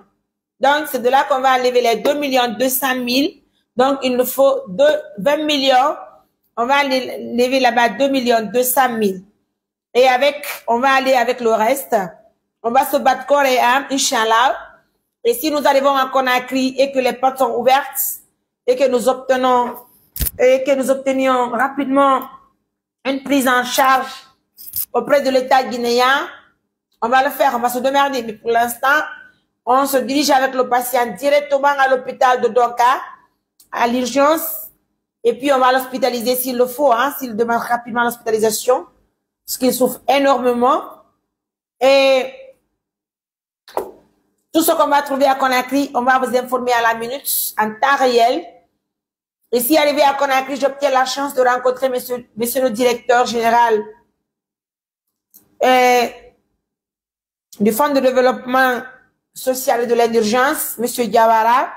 Donc, c'est de là qu'on va enlever les 2 millions 200 000. Donc, il nous faut 20 millions. On va lever là-bas 2 millions 200 000. Et avec, on va aller avec le reste. On va se battre corps et âme, Inch'Allah. Et si nous arrivons à Conakry et que les portes sont ouvertes et que nous obtenions rapidement une prise en charge auprès de l'État guinéen, on va le faire, on va se démerder. Mais pour l'instant, on se dirige avec le patient directement à l'hôpital de Donka, à l'urgence, et puis on va l'hospitaliser s'il le faut, hein, s'il demande rapidement l'hospitalisation, parce qu'il souffre énormément. Et tout ce qu'on va trouver à Conakry, on va vous informer à la minute, en temps réel. Ici, arrivé à Conakry, j'obtiens la chance de rencontrer monsieur le directeur général du Fonds de développement social et de l'aide d'urgence, monsieur Diawara.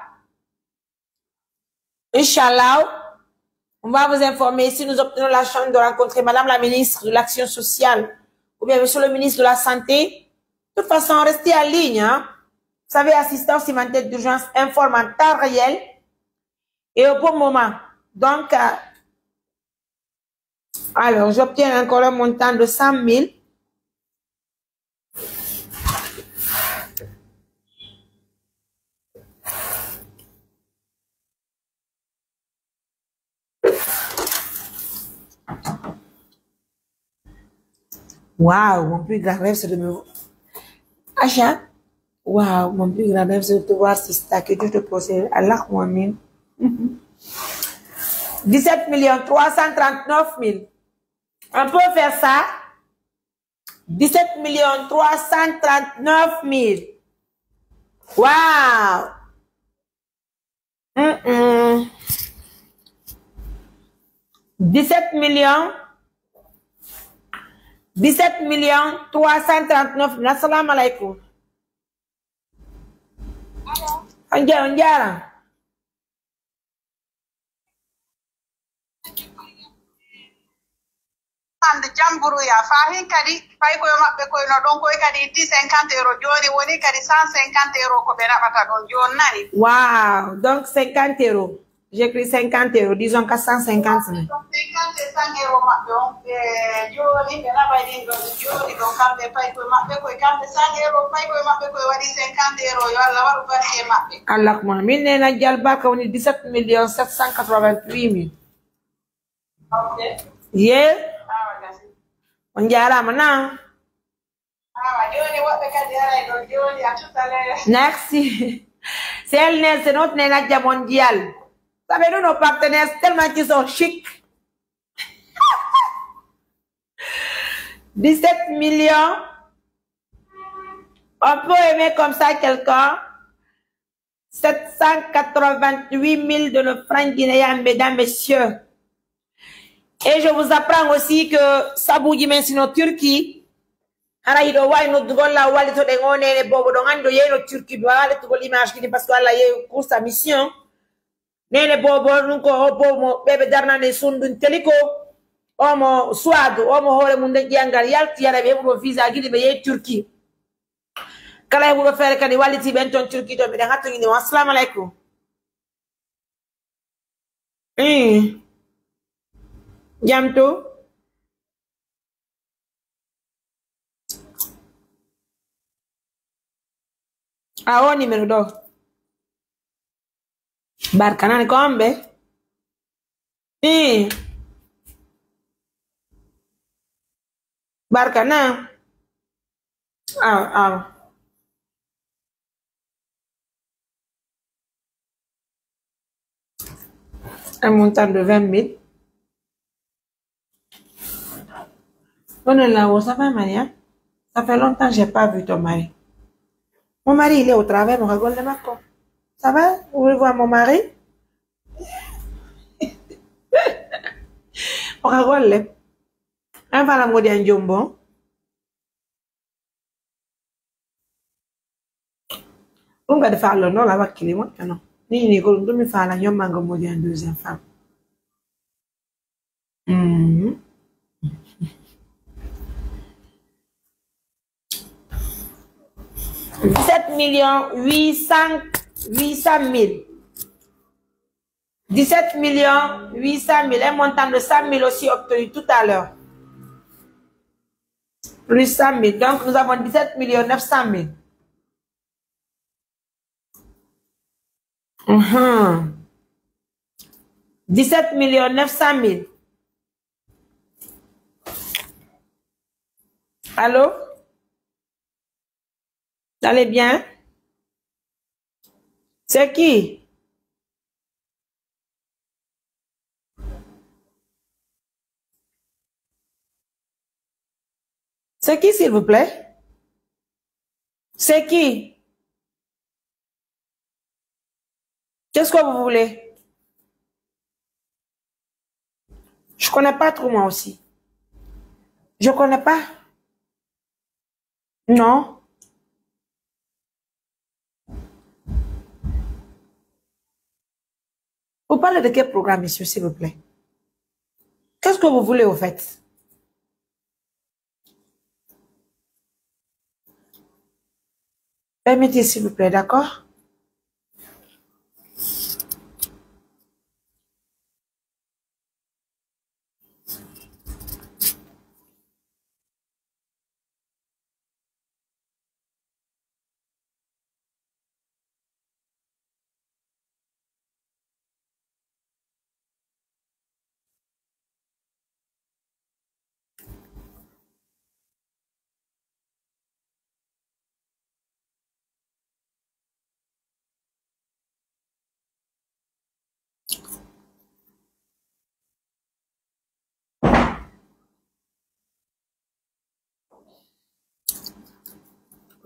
Inch'Allah, on va vous informer si nous obtenons la chance de rencontrer madame la ministre de l'Action sociale ou bien monsieur le ministre de la Santé. De toute façon, restez en ligne. Hein? Vous savez, assistance humanitaire d'urgence informe en temps réel et au bon moment. Donc, alors, j'obtiens encore un montant de 100 000. Waouh, mon plus grand rêve, c'est de me... Acha, waouh, mon plus grand rêve, c'est de te voir, c'est que Dieu te possède. Allah, Mouamine. 17 339 000. On peut faire ça. 17 339 000. Waouh. 17 339 000. Assalamu alaikum. Anjara. ande jamburu ya fahin kadi fay ko mabbe ko no don ko kadi 50 € joni woni kadi 150 € ko be nabata don joni nani. Wow, donc 50 €. J'écris 50 €, disons 450 000. 50 € mabbe on joni be nabadi don joni don kambe fay ko mabbe ko kambe 100 € fay ko mabbe ko wadi 50 € yo Allah waru barke mabbe. Allah ko min nena jalba ko woni 17 788 000. Okay. Yeah. On jarama na. Merci. C'est elle, c'est notre Nadia mondiale. Vous savez, nous, nos partenaires, tellement qu'ils sont chics. 17 millions. On peut aimer comme ça quelqu'un. 788 000 de nos francs guinéens, mesdames, messieurs. Et je vous apprends aussi que Sabou Dimensino Turquie, Araïdo Wai no Dugola Walito de Ngone, Bobo Dongando Yeno Turquie, doit aller tout l'image qui parce qu'elle a eu course sa mission. Nene Bobo Nunko, Bobo, Bebe Darnane Sundun Teliko, Omo Swad, Omo Hore Munde Yangar Yalti, Arabe, visa Guinée Baye Turquie. Kala vous faire que les Waliti Benton Turquie, de Medahatini, Assalamu alaikum. Jamto. Awo numéro 2. Barkana ni kombe. Barkana. Un montant de 20 000. On est là-haut, ça va, Maria? Ça fait longtemps que je n'ai pas vu ton mari. Mon mari, il est au travail, mon ragol de Marco. Ça va? Vous voulez voir mon mari? Mon ragol, un va la mode en jumbo. On va faire le nom là-bas qu'il est moi, non? Ni ni ko ndumi fa la nyoma ngo modi en deuxième femme. 17 800 000. 17 800 000. Un montant de 100 000 aussi obtenu tout à l'heure. Plus 100 000. Donc, nous avons 17 900 000. 17 900 000. Allô? Vous allez bien? C'est qui? C'est qui, s'il vous plaît? C'est qui? Qu'est-ce que vous voulez? Je connais pas trop moi aussi. Je connais pas. Non. Vous parlez de quel programme, monsieur, s'il vous plaît? Qu'est-ce que vous voulez, au fait? Permettez, s'il vous plaît, d'accord?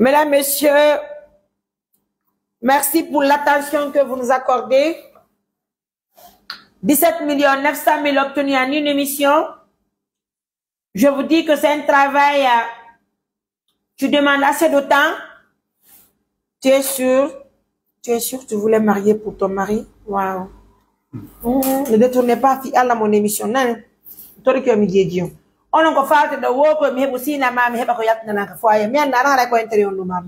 Mesdames, Messieurs, merci pour l'attention que vous nous accordez. 17 900 000 obtenus en une émission. Je vous dis que c'est un travail, tu demandes assez de temps. Tu es sûr que tu voulais marier pour ton mari? Waouh. Ne détournez pas à la mon émission. Non. On a fait de work, mais aussi na ma me ko yak na foyer. Mais na na ko intérieur no ma.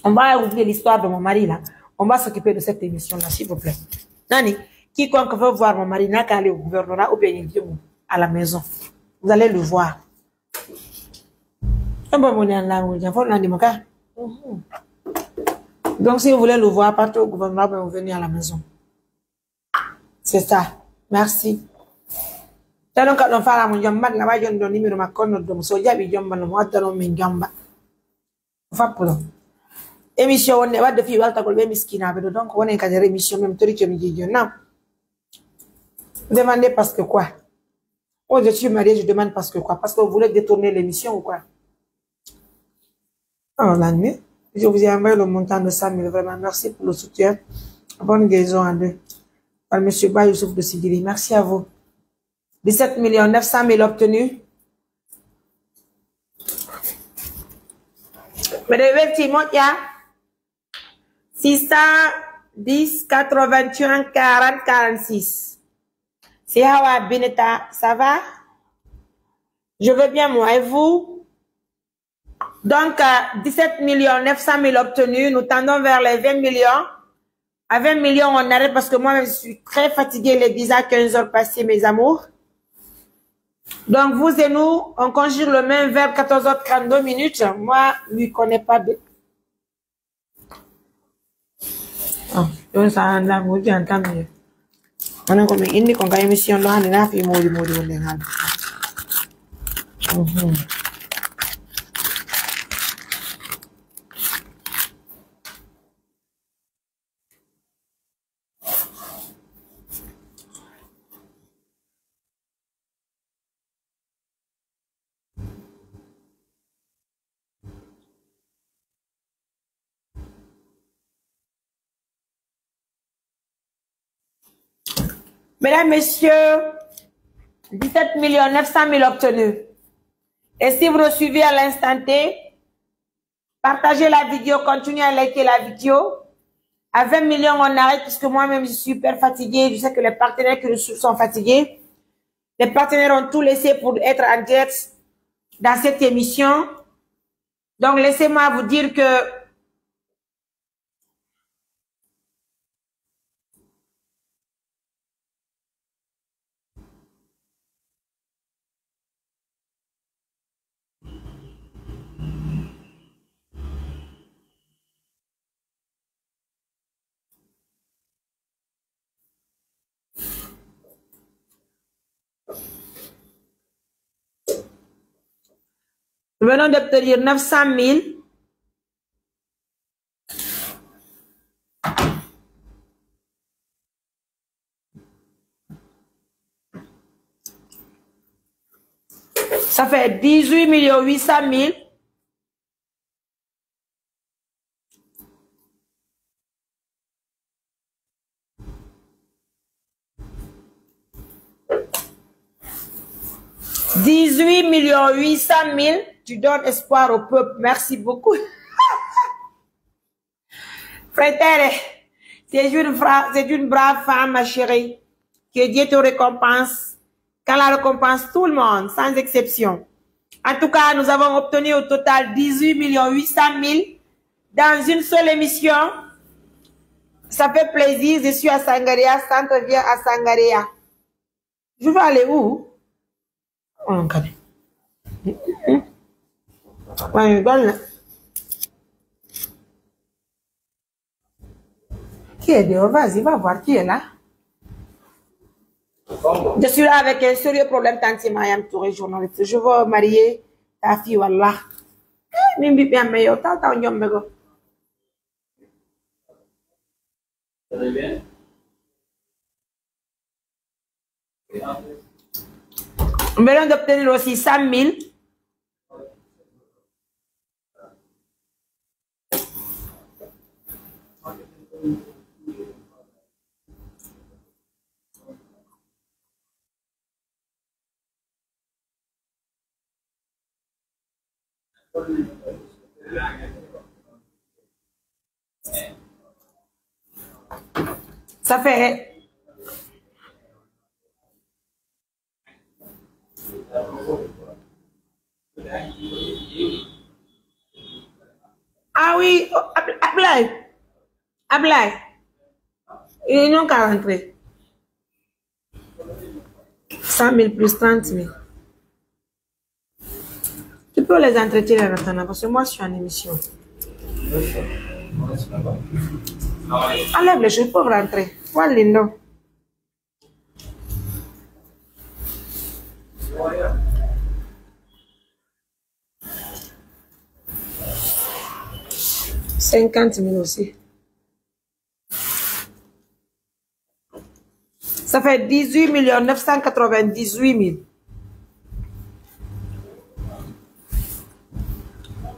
On va ouvrir l'histoire de mon mari là. On va s'occuper de cette émission là, s'il vous plaît. Nani, quiconque veut voir mon mari n'a qu'à aller au gouvernorat ou bien il vient à la maison. Vous allez le voir. Donc si vous voulez le voir, partez au gouvernorat ou venir à la maison. C'est ça. Merci. Donc, quand on fait la mondiale, la magie de numéro ma conne de soja, il y a un mois de l'homme in gamba. Fapolo. Émission, on n'est pas de filles, Walter Colbert Miskina, donc on est qu'à des émissions, même Torique Midi. Non. Demandez parce que quoi? Oh, je suis marié, je demande parce que quoi? Parce que vous voulez détourner l'émission ou quoi? Oh, la nuit. Je vous ai envoyé le montant de 100 000, vraiment. Merci pour le soutien. Bonne guérison à deux. Par monsieur Ba Youssouf de Sigiri. Merci à vous. 17 900 000 obtenus. Mais de Timon, il y a 610 81 40 46. C'est Hawa Beneta, ça va? Je veux bien, moi et vous. Donc, 17 900 000 obtenus. Nous tendons vers les 20 millions. À 20 millions, on arrête parce que moi, je suis très fatiguée les 10 à 15 heures passées, mes amours. Donc, vous et nous, on conjure le même vers 14h32 minutes. Moi, je ne connais pas de... Ah, je ne sais pas, je j'entends mieux. On a comme une émission là, on a fait mourir. Mesdames, Messieurs, 17 900 000 obtenus. Et si vous le suivez à l'instant T, partagez la vidéo, continuez à liker la vidéo. À 20 millions, on arrête puisque moi-même, je suis super fatiguée. Je sais que les partenaires qui nous suivent sont fatigués. Les partenaires ont tout laissé pour être en direct dans cette émission. Donc, laissez-moi vous dire que nous venons d'obtenir 900 000. Ça fait 18 800 000. 18 800 000. Tu donnes espoir au peuple. Merci beaucoup. Frère, c'est une brave femme, ma chérie. Que Dieu te récompense. Qu'elle récompense tout le monde, sans exception. En tout cas, nous avons obtenu au total 18 800 000 dans une seule émission. Ça fait plaisir. Je suis à Sangaria. Centre vient à Sangaria. Je vais aller où? On connaît. Qui est dehors? Vas-y, va voir qui est là. Je suis là avec un sérieux problème, Tanti Mayam Touré, journaliste. Je veux marier ta fille, Wallah. Mimbi bien meilleur, tant on y go. On va d'obtenir aussi 100 000. Ça fait ah oui, Ablay. Ils n'ont qu'à rentrer. 100 000 plus 30 000. Tu peux les entretenir maintenant parce que moi je suis en émission. Enlève les choses pour rentrer. Voilà, Lindo. $50 000 aussi. Ça fait 18 998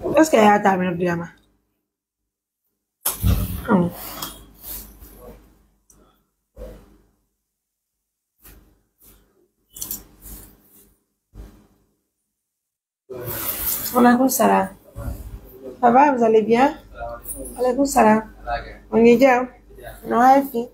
000. Est-ce qu'il y a ta minute de Yama? Alaykoum salam. Ça va, vous allez bien? Alaykoum salam. On est bien? Non, fille.